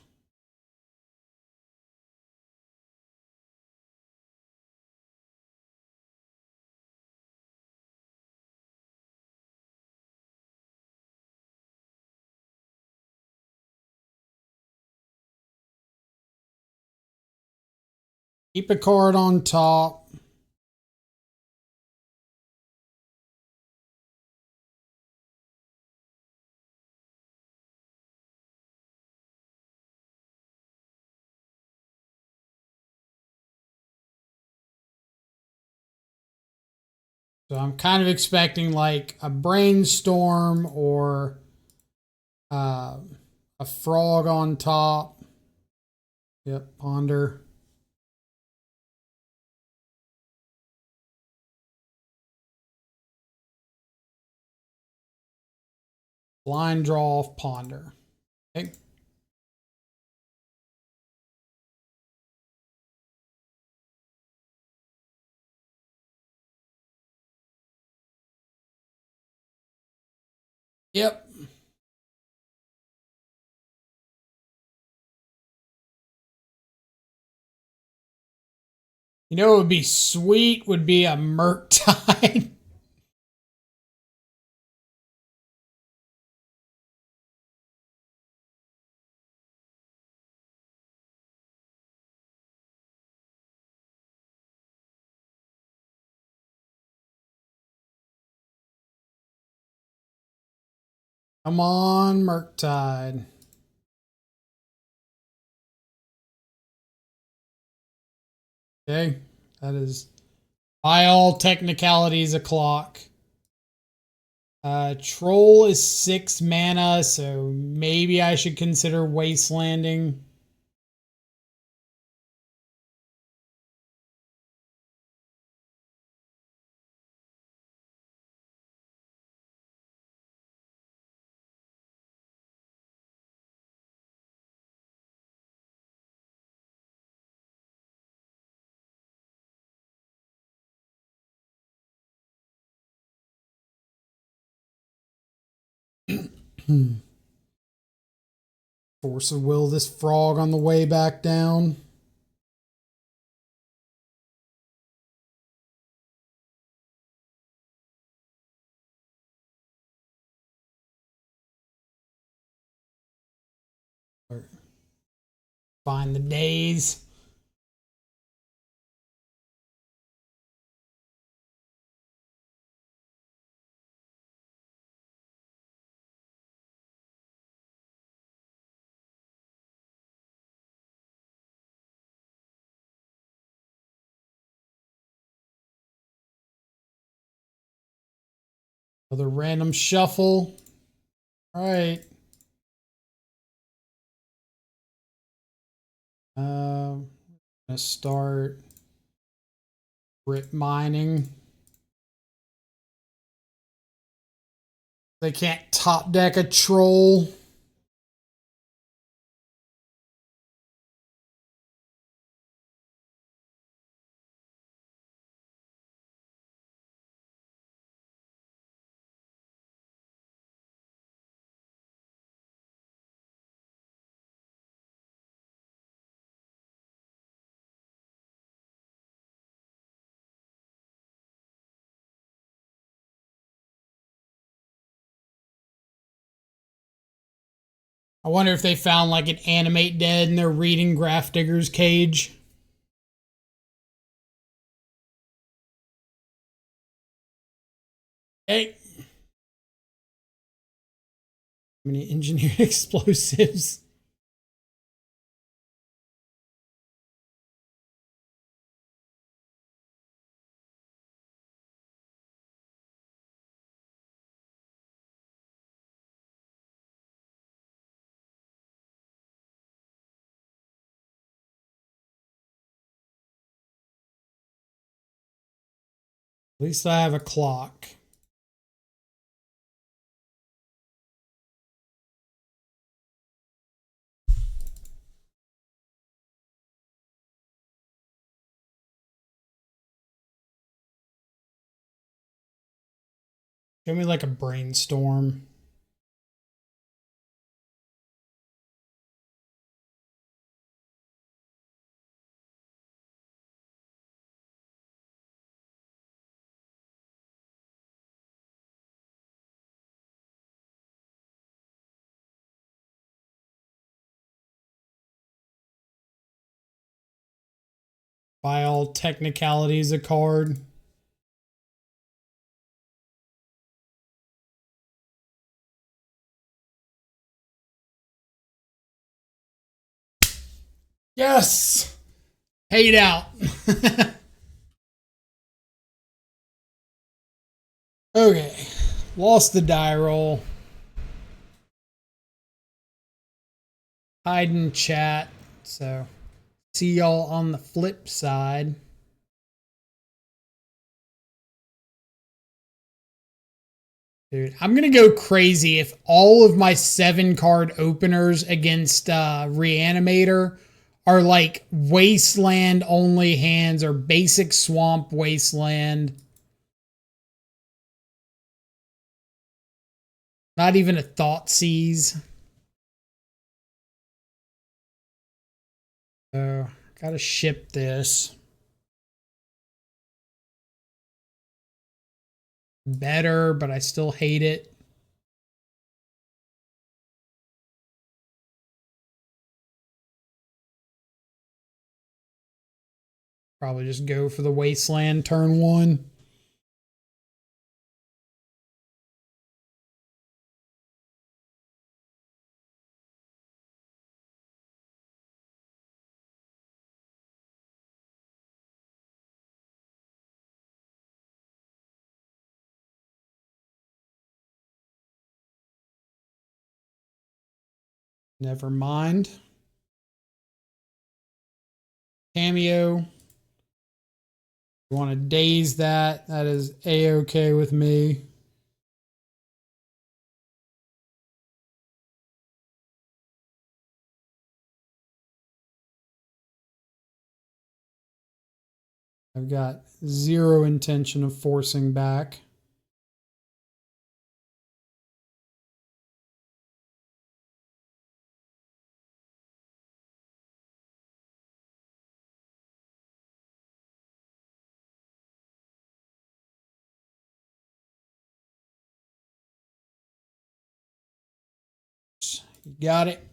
Keep a card on top. So I'm kind of expecting like a brainstorm or a frog on top. Yep, ponder. Blind draw off ponder. Okay. Yep. You know what would be sweet would be a Murktide. Come on, Murktide. Okay, that is by all technicalities a clock. Troll is 6 mana, so maybe I should consider Wastelanding. Force of will this frog on the way back down. Find the days. Another random shuffle. All right. Gonna start rip mining. They can't top deck a troll. I wonder if they found like an animate dead in their reading Grafdigger's cage. Hey. How many engineered explosives? At least I have a clock. Show me like a brainstorm. By all technicalities, a card. Yes! Paid out. Okay. Lost the die roll. Hide in chat. So, see y'all on the flip side. Dude, I'm going to go crazy if all of my 7-card openers against Reanimator are like Wasteland only hands or basic Swamp Wasteland. Not even a Thoughtseize. So, gotta ship this. Better, but I still hate it. Probably just go for the Wasteland turn 1. Never mind. Cameo. You want to daze that? That is A-okay with me. I've got zero intention of forcing back. You got it.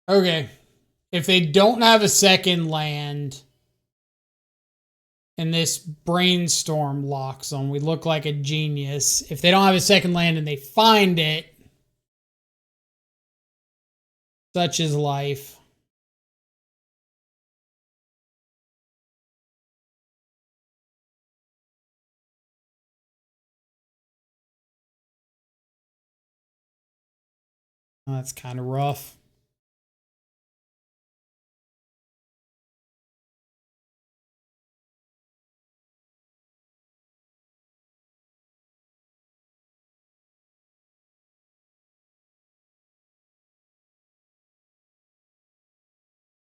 Okay. If they don't have a second land and this brainstorm locks them, we look like a genius. If they don't have a second land and they find it, such is life. That's kind of rough.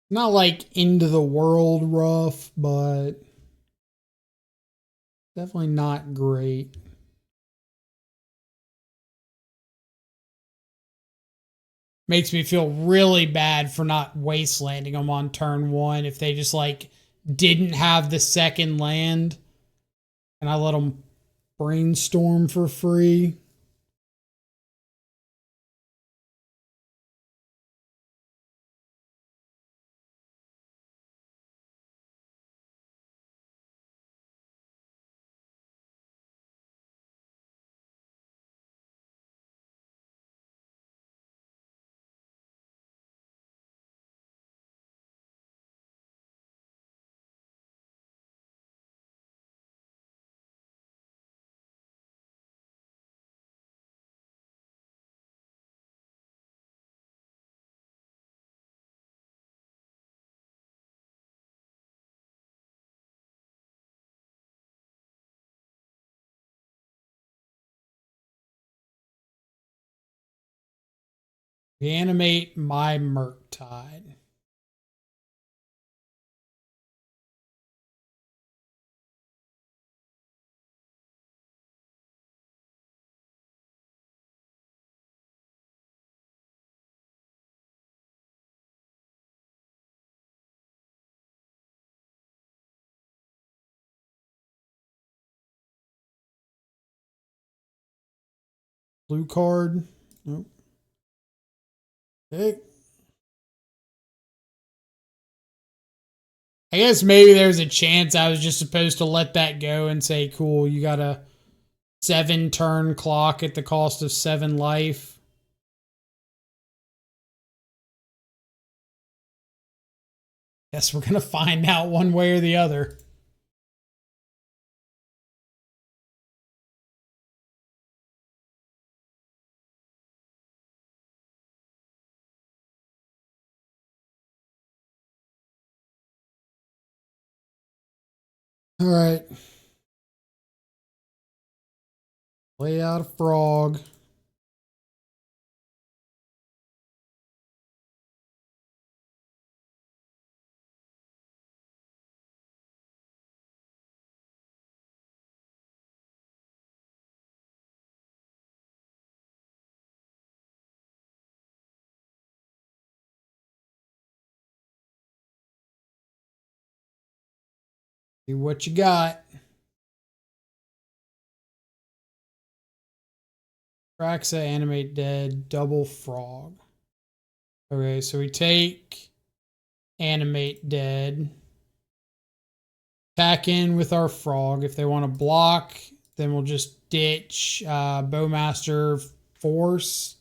Not like into the world rough, but definitely not great. Makes me feel really bad for not wastelanding them on turn 1 if they just like didn't have the second land and I let them brainstorm for free. Reanimate my Murktide. Blue card. Nope. Okay. I guess maybe there's a chance I was just supposed to let that go and say, cool, you got a 7-turn clock at the cost of 7 life. Guess we're going to find out one way or the other. All right. Lay out a frog. See what you got. Praxa, animate dead, double frog. Okay, so we take animate dead. Attack in with our frog. If they want to block, then we'll just ditch Bowmaster Force.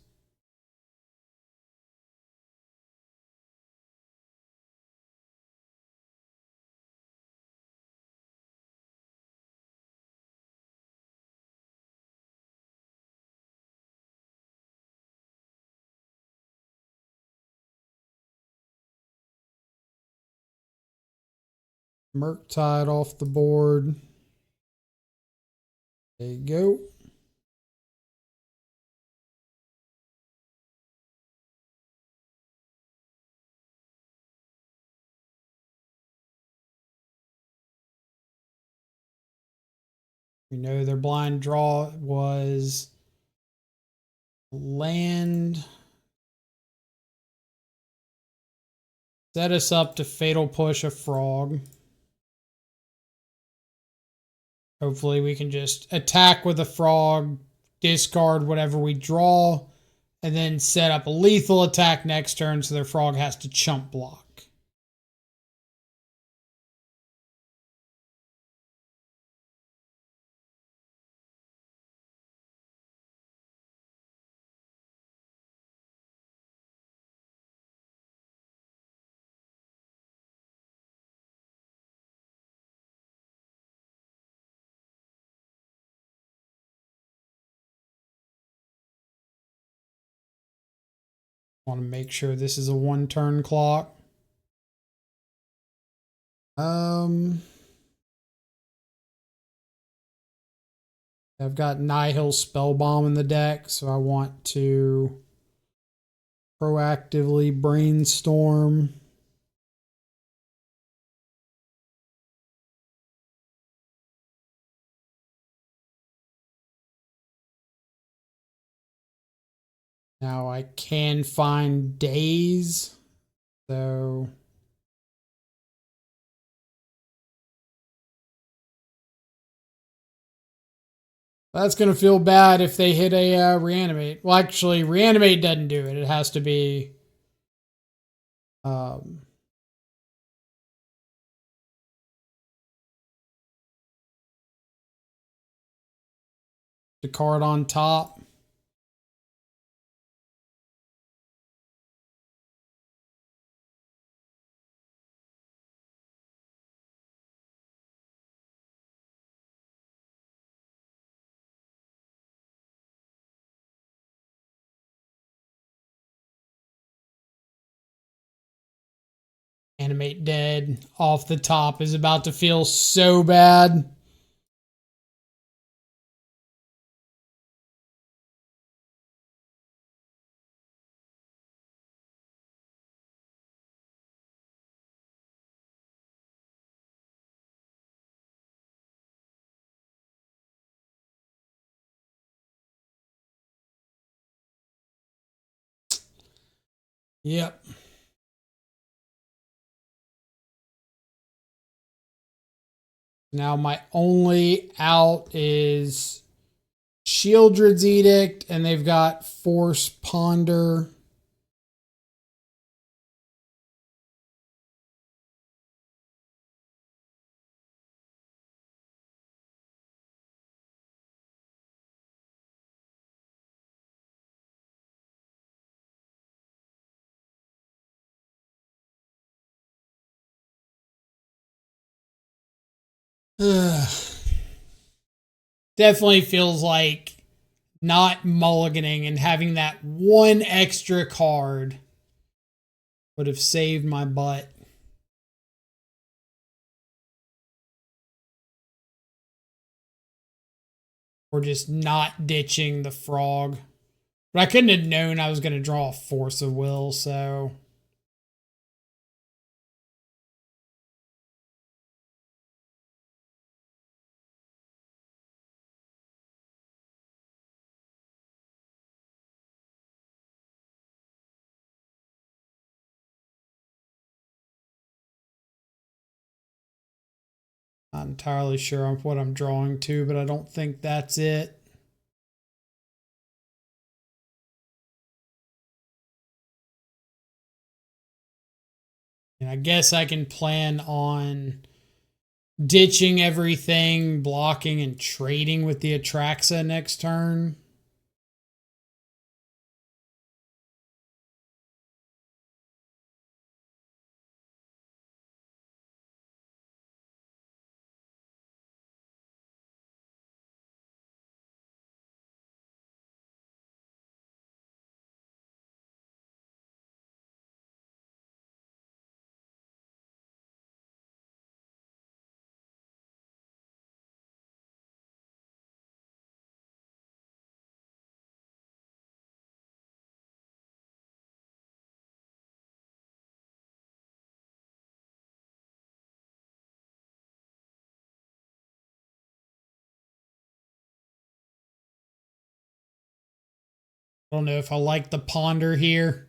Murktide off the board. There you go. We know their blind draw was land. Set us up to fatal push a frog. Hopefully we can just attack with a frog, discard whatever we draw, and then set up a lethal attack next turn so their frog has to chump block. Want to make sure this is a 1-turn clock. I've got Nihil Spellbomb in the deck, so I want to proactively brainstorm. Now I can find days, so that's going to feel bad if they hit a reanimate. Well, actually, reanimate doesn't do it. It has to be the card on top. Animate dead off the top is about to feel so bad. Yep. Now my only out is Shieldred's Edict, and they've got Force Ponder. Definitely feels like not mulliganing and having that one extra card would have saved my butt. Or just not ditching the frog. But I couldn't have known I was going to draw a Force of Will, so... Not entirely sure on what I'm drawing to, but I don't think that's it. And I guess I can plan on ditching everything, blocking, and trading with the Atraxa next turn. I don't know if I like the Ponder here.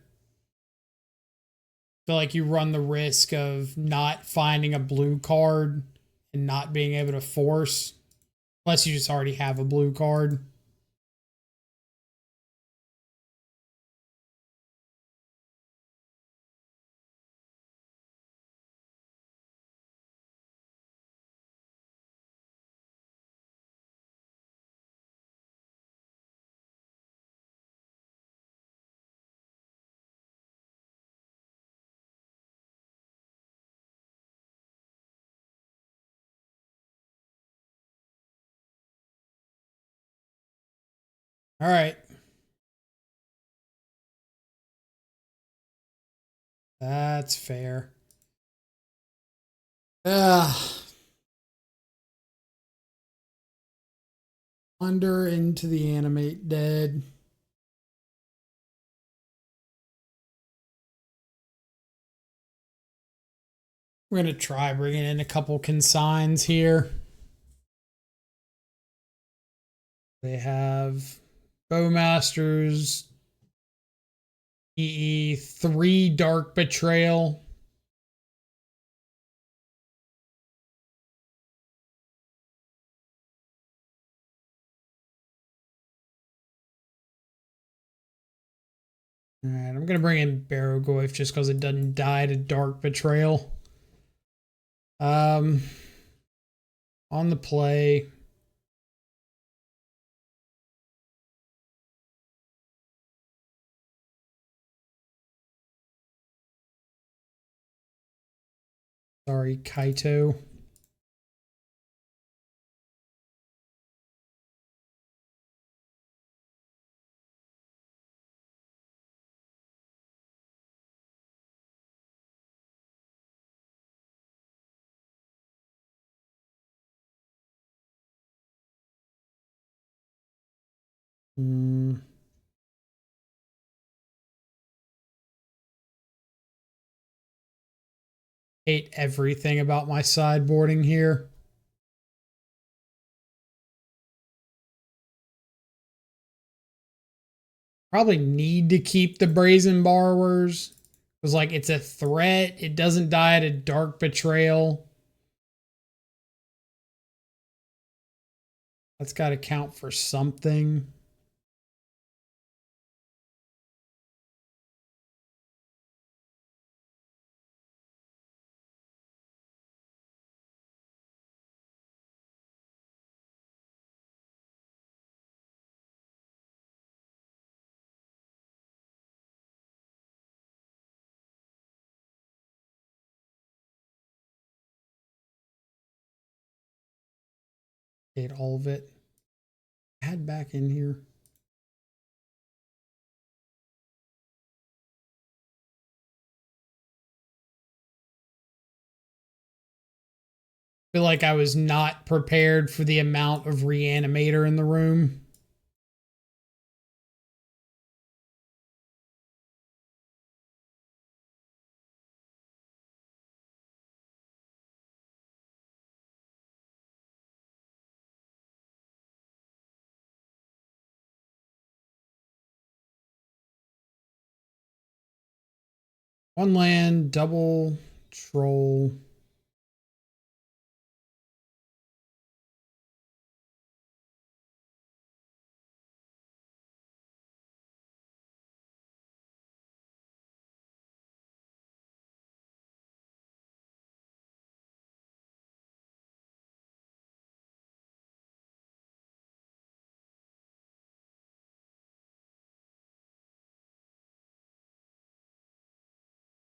I feel like you run the risk of not finding a blue card and not being able to force. Unless you just already have a blue card. All right. That's fair. Under into the animate dead. We're going to try bringing in a couple consigns here. They have Bowmasters, EE, 3 Dark Betrayal. All right, I'm going to bring in Barrogoyf just because it doesn't die to Dark Betrayal. On the play. Sorry, Kaito. Hate everything about my sideboarding here. Probably need to keep the Brazen Borrowers. Because, like, it's a threat. It doesn't die at a dark betrayal. That's got to count for something. Get all of it. Add back in here. I feel like I was not prepared for the amount of Reanimator in the room. One land, double troll.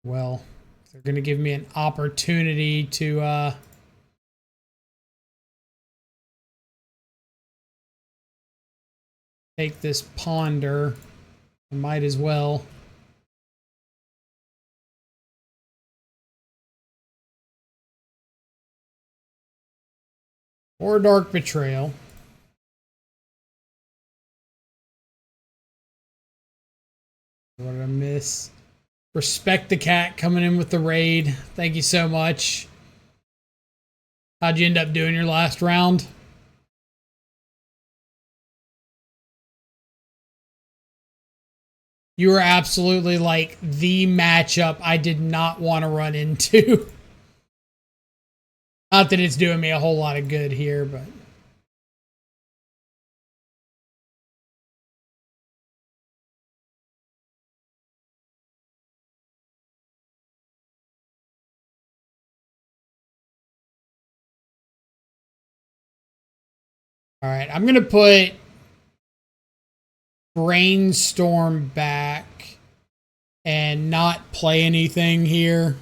Well, they're going to give me an opportunity to take this ponder. I might as well. Or dark betrayal. What did I miss? Respect the cat coming in with the raid. Thank you so much. How'd you end up doing your last round? You were absolutely like the matchup I did not want to run into. Not that it's doing me a whole lot of good here, but. All right, I'm going to put Brainstorm back and not play anything here.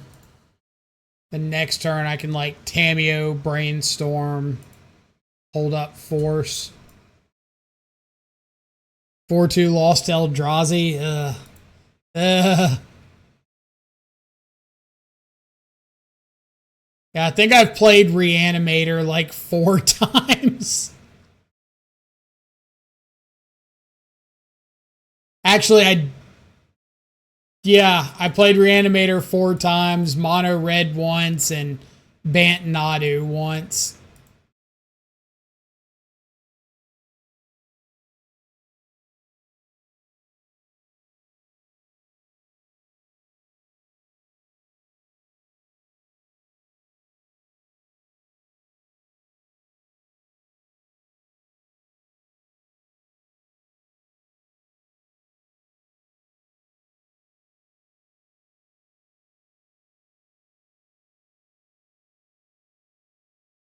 The next turn I can like Tamiyo, Brainstorm, hold up Force. 4-2 lost to Eldrazi. Yeah, I think I've played Reanimator like 4 times. Actually, I played Reanimator 4 times, Mono Red once, and Bant Nadu once.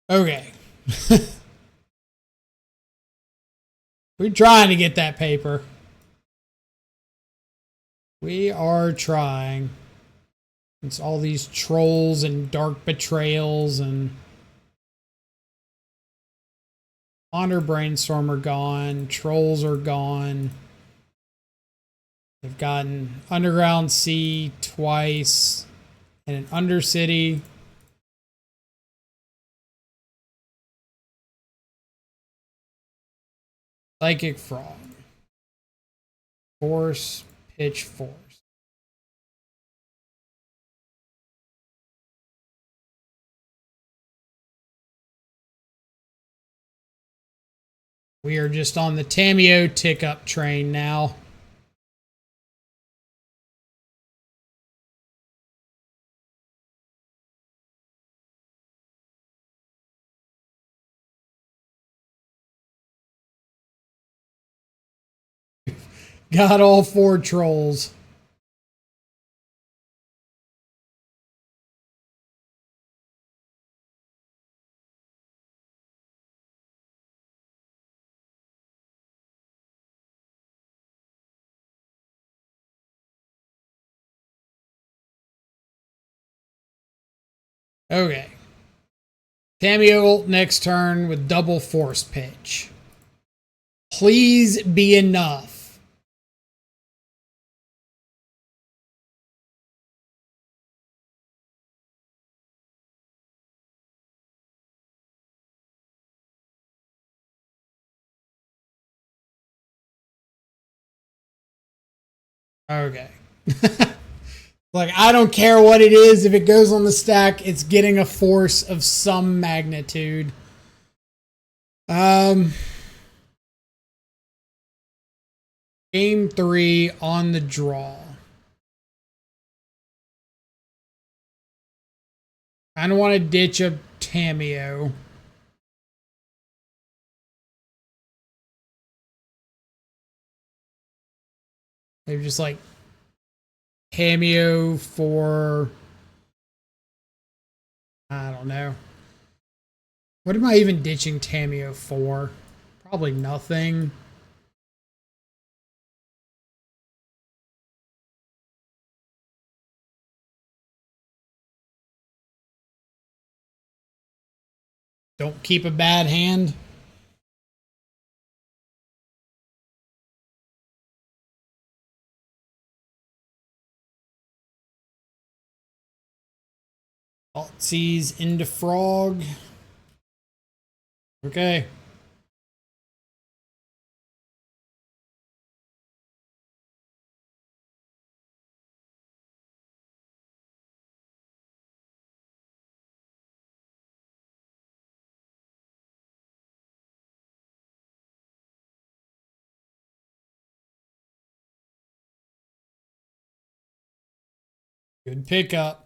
Okay. We're trying to get that paper. We are trying. It's all these trolls and dark betrayals and Ponder Brainstorm are gone. Trolls are gone. They've gotten Underground Sea twice and an Undercity. Psychic Frog. Force, Pitch Force. We are just on the Tamiyo tick-up train now. Got all 4 trolls. Okay. Tamiyo ult next turn with double force pitch. Please be enough. Okay. Like, I don't care what it is. If it goes on the stack, it's getting a force of some magnitude. Game 3 on the draw. I don't want to ditch a Tamiyo. They're just like Tamiyo for, I don't know. What am I even ditching Tamiyo for? Probably nothing. Don't keep a bad hand. Alt C's into frog. Okay. Good pickup.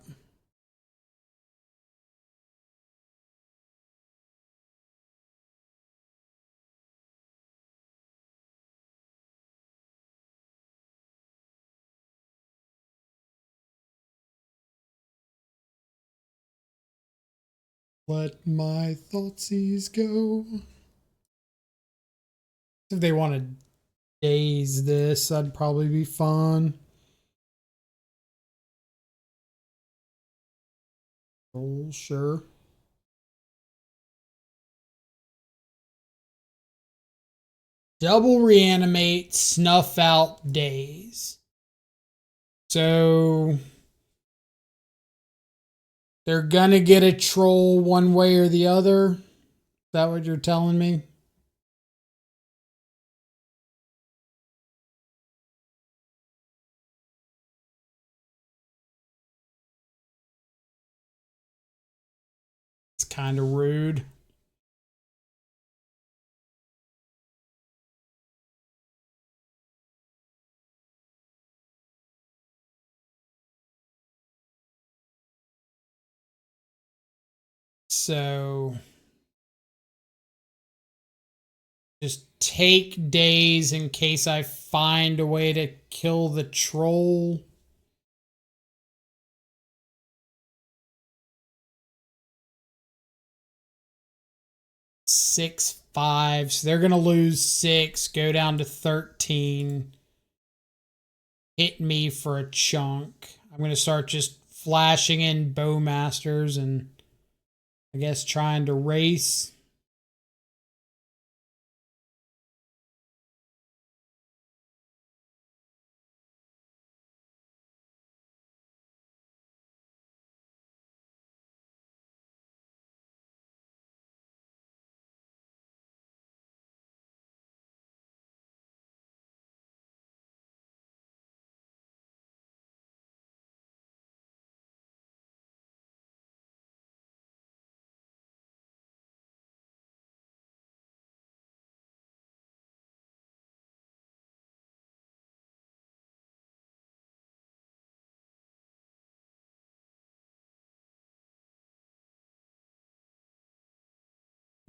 Let my thoughtseies go. If they want to daze this, that'd probably be fun. Oh, sure. Double reanimate, snuff out daze. So they're gonna get a troll one way or the other. Is that what you're telling me? It's kind of rude. So just take days in case I find a way to kill the troll. Six, 5. So they're going to lose 6, go down to 13. Hit me for a chunk. I'm going to start just flashing in Bowmasters and I guess trying to race.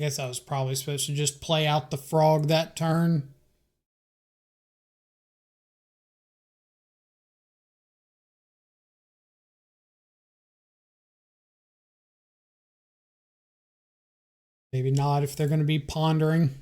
I guess I was probably supposed to just play out the frog that turn. Maybe not if they're going to be pondering.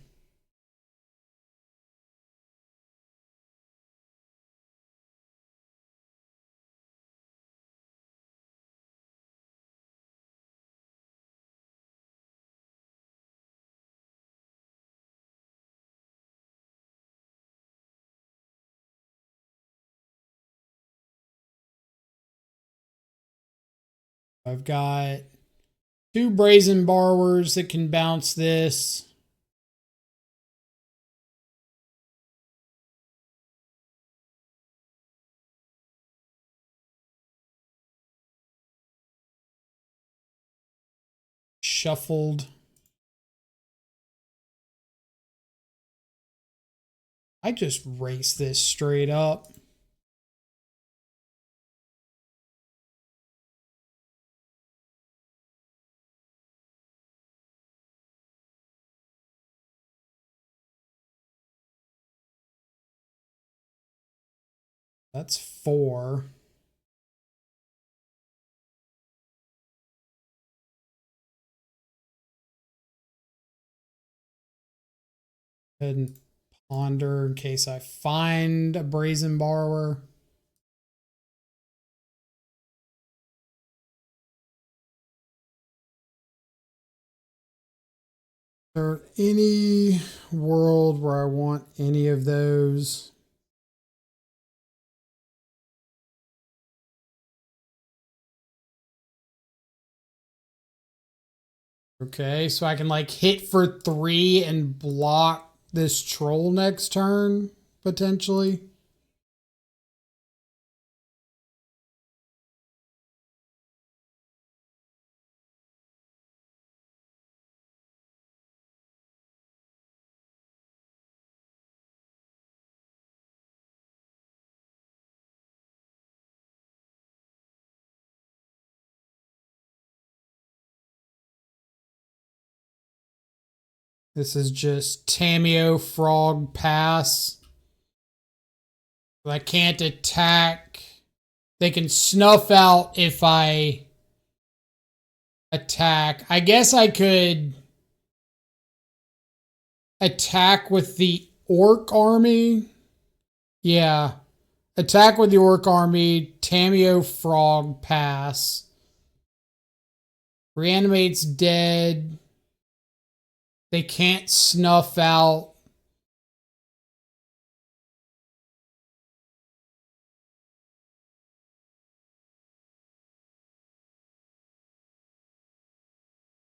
I've got 2 brazen borrowers that can bounce this. Shuffled. I just race this straight up. That's 4. Go ahead and ponder in case I find a brazen borrower. Is there any world where I want any of those? Okay, so I can like hit for 3 and block this troll next turn, potentially. This is just Tameo Frog pass. I can't attack. They can snuff out if I attack. I guess I could attack with the orc army. Yeah. Attack with the orc army. Tameo Frog pass. Reanimate's dead. They can't snuff out.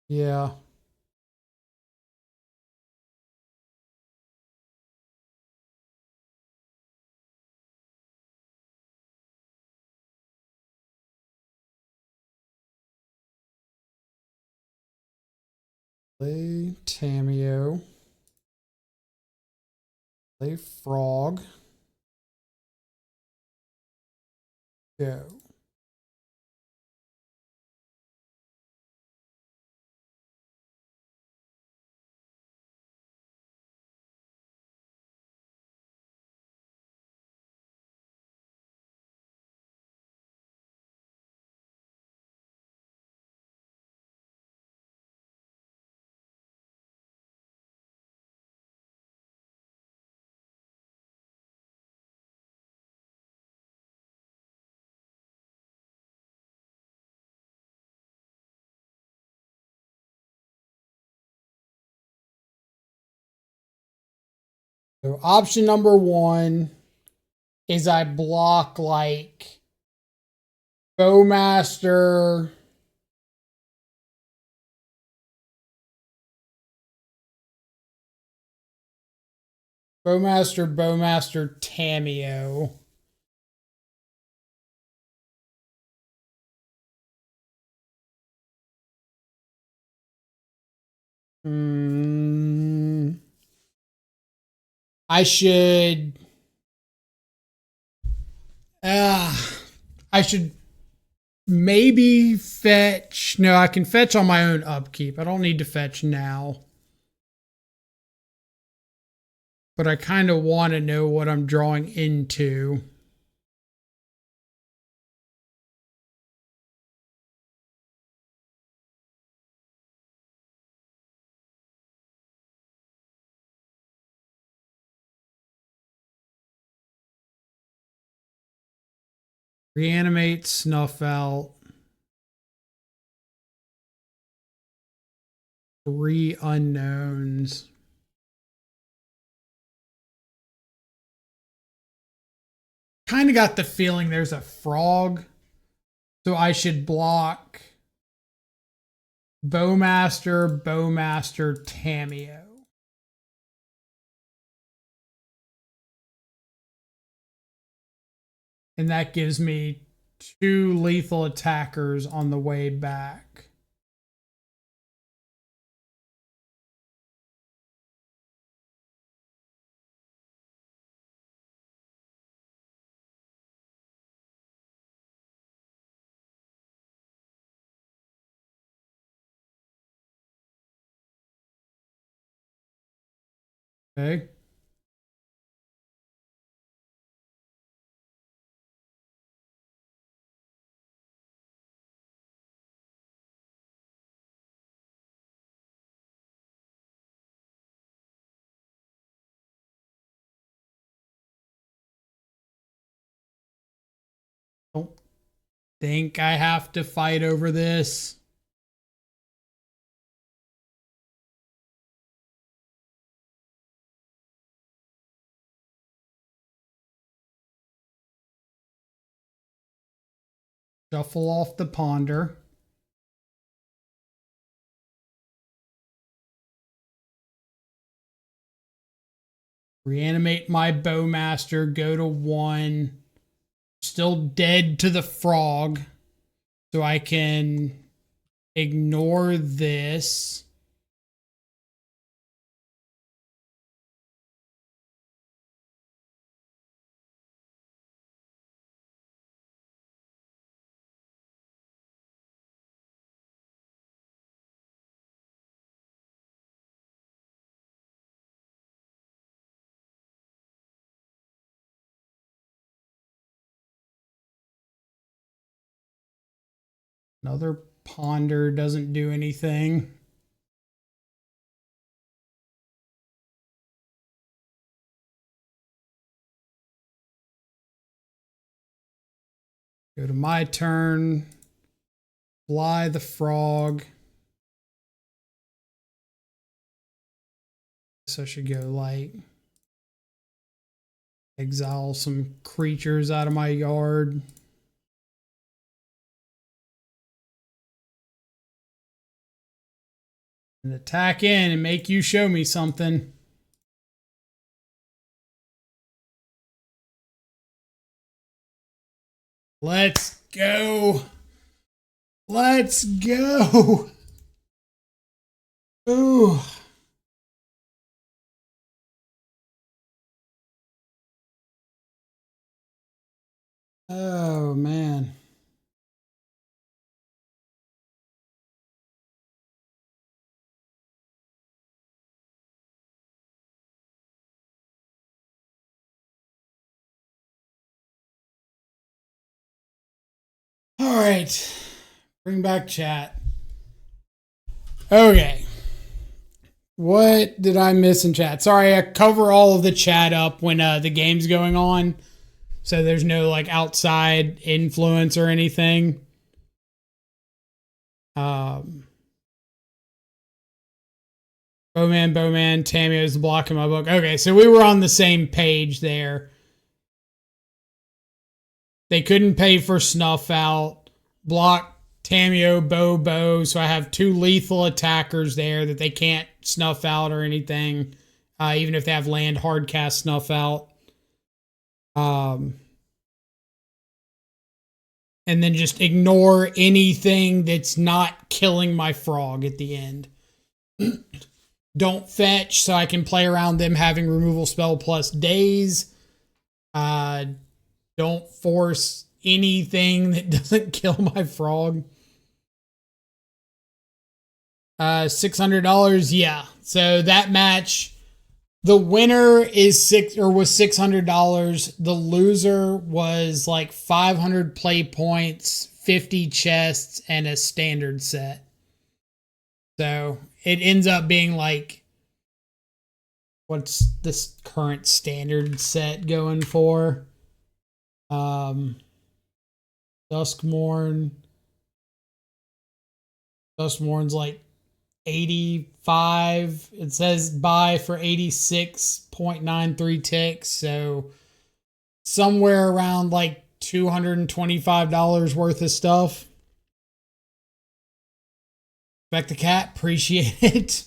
Yeah. Play Tameo. Play Frog. Go. So option number 1 is I block like Bowmaster, Bowmaster, Tameo. I should. I should maybe fetch. No, I can fetch on my own upkeep. I don't need to fetch now. But I kind of want to know what I'm drawing into. Reanimate, snuff out. 3 unknowns. Kind of got the feeling there's a frog. So I should block Bowmaster, Tamio. And that gives me 2 lethal attackers on the way back. Okay. Don't think I have to fight over this. Shuffle off the ponder. Reanimate my Bowmaster, go to 1. Still dead to the frog. So I can ignore this. Another ponder doesn't do anything. Go to my turn. Fly the frog. So I should go like exile some creatures out of my yard. And attack in and make you show me something. Let's go. Let's go. Ooh. Oh, man. All right. Bring back chat. Okay. What did I miss in chat? Sorry, I cover all of the chat up when the game's going on. So there's no like outside influence or anything. Bowman, Tamio is blocking my book. Okay, so we were on the same page there. They couldn't pay for snuff out. Block Tamio, Bow. So I have 2 lethal attackers there that they can't snuff out or anything. Even if they have land hard cast snuff out. And then just ignore anything that's not killing my frog at the end. Don't fetch, so I can play around them having removal spell plus days. Don't force anything that doesn't kill my frog. $600, yeah. So that match, the winner is was $600. The loser was like 500 play points, 50 chests, and a standard set. So it ends up being like, what's this current standard set going for? Duskmorn. Duskmorn's like 85. It says buy for 86.93 ticks. So somewhere around like $225 worth of stuff. Back the cat. Appreciate it.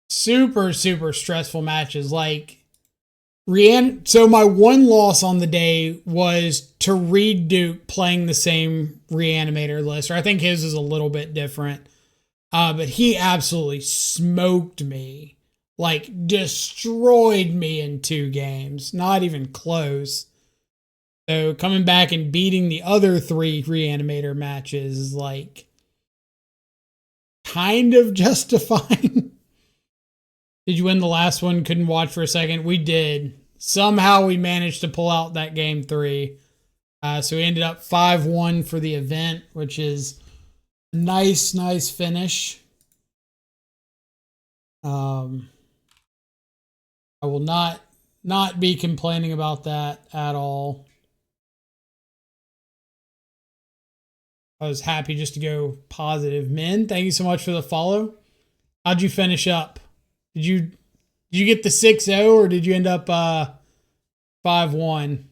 Super, super stressful matches. Like, so my one loss on the day was to Reid Duke playing the same Reanimator list, or I think his is a little bit different. But he absolutely smoked me, like destroyed me in 2 games, not even close. So coming back and beating the other 3 Reanimator matches is like kind of justifying. Did you win the last one? Couldn't watch for a second. We did. Somehow we managed to pull out that game 3. So we ended up 5-1 for the event, which is a nice, nice finish. I will not be complaining about that at all. I was happy just to go positive. Min, thank you so much for the follow. How'd you finish up? Did you get the 6-0 or did you end up 5-1?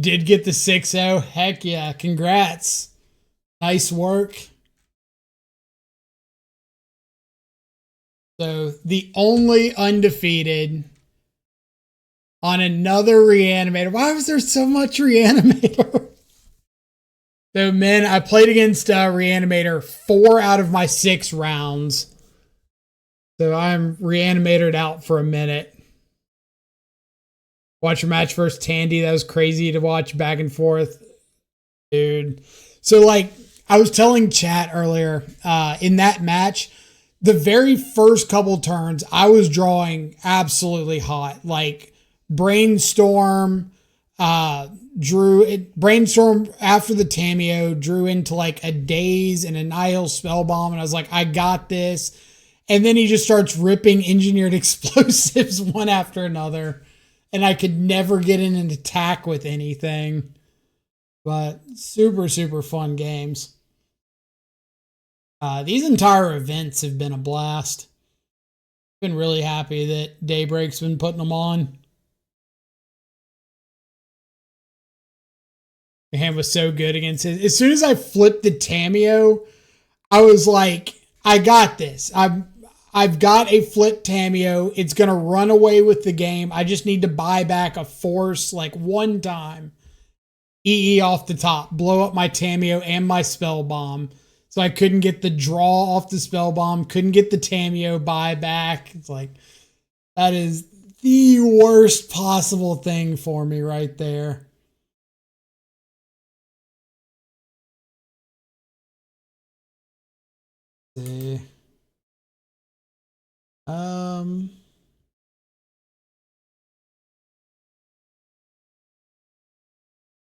Did get the 6-0. Heck yeah. Congrats. Nice work. So the only undefeated on another Reanimator. Why was there so much Reanimator? So, man, I played against Reanimator 4 out of my 6 rounds. So I'm Reanimated out for a minute. Watch your match versus Tandy. That was crazy to watch back and forth. Dude. So, like, I was telling chat earlier, in that match, the very first couple turns, I was drawing absolutely hot. Like, Brainstorm, Brainstorm after the Tamiyo, drew into like a Daze and a Nihil Spellbomb, and I was like, I got this. And then he just starts ripping engineered explosives one after another, and I could never get in an attack with anything. But super, super fun games. These entire events have been a blast. Been really happy that Daybreak's been putting them on. The hand was so good against his. As soon as I flipped the Tamiyo, I was like, I got this. I've got a flip Tamiyo. It's going to run away with the game. I just need to buy back a force like one time. EE off the top. Blow up my Tamiyo and my spell bomb. So I couldn't get the draw off the spell bomb. Couldn't get the Tamiyo buy back. It's like, that is the worst possible thing for me right there. See.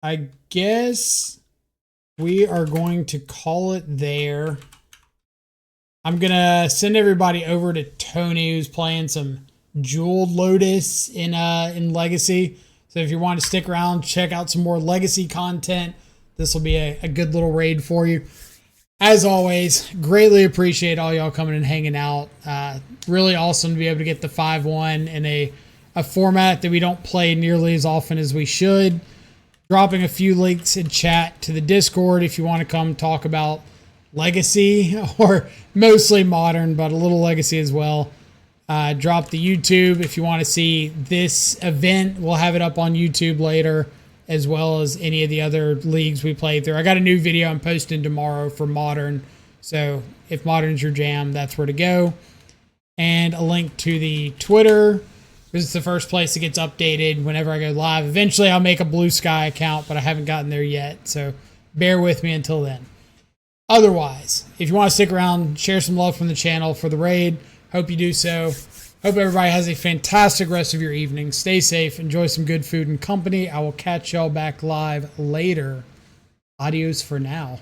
I guess we are going to call it there. I'm gonna send everybody over to Tony, who's playing some Jeweled Lotus in Legacy. So if you want to stick around, check out some more Legacy content. This will be a good little raid for you. As always, greatly appreciate all y'all coming and hanging out. Really awesome to be able to get the 5-1 in a format that we don't play nearly as often as we should. Dropping a few links in chat to the Discord if you want to come talk about Legacy, or mostly Modern, but a little Legacy as well. Drop the YouTube if you want to see this event. We'll have it up on YouTube later, as well as any of the other leagues we played through. I got a new video I'm posting tomorrow for Modern. So if Modern's your jam, that's where to go. And a link to the Twitter, because it's the first place it gets updated whenever I go live. Eventually I'll make a Blue Sky account, but I haven't gotten there yet. So bear with me until then. Otherwise, if you want to stick around, share some love from the channel for the raid. Hope you do so. Hope everybody has a fantastic rest of your evening. Stay safe. Enjoy some good food and company. I will catch y'all back live later. Adios for now.